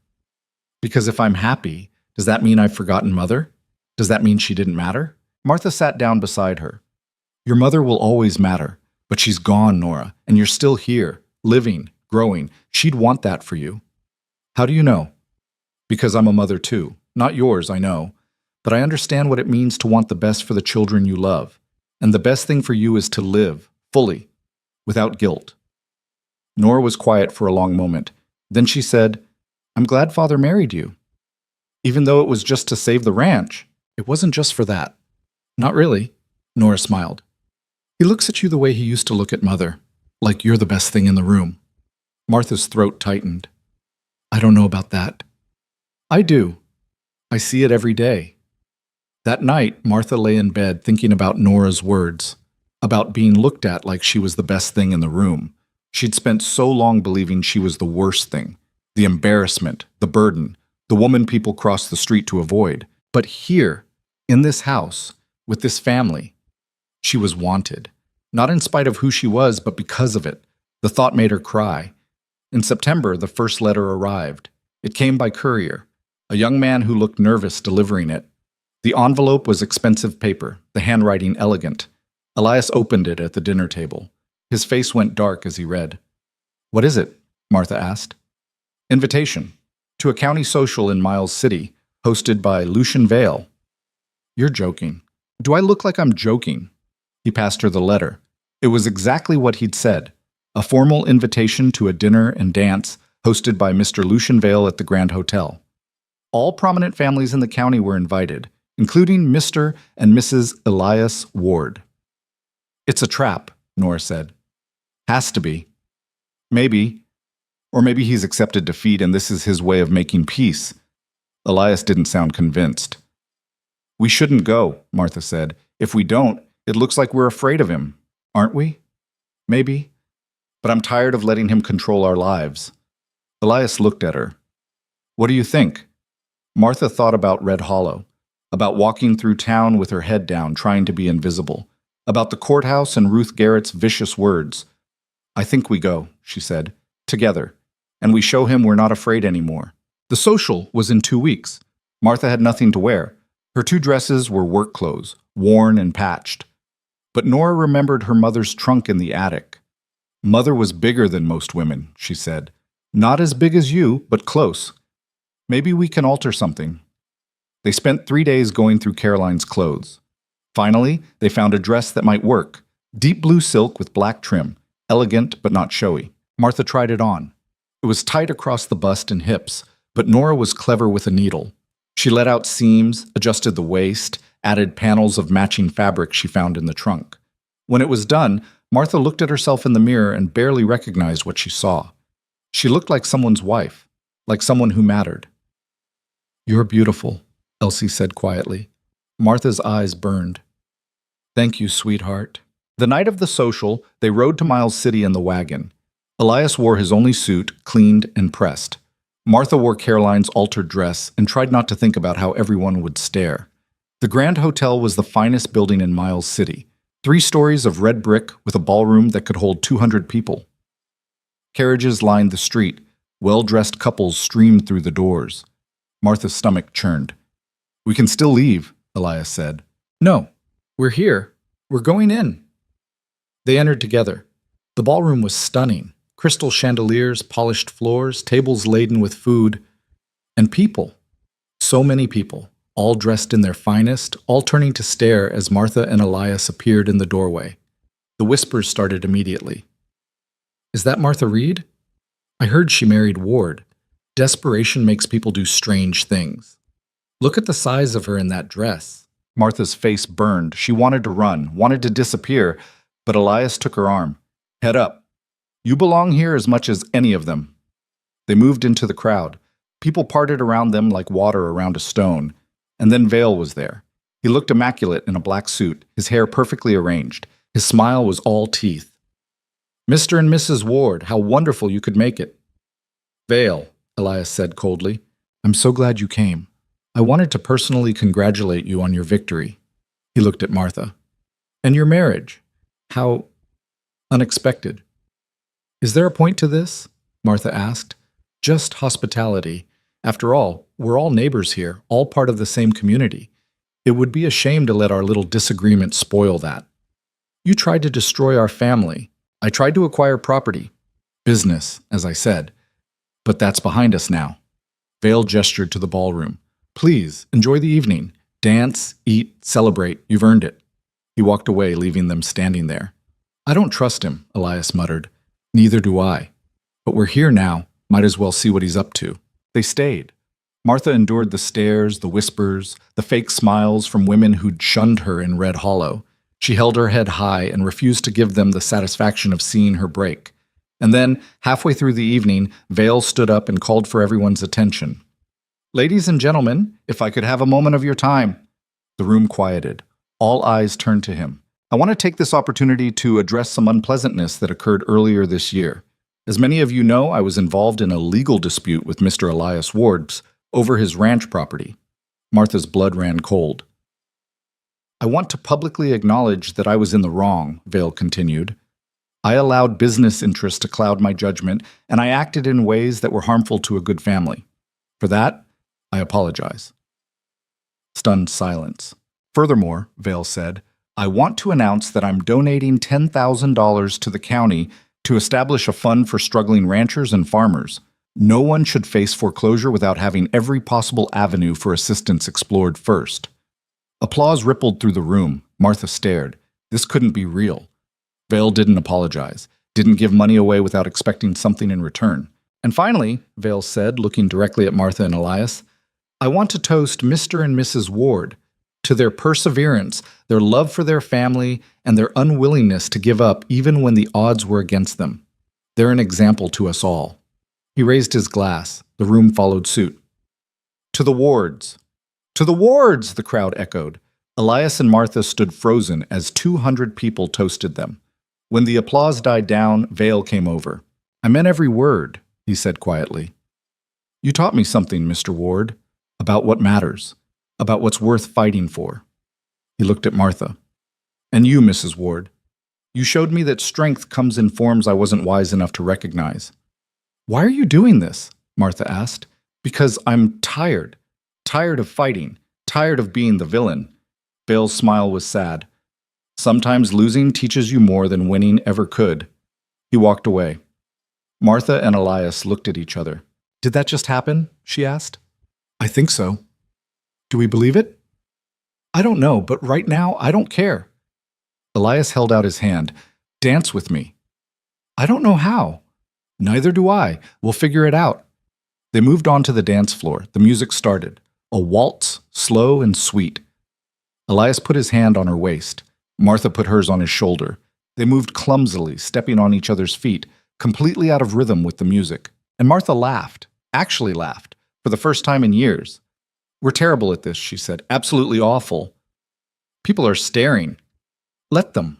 Because if I'm happy, does that mean I've forgotten Mother? Does that mean she didn't matter? Martha sat down beside her. Your mother will always matter, but she's gone, Nora, and you're still here, living, growing. She'd want that for you. How do you know? Because I'm a mother too. Not yours, I know. But I understand what it means to want the best for the children you love. And the best thing for you is to live, fully, without guilt. Nora was quiet for a long moment. Then she said, I'm glad Father married you. Even though it was just to save the ranch. It wasn't just for that. Not really, Nora smiled. He looks at you the way he used to look at Mother, like you're the best thing in the room. Martha's throat tightened. I don't know about that. I do. I see it every day. That night, Martha lay in bed thinking about Nora's words, about being looked at like she was the best thing in the room. She'd spent so long believing she was the worst thing, the embarrassment, the burden, the woman people crossed the street to avoid. But here, in this house, with this family, she was wanted. Not in spite of who she was, but because of it. The thought made her cry. In September, the first letter arrived. It came by courier, a young man who looked nervous delivering it. The envelope was expensive paper, the handwriting elegant. Elias opened it at the dinner table. His face went dark as he read. What is it? Martha asked. Invitation. To a county social in Miles City, hosted by Lucian Vale. You're joking. Do I look like I'm joking? He passed her the letter. It was exactly what he'd said. A formal invitation to a dinner and dance hosted by Mr. Lucian Vale at the Grand Hotel. All prominent families in the county were invited, including Mr. and Mrs. Elias Ward. It's a trap, Nora said. Has to be. Maybe. Or maybe he's accepted defeat and this is his way of making peace. Elias didn't sound convinced. We shouldn't go, Martha said. If we don't, it looks like we're afraid of him. Aren't we? Maybe. But I'm tired of letting him control our lives. Elias looked at her. What do you think? Martha thought about Red Hollow, about walking through town with her head down, trying to be invisible, about the courthouse and Ruth Garrett's vicious words. I think we go, she said, together, and we show him we're not afraid anymore. The social was in 2 weeks. Martha had nothing to wear. Her 2 dresses were work clothes, worn and patched. But Nora remembered her mother's trunk in the attic. Mother was bigger than most women, she said. Not as big as you, but close. Maybe we can alter something. They spent 3 days going through Caroline's clothes. Finally, they found a dress that might work. Deep blue silk with black trim, elegant but not showy. Martha tried it on. It was tight across the bust and hips, but Nora was clever with a needle. She let out seams, adjusted the waist, added panels of matching fabric she found in the trunk. When it was done, Martha looked at herself in the mirror and barely recognized what she saw. She looked like someone's wife, like someone who mattered. You're beautiful, Elsie said quietly. Martha's eyes burned. Thank you, sweetheart. The night of the social, they rode to Miles City in the wagon. Elias wore his only suit, cleaned and pressed. Martha wore Caroline's altered dress and tried not to think about how everyone would stare. The Grand Hotel was the finest building in Miles City, 3 stories of red brick with a ballroom that could hold 200 people. Carriages lined the street, Well-dressed couples streamed through the doors. Martha's stomach churned. "We can still leave," Elias said. "No, we're here. We're going in." They entered together. The ballroom was stunning. Crystal chandeliers, polished floors, tables laden with food, and people. So many people, all dressed in their finest, all turning to stare as Martha and Elias appeared in the doorway. The whispers started immediately. "Is that Martha Reed? I heard she married Ward. Desperation makes people do strange things. Look at the size of her in that dress." Martha's face burned. She wanted to run, wanted to disappear, but Elias took her arm. "Head up. You belong here as much as any of them." They moved into the crowd. People parted around them like water around a stone. And then Vale was there. He looked immaculate in a black suit, his hair perfectly arranged. His smile was all teeth. "Mr. and Mrs. Ward, how wonderful you could make it." "Vale," Elias said coldly, "I'm so glad you came. I wanted to personally congratulate you on your victory." He looked at Martha. "And your marriage. How unexpected." "Is there a point to this?" Martha asked. "Just hospitality. After all, we're all neighbors here, all part of the same community. It would be a shame to let our little disagreement spoil that. You tried to destroy our family. I tried to acquire property. Business, as I said. But that's behind us now." Vale gestured to the ballroom. "Please, enjoy the evening. Dance, eat, celebrate. You've earned it." He walked away, leaving them standing there. "I don't trust him," Elias muttered. "Neither do I. But we're here now. Might as well see what he's up to." They stayed. Martha endured the stares, the whispers, the fake smiles from women who'd shunned her in Red Hollow. She held her head high and refused to give them the satisfaction of seeing her break. And then, halfway through the evening, Vale stood up and called for everyone's attention. "Ladies and gentlemen, if I could have a moment of your time." The room quieted. All eyes turned to him. "I want to take this opportunity to address some unpleasantness that occurred earlier this year. As many of you know, I was involved in a legal dispute with Mr. Elias Ward over his ranch property." Martha's blood ran cold. "I want to publicly acknowledge that I was in the wrong," Vale continued. "I allowed business interests to cloud my judgment, and I acted in ways that were harmful to a good family. For that, I apologize." Stunned silence. "Furthermore," Vale said, "I want to announce that I'm donating $10,000 to the county to establish a fund for struggling ranchers and farmers. No one should face foreclosure without having every possible avenue for assistance explored first." Applause rippled through the room. Martha stared. This couldn't be real. Vale didn't apologize, didn't give money away without expecting something in return. "And finally," Vale said, looking directly at Martha and Elias, "I want to toast Mr. and Mrs. Ward to their perseverance, their love for their family, and their unwillingness to give up even when the odds were against them. They're an example to us all." He raised his glass. The room followed suit. "To the Wards." "To the Wards!" the crowd echoed. Elias and Martha stood frozen as 200 people toasted them. When the applause died down, Vale came over. "I meant every word," he said quietly. "You taught me something, Mr. Ward, about what matters, about what's worth fighting for." He looked at Martha. "And you, Mrs. Ward. You showed me that strength comes in forms I wasn't wise enough to recognize." "Why are you doing this?" Martha asked. "Because I'm tired. Tired of fighting. Tired of being the villain." Vale's smile was sad. "Sometimes losing teaches you more than winning ever could." He walked away. Martha and Elias looked at each other. "Did that just happen?" she asked. "I think so." "Do we believe it?" "I don't know, but right now I don't care." Elias held out his hand. "Dance with me." "I don't know how." "Neither do I. We'll figure it out." They moved on to the dance floor. The music started. A waltz, slow and sweet. Elias put his hand on her waist. Martha put hers on his shoulder. They moved clumsily, stepping on each other's feet, completely out of rhythm with the music. And Martha laughed, actually laughed, for the first time in years. "We're terrible at this," she said. "Absolutely awful. People are staring. Let them."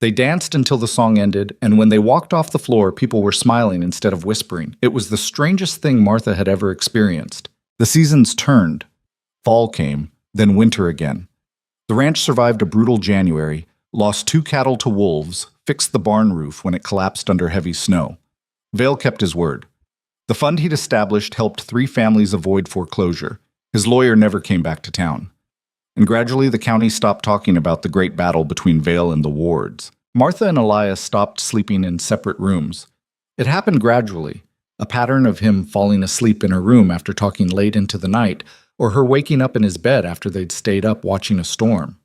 They danced until the song ended, and when they walked off the floor, people were smiling instead of whispering. It was the strangest thing Martha had ever experienced. The seasons turned. Fall came, then winter again. The ranch survived a brutal January, lost 2 cattle to wolves, fixed the barn roof when it collapsed under heavy snow. Vale kept his word. The fund he'd established helped 3 families avoid foreclosure. His lawyer never came back to town. And gradually the county stopped talking about the great battle between Vale and the Wards. Martha and Elias stopped sleeping in separate rooms. It happened gradually, a pattern of him falling asleep in her room after talking late into the night, or her waking up in his bed after they'd stayed up watching a storm.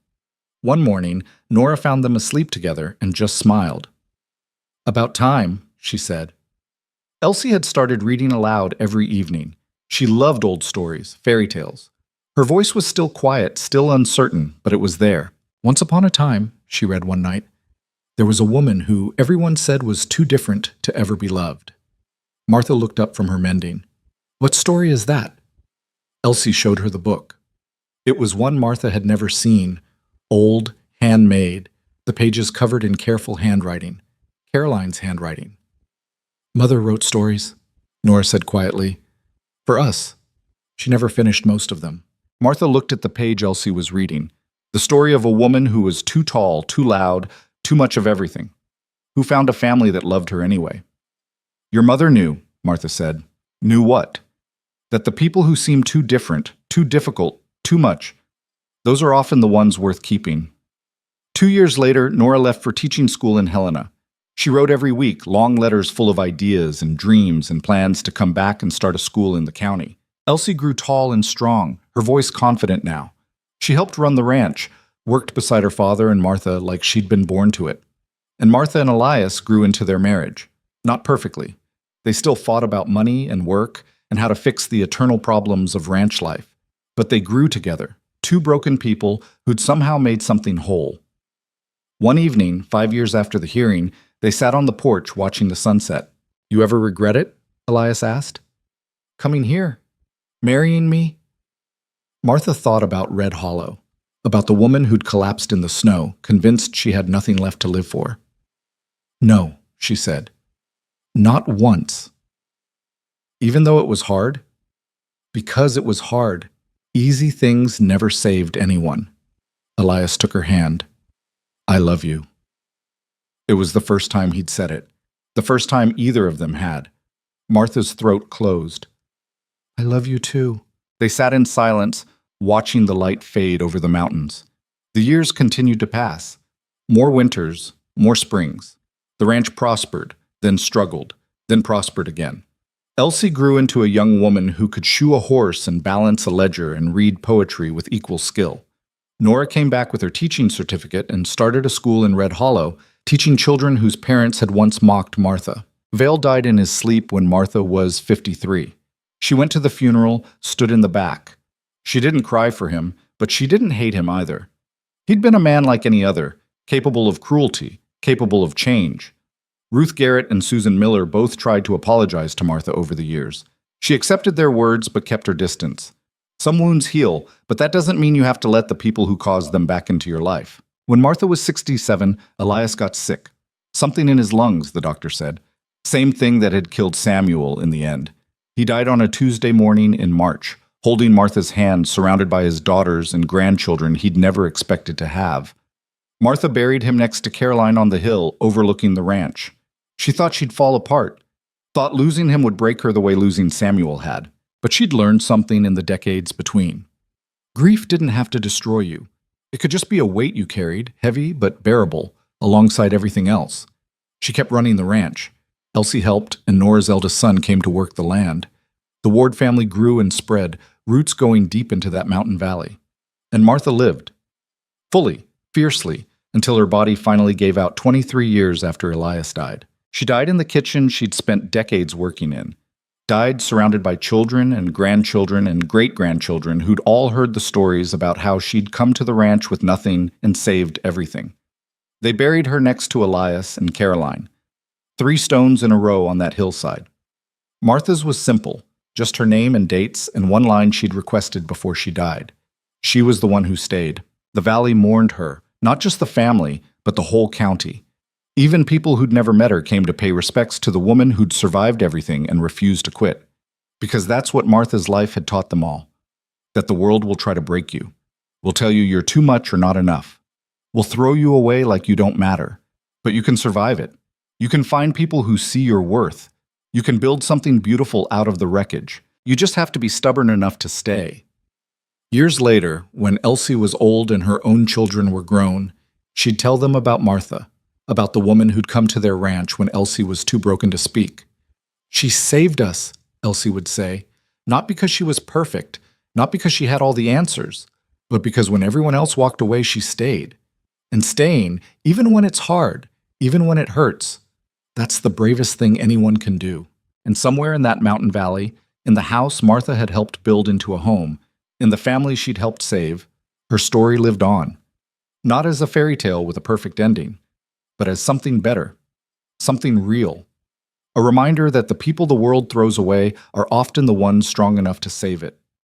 One morning, Nora found them asleep together and just smiled. "About time," she said. Elsie had started reading aloud every evening. She loved old stories, fairy tales. Her voice was still quiet, still uncertain, but it was there. "Once upon a time," she read one night, "there was a woman who everyone said was too different to ever be loved." Martha looked up from her mending. "What story is that?" Elsie showed her the book. It was one Martha had never seen, old, handmade, the pages covered in careful handwriting, Caroline's handwriting. "Mother wrote stories," Nora said quietly. "For us." She never finished most of them. Martha looked at the page Elsie was reading, the story of a woman who was too tall, too loud, too much of everything, who found a family that loved her anyway. "Your mother knew," Martha said. "Knew what? That the people who seem too different, too difficult, too much, those are often the ones worth keeping." 2 years later, Nora left for teaching school in Helena. She wrote every week long letters full of ideas and dreams and plans to come back and start a school in the county. Elsie grew tall and strong, her voice confident now. She helped run the ranch, worked beside her father and Martha like she'd been born to it. And Martha and Elias grew into their marriage. Not perfectly. They still fought about money and work and how to fix the eternal problems of ranch life. But they grew together, 2 broken people who'd somehow made something whole. One evening, 5 years after the hearing, they sat on the porch watching the sunset. "You ever regret it?" Elias asked. "Coming here? Marrying me?" Martha thought about Red Hollow, about the woman who'd collapsed in the snow, convinced she had nothing left to live for. "No," she said. "Not once." Even though it was hard? Because it was hard, easy things never saved anyone. Elias took her hand. "I love you." It was the first time he'd said it, the first time either of them had. Martha's throat closed. "I love you too." They sat in silence, watching the light fade over the mountains. The years continued to pass. More winters, more springs. The ranch prospered, then struggled, then prospered again. Elsie grew into a young woman who could shoe a horse and balance a ledger and read poetry with equal skill. Nora came back with her teaching certificate and started a school in Red Hollow, teaching children whose parents had once mocked Martha. Vale died in his sleep when Martha was 53. She went to the funeral, stood in the back. She didn't cry for him, but she didn't hate him either. He'd been a man like any other, capable of cruelty, capable of change. Ruth Garrett and Susan Miller both tried to apologize to Martha over the years. She accepted their words but kept her distance. Some wounds heal, but that doesn't mean you have to let the people who caused them back into your life. When Martha was 67, Elias got sick. Something in his lungs, the doctor said. Same thing that had killed Samuel in the end. He died on a Tuesday morning in March, holding Martha's hand, surrounded by his daughters and grandchildren he'd never expected to have. Martha buried him next to Caroline on the hill, overlooking the ranch. She thought she'd fall apart, thought losing him would break her the way losing Samuel had. But she'd learned something in the decades between. Grief didn't have to destroy you. It could just be a weight you carried, heavy but bearable, alongside everything else. She kept running the ranch. Elsie helped, and Nora's eldest son came to work the land. The Ward family grew and spread, roots going deep into that mountain valley. And Martha lived. Fully, fiercely, until her body finally gave out 23 years after Elias died. She died in the kitchen she'd spent decades working in. Died surrounded by children and grandchildren and great-grandchildren who'd all heard the stories about how she'd come to the ranch with nothing and saved everything. They buried her next to Elias and Caroline, 3 stones in a row on that hillside. Martha's was simple, just her name and dates and one line she'd requested before she died. She was the one who stayed. The valley mourned her, not just the family, but the whole county. Even people who'd never met her came to pay respects to the woman who'd survived everything and refused to quit. Because that's what Martha's life had taught them all. That the world will try to break you. Will tell you you're too much or not enough. Will throw you away like you don't matter. But you can survive it. You can find people who see your worth. You can build something beautiful out of the wreckage. You just have to be stubborn enough to stay. Years later, when Elsie was old and her own children were grown, she'd tell them about Martha, about the woman who'd come to their ranch when Elsie was too broken to speak. "She saved us," Elsie would say, "not because she was perfect, not because she had all the answers, but because when everyone else walked away, she stayed. And staying, even when it's hard, even when it hurts, that's the bravest thing anyone can do." And somewhere in that mountain valley, in the house Martha had helped build into a home, in the family she'd helped save, her story lived on. Not as a fairy tale with a perfect ending, but as something better, something real. A reminder that the people the world throws away are often the ones strong enough to save it.